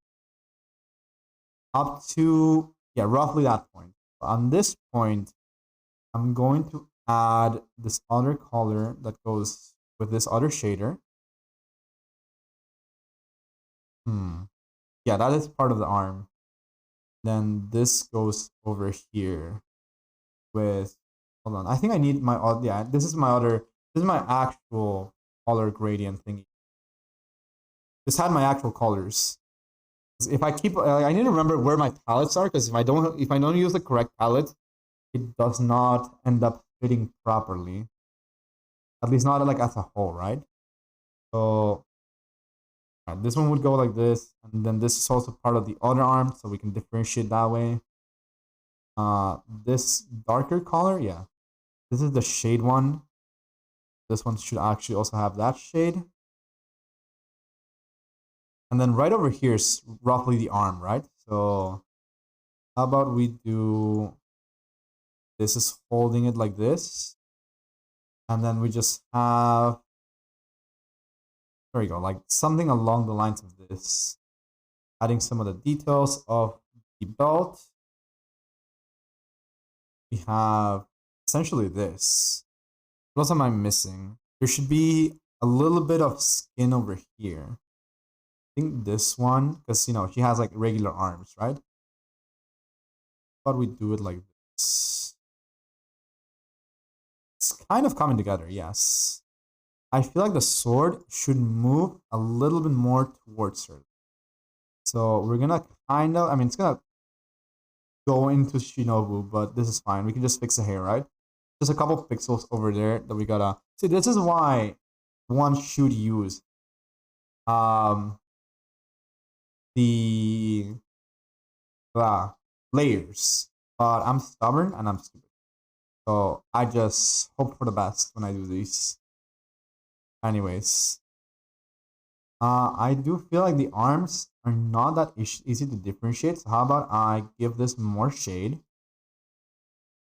Up to, yeah, roughly that point. On this point, I'm going to add this other color that goes with this other shader. Yeah, that is part of the arm. Then this goes over here with, hold on, I think I need my, yeah, this is my actual color gradient thingy. This had my actual colors. If I keep, I need to remember where my palettes are, because if I don't use the correct palette, it does not end up fitting properly. At least not like as a whole, right? So this one would go like this, and then this is also part of the other arm, so we can differentiate that way. This darker color, yeah, this is the shade one. This one should actually also have that shade. And then right over here is roughly the arm, right? So how about we do, this is holding it like this. And then we just have, there we go, like something along the lines of this. Adding some of the details of the belt. We have essentially this. What else am I missing? There should be a little bit of skin over here. I think this one, because she has like regular arms, right? But we do it like this. It's kind of coming together, yes. I feel like the sword should move a little bit more towards her. So we're gonna kind of, I mean, it's gonna go into Shinobu, but this is fine. We can just fix the hair, right? There's a couple pixels over there that we gotta see. This is why one should use the layers. But I'm stubborn and I'm stupid. So I just hope for the best when I do these. Anyways. I do feel like the arms are not that easy to differentiate. So how about I give this more shade?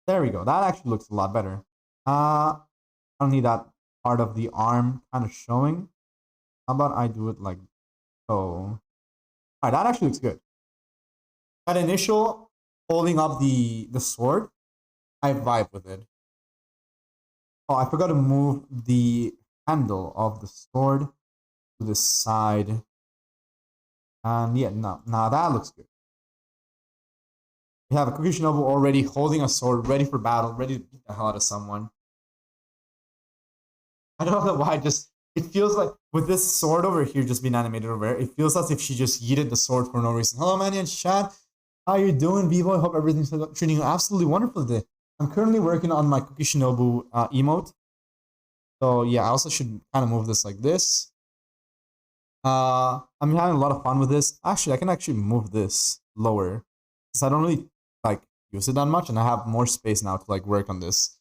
There we go. That actually looks a lot better. I don't need that part of the arm kind of showing. How about I do it like so? Alright, that actually looks good. That initial holding up the sword, I vibe with it. Oh, I forgot to move the handle of the sword to the side. And yeah, no, that looks good. We have a Kukishinobu already holding a sword, ready for battle, ready to beat the hell out of someone. I don't know why, it feels like with this sword over here just being animated over here, it feels as if she just yeeted the sword for no reason. Hello, Manny and chat. How you doing, Vivo? I hope everything's treating you absolutely wonderful today. I'm currently working on my Kukishinobu emote. So yeah, I also should kind of move this like this. I'm having a lot of fun with this. Actually, I can actually move this lower because I don't really like use it that much, and I have more space now to like work on this.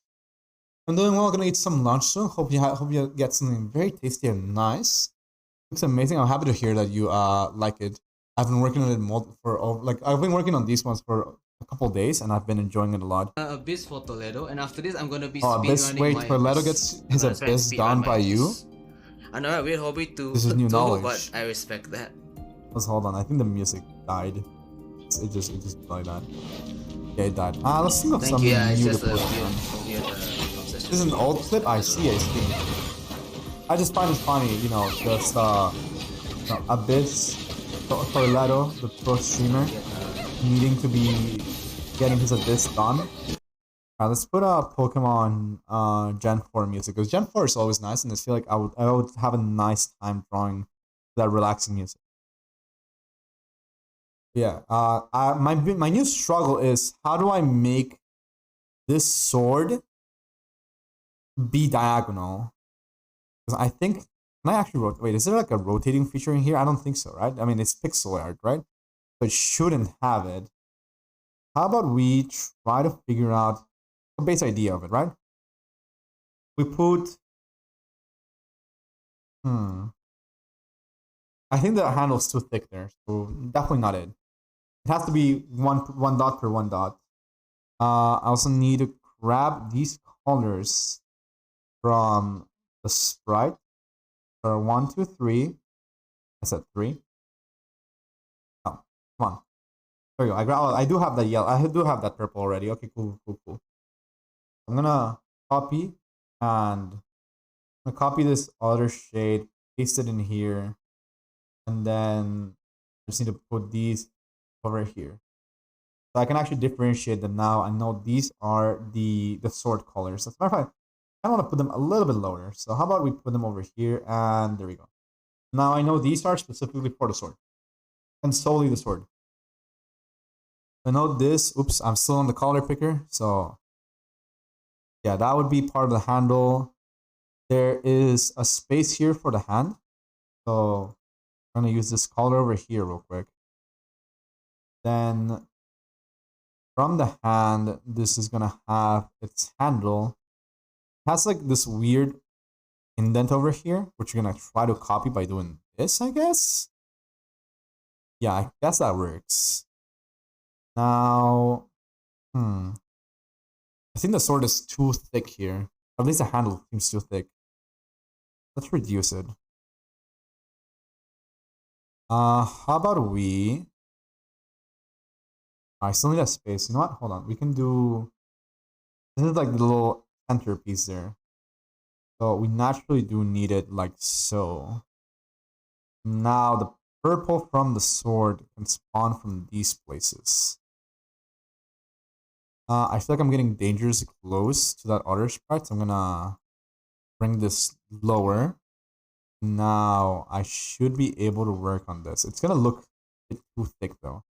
I'm doing well. Gonna eat some lunch soon. Hope you get something very tasty and nice. Looks amazing. I'm happy to hear that you like it. I've been working on it I've been working on these ones for a couple days, and I've been enjoying it a lot. Abyss for Toledo, and after this, I'm gonna be Abyss. Wait, Toledo gets his Abyss done by you? I know, a weird hobby to this is new knowledge, but I respect that. Let's hold on. I think the music died. It just died. Yeah, it died. Let's think of something new to put on. This is an old clip. I see. I just find it funny, you know, just Abyss, Toledo, the pro streamer, needing to be getting his Abyss done. Let's put a Pokemon Gen 4 music, because Gen 4 is always nice, and I feel like I would have a nice time drawing that relaxing music. Yeah, my new struggle is, how do I make this sword be diagonal? Because I think, can I actually wait, is there like a rotating feature in here? I don't think so, right? I mean, it's pixel art, right? So it shouldn't have it. How about we try to figure out a base idea of it, right? We put, I think the handle's too thick there, so definitely not it. It has to be one dot per one dot. I also need to grab these colors from the sprite. So 1, 2, 3. I said 3. Oh, come on. There we go. I do have that yellow. I do have that purple already. Okay, cool. I'm gonna copy this other shade, paste it in here, and then I just need to put these over here. So I can actually differentiate them now. I know these are the sword colors. As a matter of fact, I want to put them a little bit lower. So how about we put them over here, and there we go. Now I know these are specifically for the sword, and solely the sword. I know this. Oops, I'm still on the color picker. So yeah, that would be part of the handle. There is a space here for the hand. So I'm gonna use this color over here real quick. Then from the hand, this is gonna have its handle. It has like this weird indent over here, which you're gonna try to copy by doing this, I guess. Yeah, I guess that works. Now, I think the sword is too thick here. At least the handle seems too thick. Let's reduce it. How about we... I still need a space. You know what? Hold on. We can do... This is like the little centerpiece there. So we naturally do need it like so. Now the purple from the sword can spawn from these places. I feel like I'm getting dangerously close to that other sprite, so I'm gonna bring this lower. Now I should be able to work on this. It's gonna look a bit too thick though.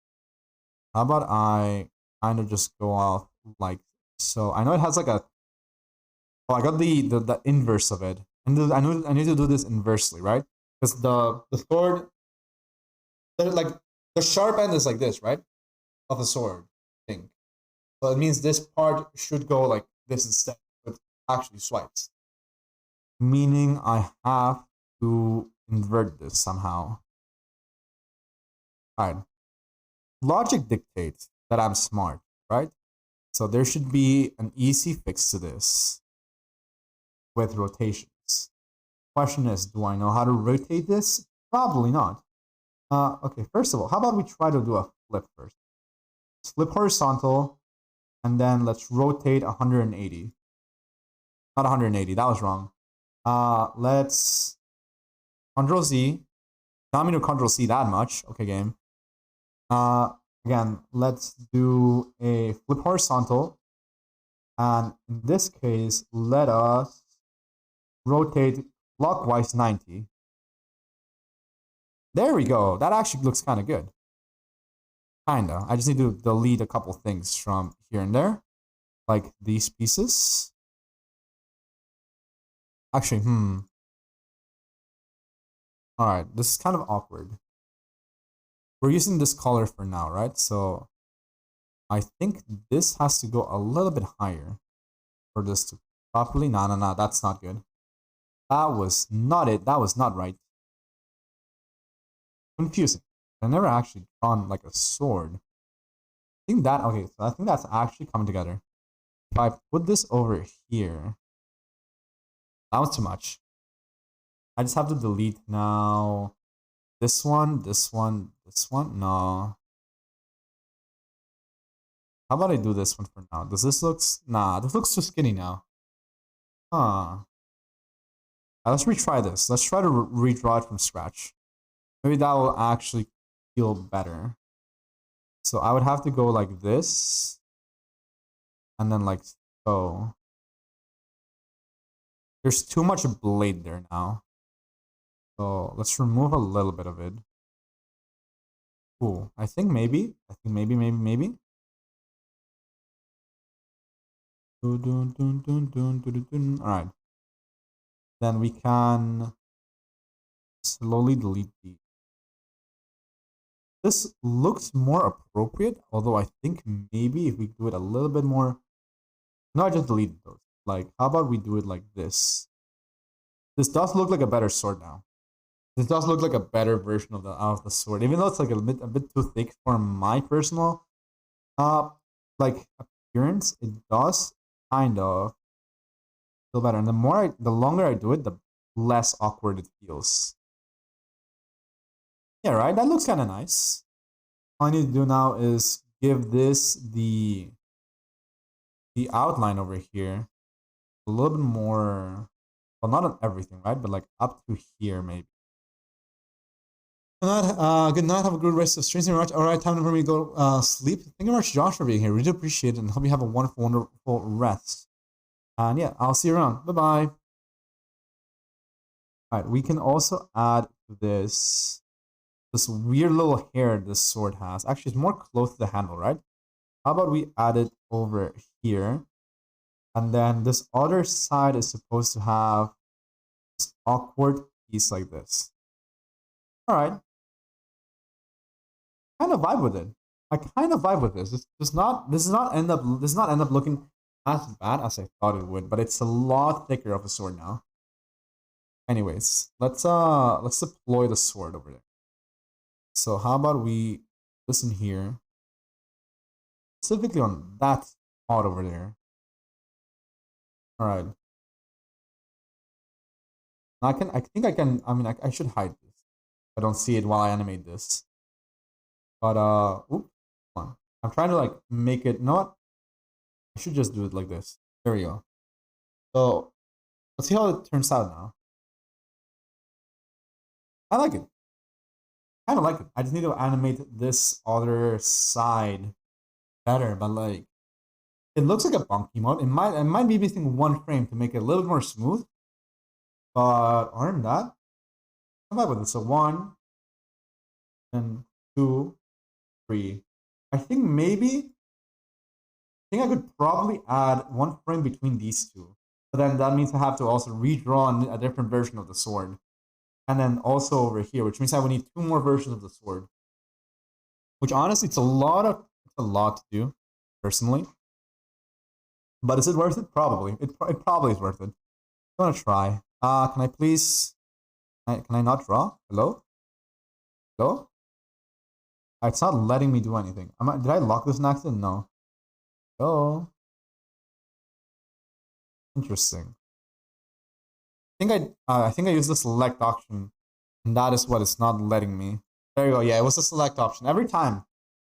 How about I kind of just go off like so? I know it has like a. Oh, I got the inverse of it, and I need to do this inversely, right? Because the sword, like the sharp end is like this, right? Of the sword thing. So it means this part should go like this instead, but actually swipes. Meaning I have to invert this somehow. Alright. Logic dictates that I'm smart, right? So there should be an easy fix to this with rotations. Question is, do I know how to rotate this? Probably not. Okay, first of all, how about we try to do a flip first? Flip horizontal, and then let's rotate 180. Not 180, that was wrong. Let's Control Z. Not mean to Control C that much. Okay, game. Again, let's do a flip horizontal. And in this case, let us rotate clockwise 90. There we go. That actually looks kind of good. Kinda. I just need to delete a couple things from here and there. Like these pieces. Actually, Alright, this is kind of awkward. We're using this color for now, right? So I think this has to go a little bit higher for this to properly. No, that's not good. That was not it. That was not right. Confusing. I never actually drawn like a sword. I think that, okay, so I think that's actually coming together. If I put this over here, that was too much. I just have to delete now this one, this one, this one. No. How about I do this one for now? Does this look... Nah, this looks too skinny now. Huh. Let's retry this. Let's try to redraw it from scratch. Maybe that will actually feel better. So I would have to go like this. And then like so. There's too much blade there now. So let's remove a little bit of it. Ooh, I think maybe. Maybe. Alright. Then we can slowly delete these. This looks more appropriate, although I think maybe if we do it a little bit more... No, I just deleted those. Like, how about we do it like this? This does look like a better sword now. This does look like a better version of the sword, even though it's like a bit too thick for my personal like appearance. It does kind of feel better, and the longer I do it, the less awkward it feels. Yeah, right. That looks kind of nice. All I need to do now is give this the outline over here a little bit more. Well, not on everything, right? But like up to here, maybe. Good night. Have a good rest of stream. Thank you very much. All right, time for me to go sleep. Thank you very much, Josh, for being here. Really appreciate it, and hope you have a wonderful, wonderful rest. And yeah, I'll see you around. Bye bye. All right, we can also add to this weird little hair this sword has. Actually, it's more close to the handle, right? How about we add it over here, and then this other side is supposed to have this awkward piece like this. All right. Kind of vibe with it. I kind of vibe with this. This does not end up looking as bad as I thought it would, but it's a lot thicker of a sword now. Anyways, let's deploy the sword over there. So how about we listen here, specifically on that spot over there. All right. I think I can. I mean, I should hide this. I don't see it while I animate this. But oops, hold on. I'm trying to like make it not. I should just do it like this. There we go. So let's see how it turns out now. I like it. I kind of like it. I just need to animate this other side better, but like It looks like a bunky mode. It might be missing one frame to make it a little bit more smooth. But other than that, come back with it. So 1, and 2, 3. I think I could probably add 1 frame between these two. But then that means I have to also redraw a different version of the sword. And then also over here, which means I would need 2 more versions of the sword. Which honestly, it's a lot to do, personally. But is it worth it? Probably. It probably is worth it. I'm gonna try. Can I please? Can I not draw? Hello? Hello? It's not letting me do anything. Did I lock this in accident? No. Oh. Interesting. I think I used the select option, and that is what is not letting me. There you go. Yeah, it was the select option. Every time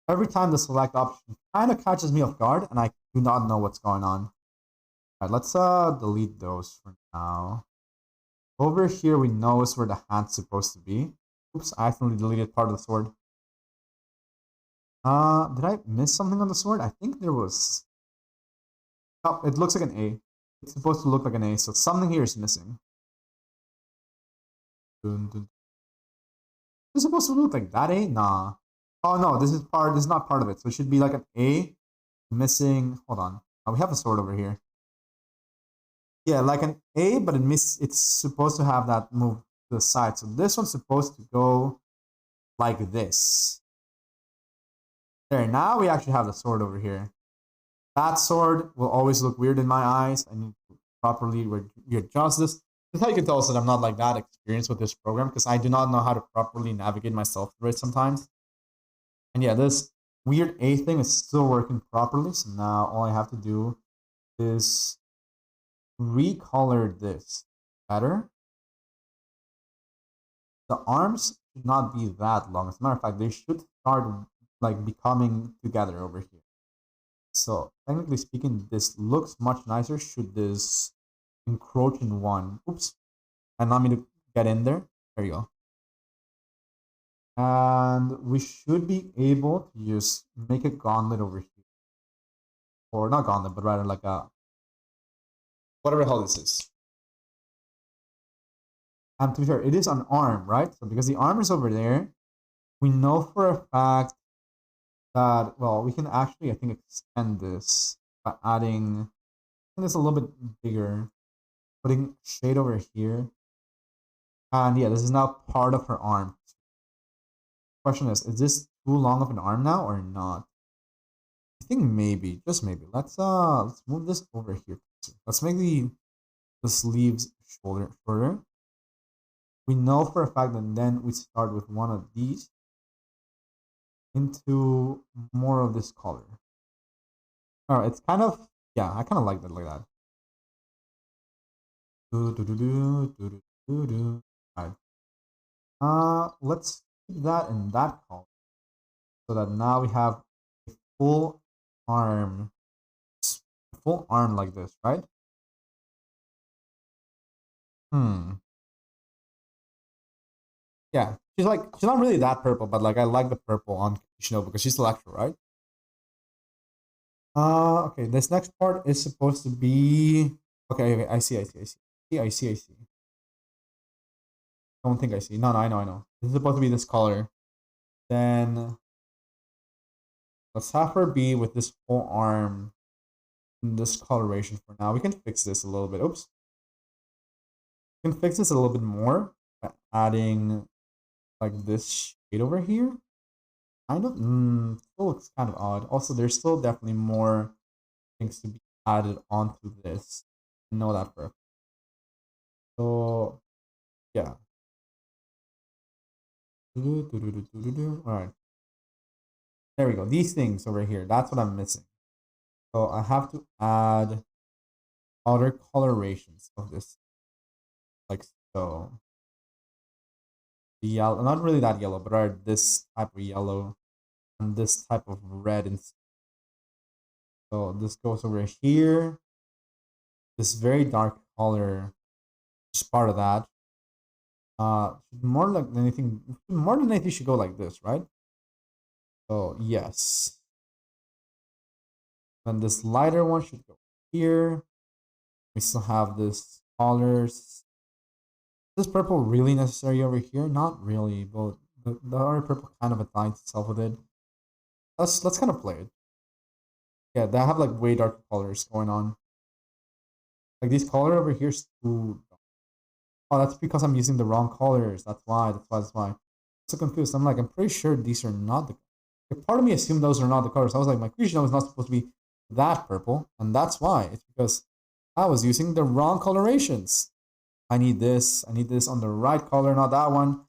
the select option kind of catches me off guard, and I do not know what's going on. Alright, let's delete those for now. Over here, we know is where the hand's supposed to be. Oops, I accidentally deleted part of the sword. Did I miss something on the sword? I think there was. Oh, it looks like an A. It's supposed to look like an A, so something here is missing. It's supposed to look like that A? Nah. Oh no, this is not part of it. So it should be like an A missing. Hold on. Oh, we have a sword over here. Yeah, like an A, but it's supposed to have that move to the side. So this one's supposed to go like this. There, now we actually have the sword over here. That sword will always look weird in my eyes. I need to properly readjust this. This is how you can tell us that I'm not like that experienced with this program, because I do not know how to properly navigate myself through it sometimes. And yeah, this weird A thing is still working properly. So now all I have to do is recolor this better. The arms should not be that long. As a matter of fact, they should start like becoming together over here. So technically speaking, this looks much nicer should this encroach in one. Oops. And allow me to get in there. There you go. And we should be able to just make a gauntlet over here. Or not gauntlet, but rather like a whatever the hell this is. And to be fair, it is an arm, right? So because the arm is over there, we know for a fact that, well, we can actually, I think, extend this by adding this a little bit bigger, putting shade over here. And yeah, this is now part of her arm. Question is this too long of an arm now or not? I think maybe, just maybe. Let's move this over here. Let's make the sleeves shorter. We know for a fact that then we start with one of these into more of this color. All right, it's kind of, yeah, I kind of like that like that. All right. Let's keep that in that color so that now we have a full arm like this, right? Yeah, she's not really that purple, but like I like the purple on Shinobu because she's Electro, right? Okay, this next part is supposed to be okay, I see. Don't think I see. No, I know. This is supposed to be this color. Then let's have her be with this whole arm in this coloration for now. We can fix this a little bit. Oops. We can fix this a little bit more by adding like this shade over here. Kind of still looks kind of odd. Also, there's still definitely more things to be added onto this. I know that for a fact. So yeah. Alright. There we go. These things over here. That's what I'm missing. So I have to add other colorations of this. Like so. The yellow, not really that yellow, but this type of yellow and this type of red. And so this goes over here. This very dark color is part of that. More than anything should go like this, right? So yes. Then this lighter one should go here. We still have this colors. Is this purple really necessary over here? Not really, but the other purple kind of aligns itself with it. Let's kind of play it. Yeah, they have like way darker colors going on. Like these color over here is too. Oh, that's because I'm using the wrong colors. That's why. I'm so confused. I'm like, I'm pretty sure these are not the. Like, part of me assumed those are not the colors. I was like, my creation was not supposed to be that purple, and that's why. It's because I was using the wrong colorations. I need this on the right color, not that one.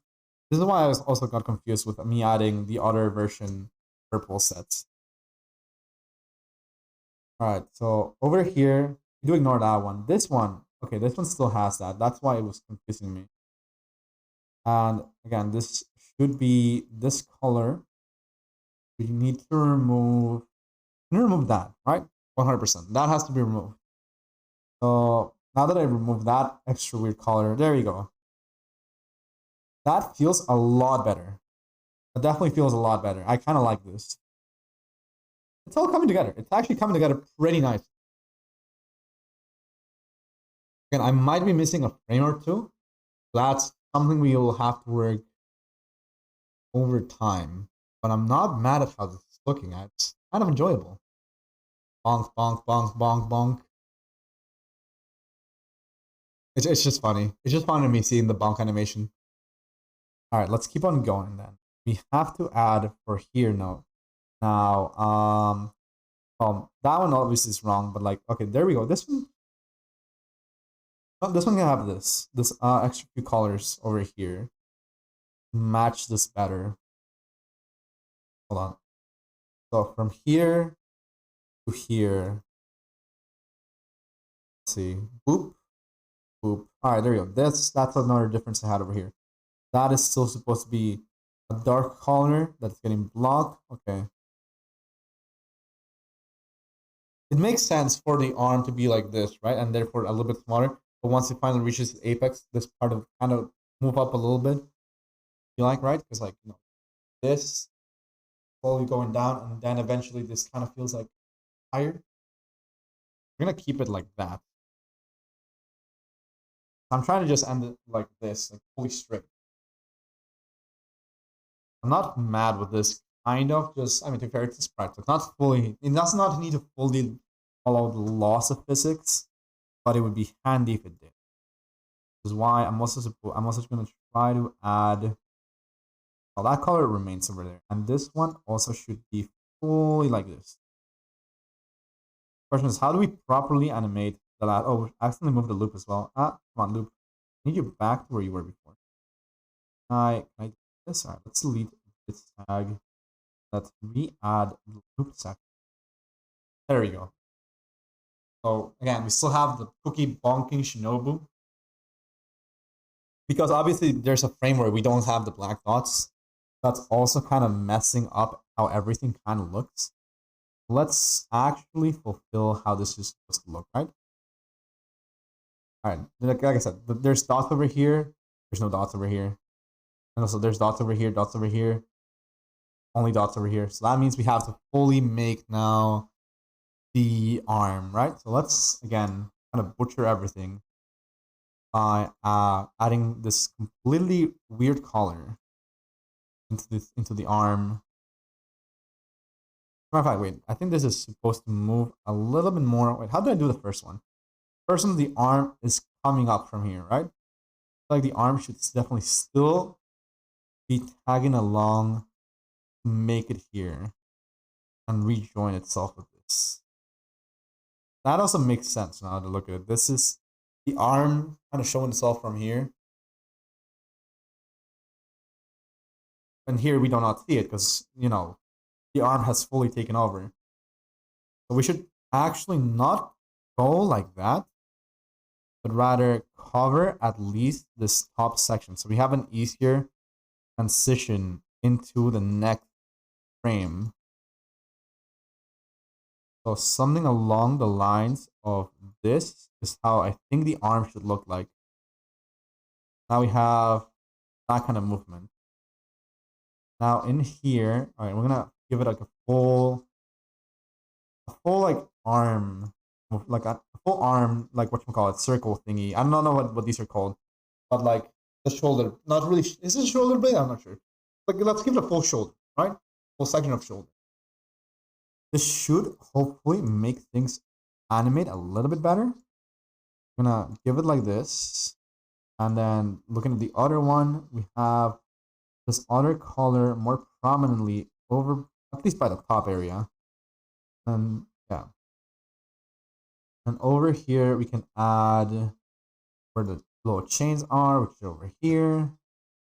This is why I was also got confused with me adding the other version purple sets. Alright, so over here, do ignore that one. This one, okay, this one still has that. That's why it was confusing me. And again, this should be this color. We need to remove that, right? 100%. That has to be removed. So now that I removed that extra weird color, there you go. That feels a lot better. It definitely feels a lot better. I kind of like this. It's all coming together. It's actually coming together pretty nice. Again, I might be missing a frame or two. That's something we will have to work over time. But I'm not mad at how this is looking. It's kind of enjoyable. Bonk, bonk, bonk, bonk, bonk. It's just funny. It's just funny to me seeing the bonk animation. All right, let's keep on going then. We have to add for here now. Now, that one obviously is wrong, but like, okay, there we go. This one, this one can have this extra few colors over here. Match this better. Hold on. So from here to here. Let's see. Boop. Boop. All right, there we go. That's another difference I had over here. That is still supposed to be a dark color that's getting blocked. Okay. It makes sense for the arm to be like this, right? And therefore a little bit smaller. But once it finally reaches its apex, this part of kind of move up a little bit. You like, right? Because like, you know, this slowly going down, and then eventually this kind of feels like higher. We're gonna keep it like that. I'm trying to just end it like this, like fully straight. I'm not mad with this. Kind of just, I mean, to be fair, it's practical. Not fully, it does not need to fully follow the laws of physics, but it would be handy if it did. Which is why I'm also going to try to add, well, that color remains over there. And this one also should be fully like this. Question is, how do we properly animate the last? Oh, I accidentally moved the loop as well. Come on, loop. I need you back to where you were before. Can I do this? All right, let's delete this tag. Let's re-add the loop section. There we go. So again, we still have the cookie bonking Shinobu. Because obviously there's a frame where we don't have the black dots. That's also kind of messing up how everything kind of looks. Let's actually fulfill how this is supposed to look, right? All right, like I said, there's dots over here. There's no dots over here. And also there's dots over here, dots over here. Only dots over here. So that means we have to fully make now the arm, right? So let's, again, kind of butcher everything by adding this completely weird color into the arm. Matter of fact, wait, I think this is supposed to move a little bit more. Wait, how do I do the first one? First one, the arm is coming up from here, right? Like the arm should definitely still be tagging along to make it here and rejoin itself with this. That also makes sense now to look at it. This is the arm kind of showing itself from here. And here we do not see it because, you know, the arm has fully taken over. So we should actually not go like that, but rather cover at least this top section. So we have an easier transition into the next frame. So something along the lines of this is how I think the arm should look like. Now we have that kind of movement. Now in here, all right, we're gonna give it like a full like arm, like a full arm, like whatchamacallit, circle thingy. I don't know what these are called, but like the shoulder, not really. Is it shoulder blade? I'm not sure. Like let's give it a full shoulder, right? Full section of shoulder. This should hopefully make things animate a little bit better. I'm gonna give it like this, and then looking at the other one, we have this other color more prominently over, at least by the top area. And yeah. And over here we can add where the little chains are, which is over here.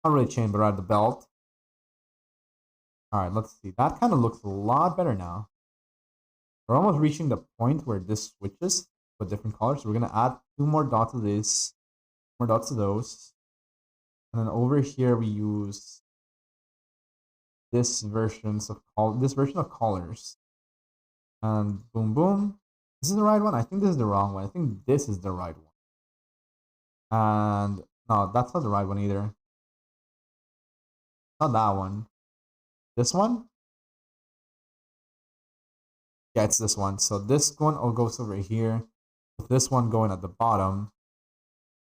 Not really chain, but rather the belt. Alright, let's see. That kind of looks a lot better now. We're almost reaching the point where this switches with different colors. So we're gonna add 2 more dots to this, more dots to those. And then over here we use this version of colors. And boom boom. This is the right one? I think this is the wrong one. I think this is the right one. And no, that's not the right one either. Not that one. This one? Yeah, it's this one. So this one all goes over here, with this one going at the bottom.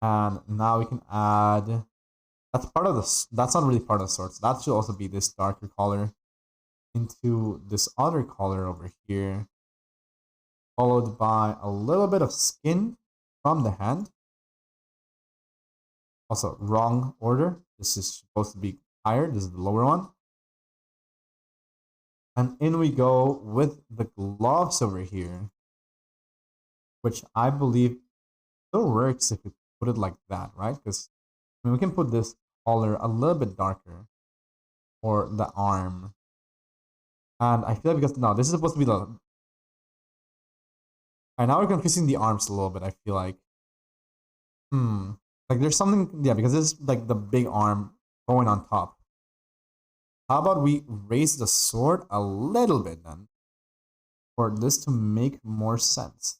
And now we can add, that's part of this, that's not really part of the sword. So that should also be this darker color into this other color over here, followed by a little bit of skin from the hand. Also, wrong order. This is supposed to be higher. This is the lower one. And in we go with the gloves over here, which I believe still works if you put it like that, right? Because I mean, we can put this color a little bit darker, or the arm. And I feel like because now this is supposed to be the. Alright, now we're confusing the arms a little bit. I feel like, like there's something, yeah, because this is like the big arm going on top. How about we raise the sword a little bit then, for this to make more sense.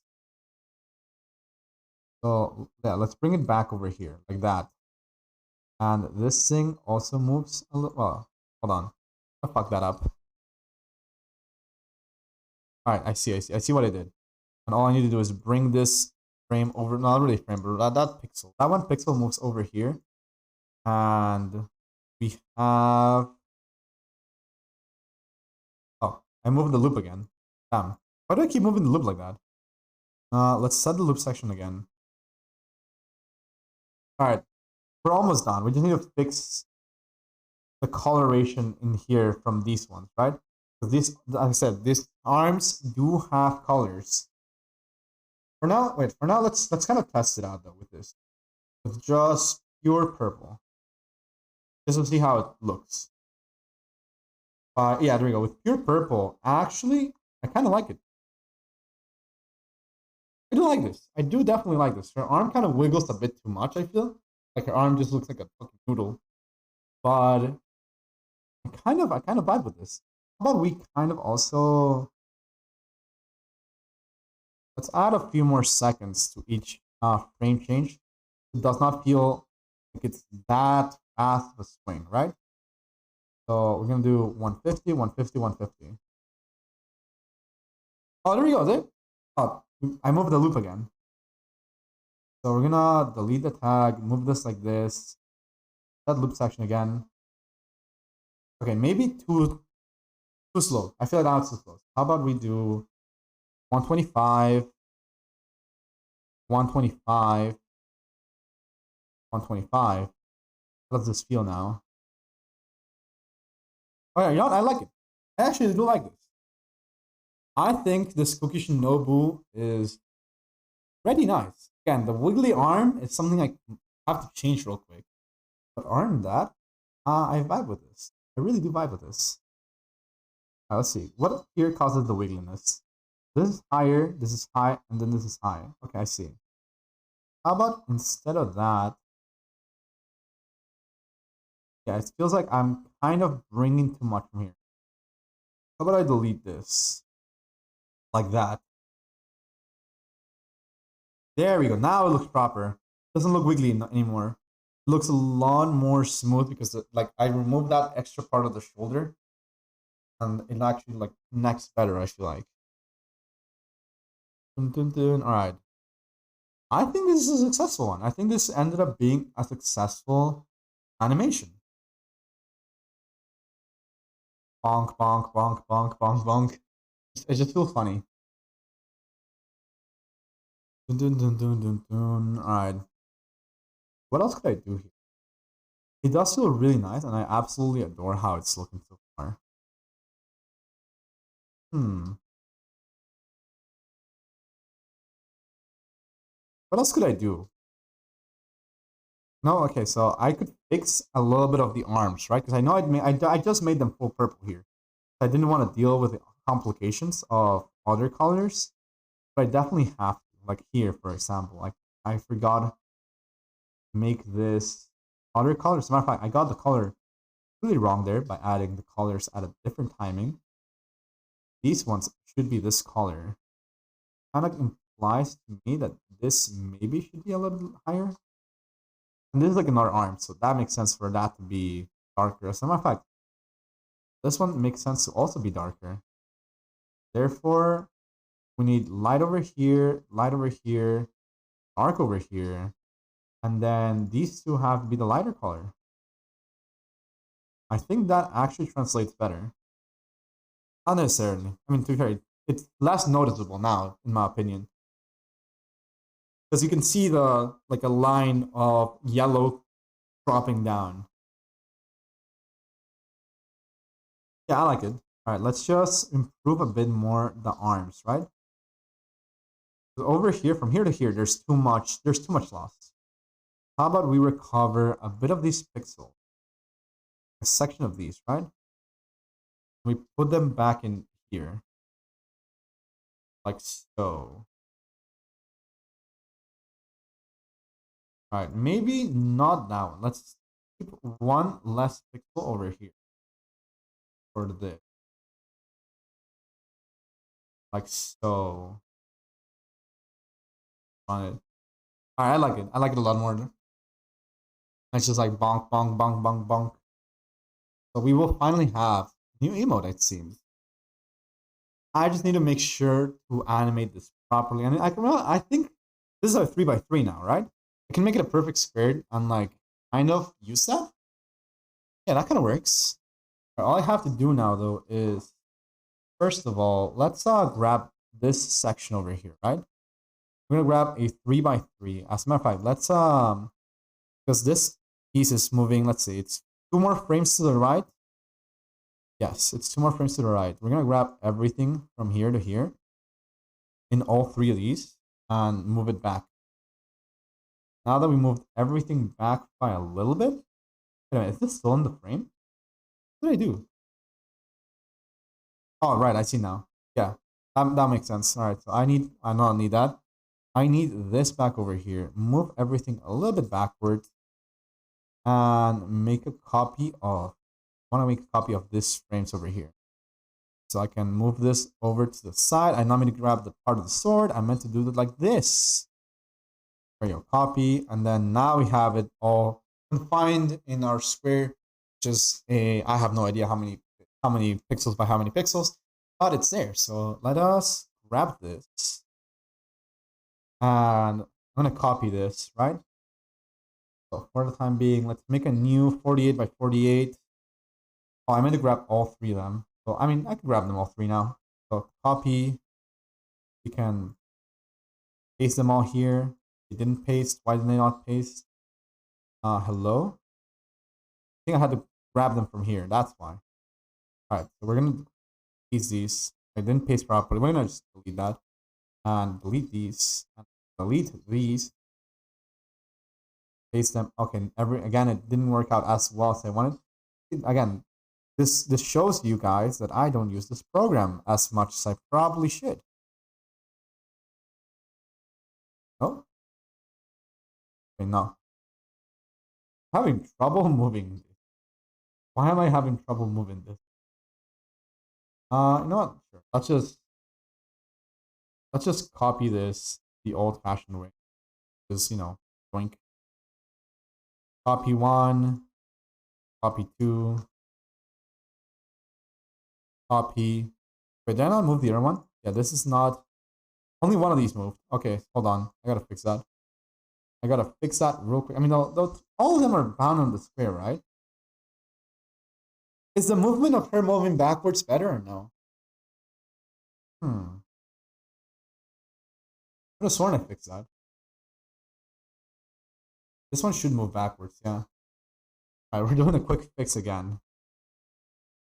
So yeah, let's bring it back over here like that. And this thing also moves a little. Well, hold on, I'll fuck that up. All right, I see what I did. And all I need to do is bring this frame over, not really frame, but that pixel. That one pixel moves over here. And we have, oh, I moved the loop again. Damn. Why do I keep moving the loop like that? Let's set the loop section again. Alright, we're almost done. We just need to fix the coloration in here from these ones, right? Because these, like I said, these arms do have colors. For now, let's kind of test it out though with this. With just pure purple. Just to see how it looks. Yeah, there we go. With pure purple, actually, I kind of like it. I do like this. I do definitely like this. Her arm kind of wiggles a bit too much, I feel. Like her arm just looks like a fucking noodle. But I kind of vibe with this. How about we kind of also, let's add a few more seconds to each frame change. It does not feel like it's that fast of a swing, right? So we're gonna do 150, 150, 150. Oh, there we go. There. Oh, I moved the loop again. So we're gonna delete the tag, move this like this. That loop section again. Okay, maybe too slow. I feel like that's too slow. How about we do 125, 125, 125. How does this feel now? Oh yeah, you know what? I like it. I actually do like this. I think this Kukishinobu is pretty nice. Again, the wiggly arm is something I have to change real quick. But other than that, I vibe with this. I really do vibe with this. Let's see. What here causes the wiggliness? This is higher, this is high, and then this is high. Okay, I see. How about instead of that? Yeah, it feels like I'm kind of bringing too much from here. How about I delete this? Like that. There we go. Now it looks proper. It doesn't look wiggly anymore. It looks a lot more smooth because like I removed that extra part of the shoulder. And it actually like connects better, I feel like. Dun, dun, dun. All right. I think this is a successful one. I think this ended up being a successful animation. Bonk, bonk, bonk, bonk, bonk, bonk. It just feels funny. Dun, dun, dun, dun, dun, dun. All right. What else could I do here? It does feel really nice, and I absolutely adore how it's looking so far. What else could I do? No, okay, so I could fix a little bit of the arms, right? Because I know I just made them full purple here. I didn't want to deal with the complications of other colors, but I definitely have to. Like here, for example, like I forgot to make this other color. As a matter of fact, I got the color really wrong there by adding the colors at a different timing. These ones should be this color. Kind of implies to me that this maybe should be a little bit higher. And this is like another arm, so that makes sense for that to be darker. As a matter of fact, this one makes sense to also be darker. Therefore, we need light over here, dark over here, and then these two have to be the lighter color. I think that actually translates better. Not necessarily. I mean, to be fair, it's less noticeable now, in my opinion. Because you can see the like a line of yellow dropping down. Yeah, I like it. All right, let's just improve a bit more the arms, right? Over here, from here to here, there's too much loss. How about we recover a bit of these pixels? A section of these, right? We put them back in here. Like so. Alright, maybe not that one. Let's keep one less pixel over here. For this. Like so. On it. Alright, I like it. I like it a lot more. It's just like bonk, bonk, bonk, bonk, bonk. So we will finally have new emote, it seems. I just need to make sure to animate this properly. And I think this is a 3x3 now, right? I can make it a perfect square and like kind of use that. Yeah, that kind of works. All I have to do now though is, first of all, let's grab this section over here, right? We're gonna grab a 3x3. As a matter of fact, let's because this piece is moving. Let's see, it's 2 more frames to the right. Yes, it's 2 more frames to the right. We're gonna grab everything from here to here in all 3 of these and move it back. Now that we moved everything back by a little bit, wait a minute, is this still in the frame? What did I do? Oh, right, I see now. Yeah, that makes sense. All right, so I don't need that. I need this back over here. Move everything a little bit backwards and make a copy of, I want to make a copy of this frames over here. So I can move this over to the side. I'm not going to grab the part of the sword. I meant to do it like this. There you go, copy. And then now we have it all confined in our square, which is I have no idea how many pixels by how many pixels, but it's there. So let us grab this. And I'm going to copy this, right? So for the time being, let's make a new 48 by 48. Oh, I meant to grab all 3 of them. So, I mean, I can grab them all 3 now. So copy. We can paste them all here. They didn't paste. Why didn't they not paste? Hello? I think I had to grab them from here. That's why. Alright, so we're going to paste these. I didn't paste properly. We're going to just delete that. And delete these. And delete these. Paste them. Okay, again, it didn't work out as well as I wanted. Again, this shows you guys that I don't use this program as much as I probably should. Oh? Okay, no. I'm having trouble moving this. Why am I having trouble moving this? You know what? Sure. Let's just copy this the old-fashioned way. Just, you know, boink. Copy 1, copy 2, copy. Wait, did I not move the other one? Yeah, this is not. Only one of these moved. Okay, hold on. I gotta fix that. I gotta fix that real quick. I mean, all of them are bound on the square, right? Is the movement of her moving backwards better or no? I could have sworn I fixed that. This one should move backwards, yeah. Alright, we're doing a quick fix again.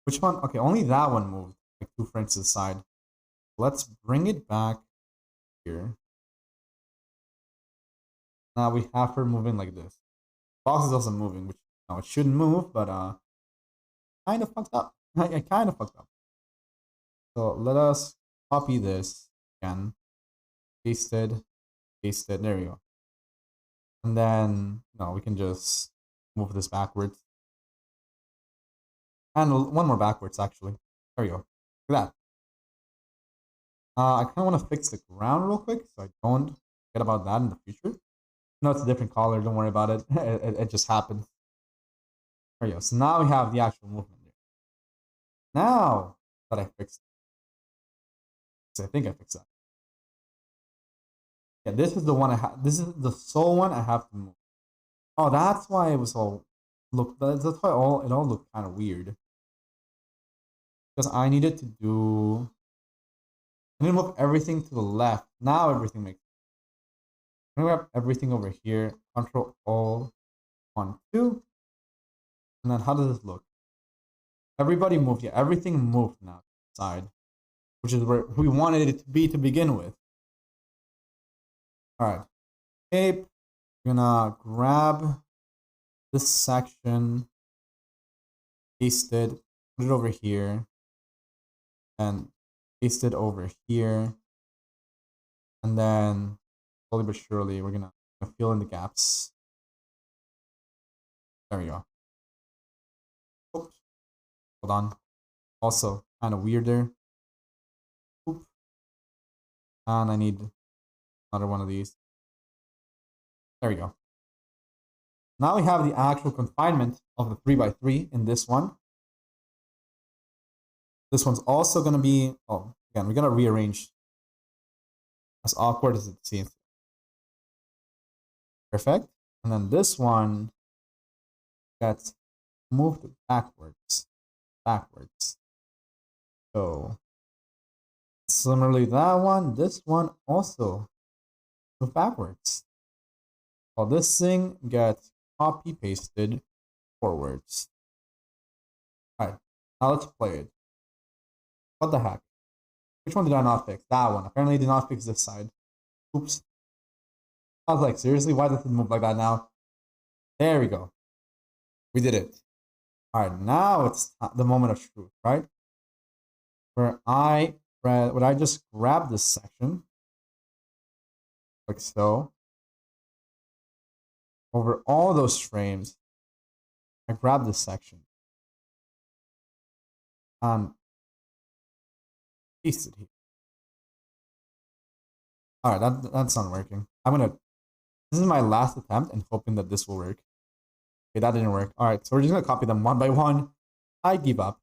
Which one? Okay, only that one moved like 2 frames to the side. Let's bring it back here. Now we have her moving like this. Box is also moving, which now it shouldn't move, but kind of fucked up. I kind of fucked up. So let us copy this again. Pasted, pasted. There we go. And then no, we can just move this backwards. And one more backwards, actually. There we go. Look at that. I kind of want to fix the ground real quick, so I don't forget about that in the future. No, it's a different color. Don't worry about it. It just happened. There we go. So now we have the actual movement here. Now that I fixed it. So I think I fixed that. Yeah, this is the one I have. This is the sole one I have to move. Oh, that's why it was all look. That's why it all looked kind of weird. Because I needed to do. I need to move everything to the left. Now everything makes sense. I'm gonna grab everything over here. Control Alt 1, 2. And then how does this look? Everybody moved. Yeah, everything moved now to the side, which is where we wanted it to be to begin with. All right. Okay. We're gonna grab this section, paste it, put it over here, and paste it over here, and then slowly but surely we're gonna fill in the gaps. There we go. Oops. Hold on. Also kind of weird there. Oop. And I need another one of these. There we go. Now we have the actual confinement of the 3x3 in this one. This one's also going to be, oh, again, we're going to rearrange as awkward as it seems. Perfect. And then this one gets moved backwards. So similarly, that one, this one also move backwards. While this thing gets copy pasted forwards. Alright, now let's play it. What the heck? Which one did I not fix? That one. Apparently I did not fix this side. Oops. I was like, seriously? Why does it move like that now? There we go. We did it. Alright, now it's the moment of truth, right? Where I just grab this section, like so. Over all those frames, I grab this section and paste it here. All right, that's not working. This is my last attempt and hoping that this will work. Okay, that didn't work. All right, so we're just gonna copy them one by one. I give up.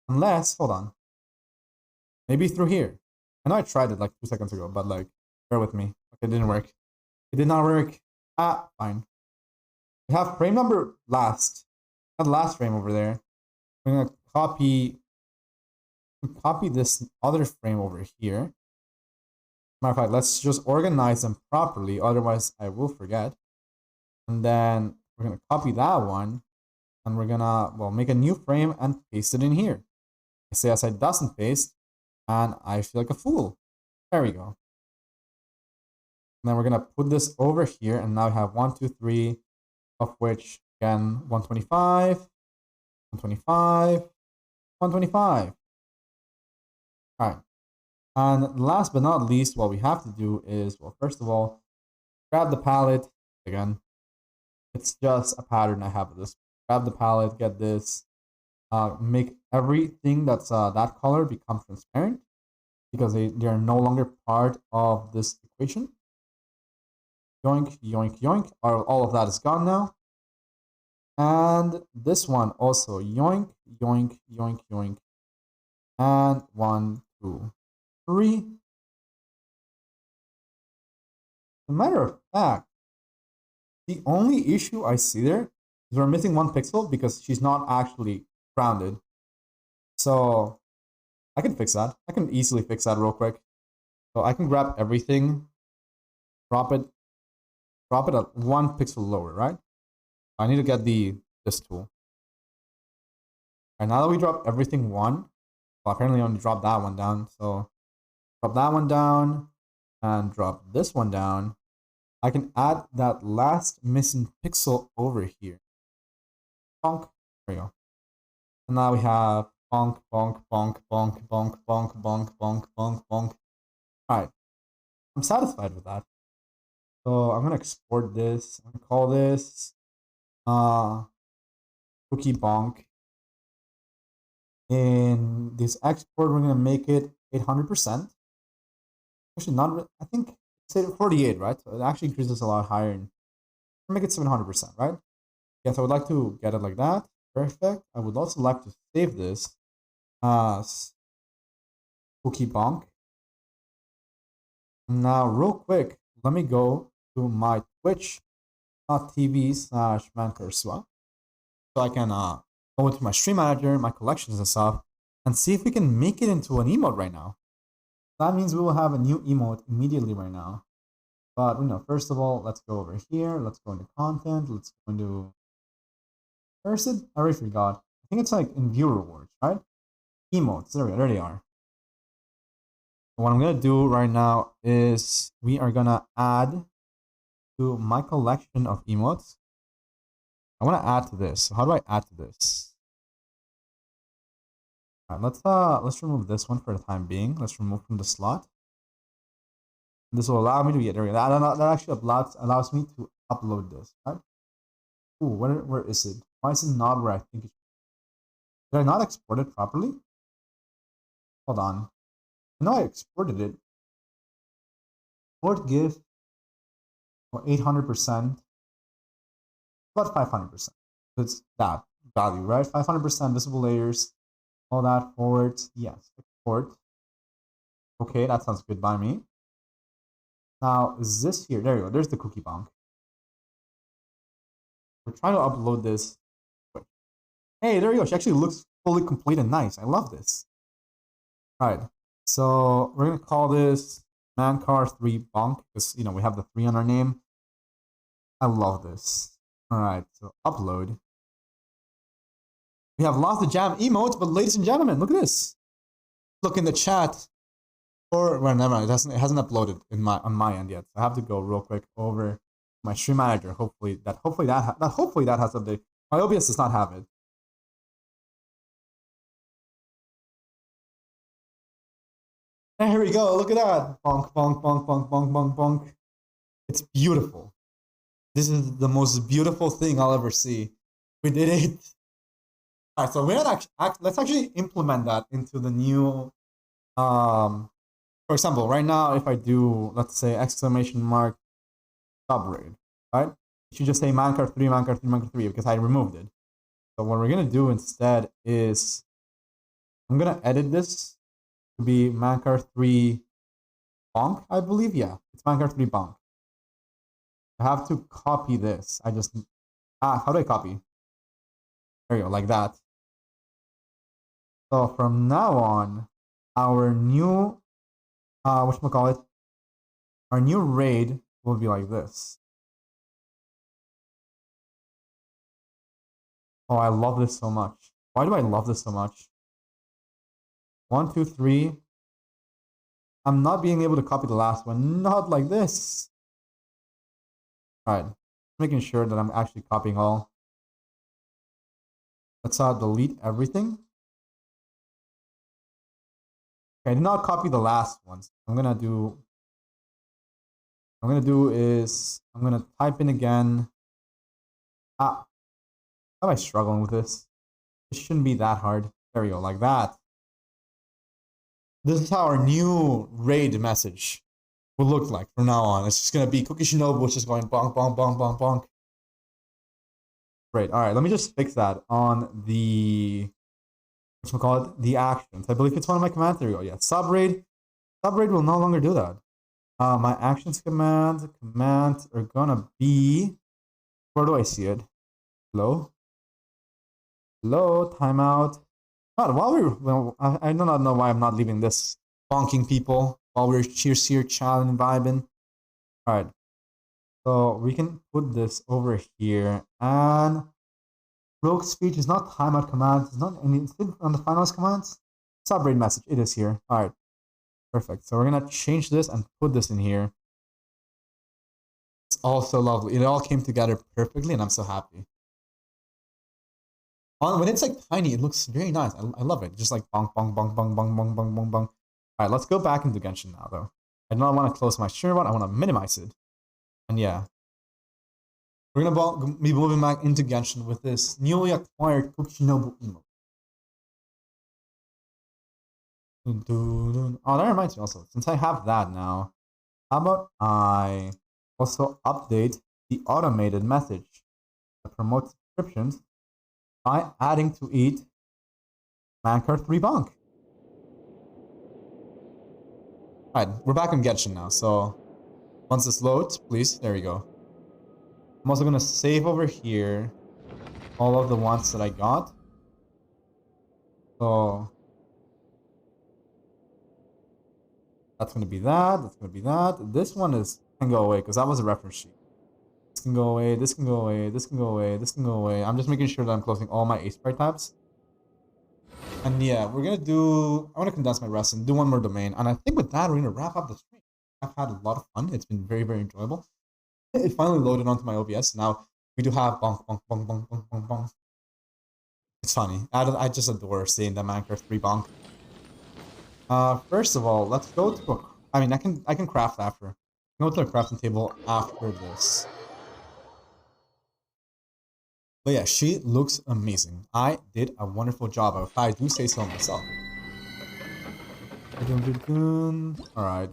Unless, hold on. Maybe through here. I know I tried it like 2 seconds ago, but like, bear with me. Okay, it didn't work. It did not work. Fine. We have frame number last. That last frame over there. We're gonna copy this other frame over here. Matter of fact, let's just organize them properly, otherwise I will forget. And then we're gonna copy that one, and we're gonna, well, make a new frame and paste it in here. I say as I doesn't paste, and I feel like a fool. There we go. And then we're gonna put this over here, and now we have 1, 2, 3, of which again 125, 125, 125. All right. And last but not least, what we have to do is, well, first of all, grab the palette again. It's just a pattern I have of this. Grab the palette, get this, make everything that's that color become transparent because they are no longer part of this equation. Yoink, yoink, yoink. All of that is gone now. And this one also yoink, yoink, yoink, yoink. And 1, 2, 3. As a matter of fact, the only issue I see there is we're missing 1 pixel because she's not actually grounded. So I can fix that. I can easily fix that real quick. So I can grab everything, drop it at 1 pixel lower, right? I need to get this tool. And now that we drop everything 1, well, apparently I only dropped that one down. So drop that one down and drop this one down. I can add that last missing pixel over here. Bonk. There we go. And now we have bonk, bonk, bonk, bonk, bonk, bonk, bonk, bonk, bonk, bonk. Alright. I'm satisfied with that. So I'm gonna export this. I'm gonna call this cookie bonk. In this export, we're gonna make it 800%. Actually, not. I think it's 48, right? So it actually increases a lot higher. And make it 700%, right? Yes, I would like to get it like that. Perfect. I would also like to save this as cookie bonk. Now, real quick, let me go to my twitch.tv/mancursua so I can go into my stream manager, my collections and stuff, and see if we can make it into an emote right now. That means we will have a new emote immediately right now. But first of all, let's go over here. Let's go into content. Let's go into, where is it? I already forgot. I think it's like in view rewards, right? Emotes. There they are. What I'm gonna do right now is we are gonna add to my collection of emotes. I want to add to this. So how do I add to this? All right, let's remove this one for the time being. Let's remove from the slot. This will allow me to get there. That actually allows me to upload this. Right? Ooh, where is it? Why is it not where I think it should? Did I not export it properly? Hold on. I know I exported it. Export GIF for 800%. About 500%. It's that value, right? 500% visible layers. All that forward. Yes, export. Okay, that sounds good by me. Now, is this here? There you go. There's the cookie bonk. We're trying to upload this. Hey, there you go. She actually looks fully complete and nice. I love this. All right. So we're going to call this Mancar3 bonk because, we have the 3 on our name. I love this. All right. So upload. We have lost the jam emote, but ladies and gentlemen, look at this. Look in the chat. Or well, never mind. It hasn't uploaded on my end yet. So I have to go real quick over my stream manager. Hopefully that has updated. My OBS does not have it. And here we go. Look at that. Bonk, bonk, bonk, bonk, bonk, bonk, bonk. It's beautiful. This is the most beautiful thing I'll ever see. We did it. All right, so let's actually implement that into the new. For example, right now, if I do, let's say, ! Subraid, right? You should just say Mancar3, Mancar3, Mancar3 because I removed it. So what we're gonna do instead is I'm gonna edit this to be Mancar3 bonk, I believe. Yeah, it's Mancar3 bonk. I have to copy this. How do I copy? There you go, like that. So from now on, our new our new raid will be like this. Oh, I love this so much. Why do I love this so much? 1, 2, 3. I'm not being able to copy the last one. Not like this. All right, making sure that I'm actually copying all. Let's delete everything. Okay, I did not copy the last ones. I'm gonna do is I'm gonna type in again. How am I struggling with this? It shouldn't be that hard. There we go, like that. This is how our new raid message will look like from now on. It's just gonna be Cookie Shinobu, which is going bonk, bonk, bonk, bonk, bonk. Great. All right, let me just fix that on the the actions. I believe it's one of my commands. There we go. Yeah, subraid will no longer do that. My actions commands are gonna be. Where do I see it? Hello? Hello, timeout. God, I do not know why I'm not leaving this bonking people while we're here chatting and vibing. Alright. So we can put this over here. And rogue speech is not timeout commands. It's not any on the finalist commands. Subbrain message. It is here. Alright. Perfect. So we're gonna change this and put this in here. It's all so lovely. It all came together perfectly, and I'm so happy. When it's like tiny, it looks very nice. I love it. Just like bonk, bonk, bonk, bonk, bonk, bonk, bonk, bonk, bonk. Alright, let's go back into Genshin now, though. I don't want to close my stream button. I want to minimize it. And yeah. We're gonna be moving back into Genshin with this newly acquired Kokishinobu emote. Oh, that reminds me also. Since I have that now, how about I also update the automated message that promotes subscriptions by adding to it Mancard 3 Bonk. Alright, we're back in Genshin now, so once this loads, please, there we go. I'm also gonna save over here all of the ones that I got. So that's gonna be that, that's gonna be that. This one can go away because that was a reference sheet. This can go away, this can go away, this can go away, this can go away. I'm just making sure that I'm closing all my Aspire tabs. And yeah, I want to condense my rest and do one more domain. And I think with that, we're going to wrap up the stream. I've had a lot of fun. It's been very, very enjoyable. It finally loaded onto my OBS. Now we do have bonk, bonk, bonk, bonk, bonk, bonk, bonk. It's funny. I just adore seeing the Minecraft 3 bonk. First of all, let's go to I can craft after. Go to the crafting table after this. But yeah, she looks amazing. I did a wonderful job, if I do say so myself. Alright.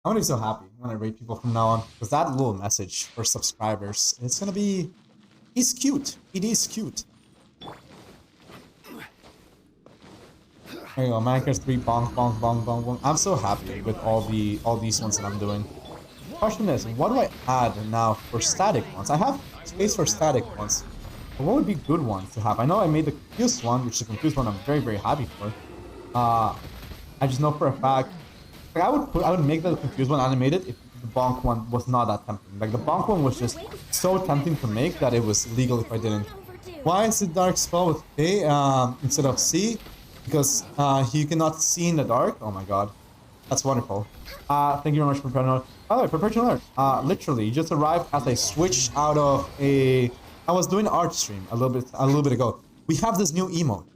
I'm gonna be so happy when I rate people from now on, because that little message for subscribers, it's gonna be... He's cute. It is cute. There you go, Minecraft 3 bonk, bonk, bonk, bonk, bonk. I'm so happy with all these ones that I'm doing. Question is, what do I add now for static ones? I have space for static ones. But what would be good ones to have? I know I made the confused one, which is the confused one I'm very, very happy for. I just know for a fact, like I would make the confused one animated if the bonk one was not that tempting. Like the bonk one was just so tempting to make that it was legal if I didn't. Why is it dark spell with A instead of C? Because you cannot see in the dark. Oh my god, that's wonderful. Thank you very much for preparing. By the way, perpetual alert. Literally, just arrived as I switched out of I was doing art stream a little bit ago. We have this new emote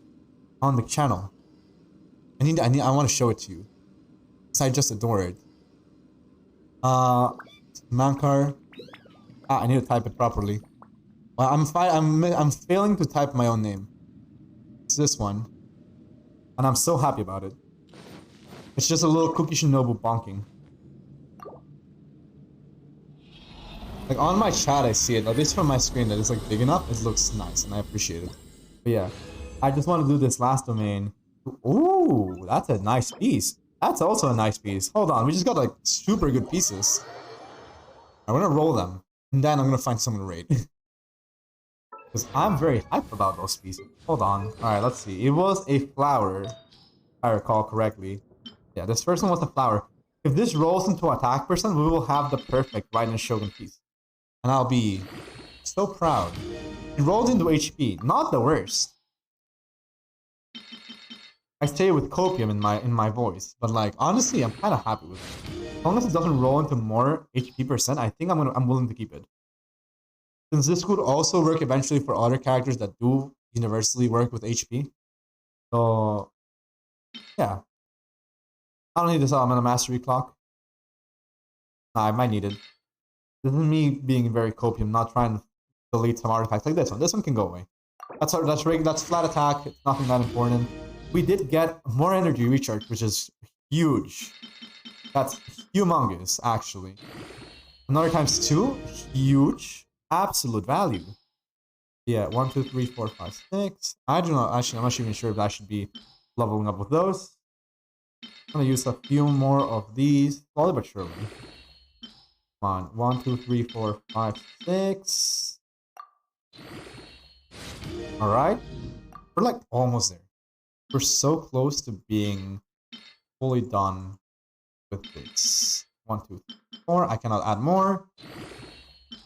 on the channel. I want to show it to you. So I just adore it. Mankar. I need to type it properly. Well, I'm failing to type my own name. It's this one, and I'm so happy about it. It's just a little Kokishinobu bonking. Like on my chat, I see it. At least from my screen, that it's like big enough. It looks nice, and I appreciate it. But yeah, I just want to do this last domain. Ooh, that's a nice piece. That's also a nice piece. Hold on, we just got like super good pieces. I'm gonna roll them, and then I'm gonna find someone to raid. Because I'm very hyped about those pieces. Hold on. All right, let's see. It was a flower, if I recall correctly. Yeah, this first one was a flower. If this rolls into attack person, we will have the perfect Raiden Shogun piece. And I'll be so proud. It rolled into HP, not the worst. I say it with copium in my voice, but like honestly, I'm kind of happy with it. As long as it doesn't roll into more HP percent, I think I'm willing to keep it. Since this could also work eventually for other characters that do universally work with HP. So yeah. I don't need this element of mastery clock. Nah, I might need it. This is me being very copium, not trying to delete some artifacts like this one. This one can go away. That's flat attack. It's nothing that important. We did get more energy recharge, which is huge. That's humongous, actually. Another times 2, huge, absolute value. Yeah, 1, 2, 3, 4, 5, 6. I don't know. Actually, I'm not even sure if I should be leveling up with those. I'm gonna use a few more of these, slowly but surely. Come on, 1, 2, 3, 4, 5, 6. All right, we're like almost there. We're so close to being fully done with this. 1, 2, 3, 4. I cannot add more.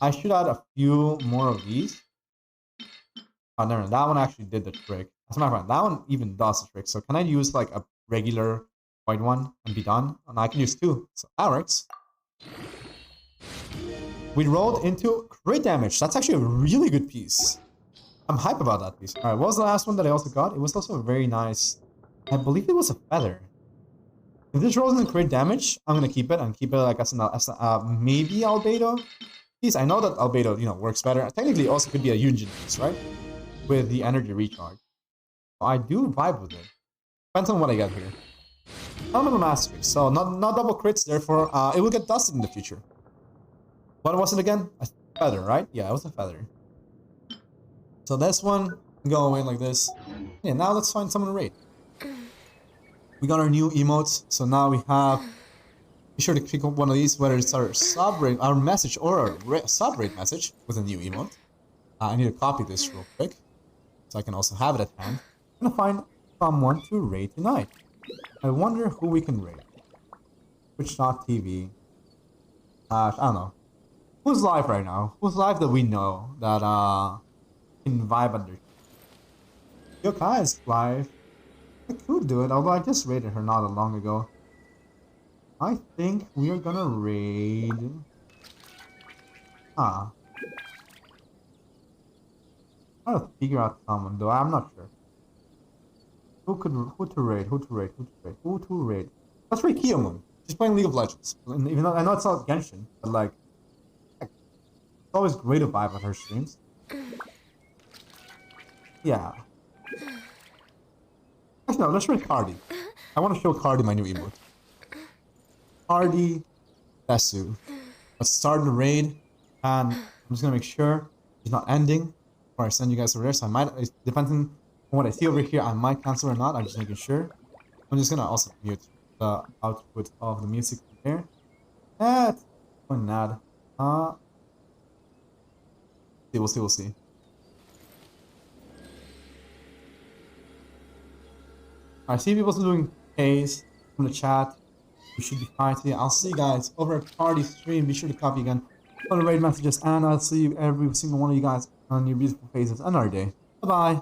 I should add a few more of these. Oh, no, that one actually did the trick. As a matter of fact, that one even does the trick. So can I use like a regular white one and be done? And I can use 2. So that works. We rolled into crit damage. That's actually a really good piece. I'm hype about that piece. Alright, what was the last one that I also got? It was also a very nice... I believe it was a feather. If this rolls into crit damage, I'm gonna keep it and keep it like as maybe Albedo piece. I know that Albedo, you know, works better. Technically, it also could be a Yunjin piece, right? With the energy recharge. So I do vibe with it. Depends on what I get here. Element of Mastery. So not double crits, therefore it will get dusted in the future. What was it again? A feather, right? Yeah, it was a feather. So this one can go away like this. Yeah, now let's find someone to raid. We got our new emotes, so now we have... Be sure to click on one of these, whether it's our sub-raid, our message, or our sub-raid message with a new emote. I need to copy this real quick, so I can also have it at hand. I'm gonna find someone to raid tonight. I wonder who we can raid. Twitch.tv. I don't know. Who's live right now? Who's live that we know that can vibe under? Yokai is live. I could do it, although I just raided her not that long ago. I think we are gonna raid... Try to figure out someone though, I'm not sure. Who to raid? Let's raid Kiyomun. She's playing League of Legends. Even though I know it's not Genshin, but like it's always great to vibe on her streams. Yeah. Actually, no, let's raid Cardi. I want to show Cardi my new emote. Cardi Besu. Let's start the raid, and I'm just gonna make sure it's not ending before I send you guys over there. So I might, depending on what I see over here, I might cancel or not. I'm just making sure. I'm just gonna also mute the output of the music here. We'll see. I see people doing K's from the chat. We should be fine today. I'll see you guys over at Party Stream. Be sure to copy again all the raid messages, and I'll see you every single one of you guys on your beautiful faces another day. Bye bye.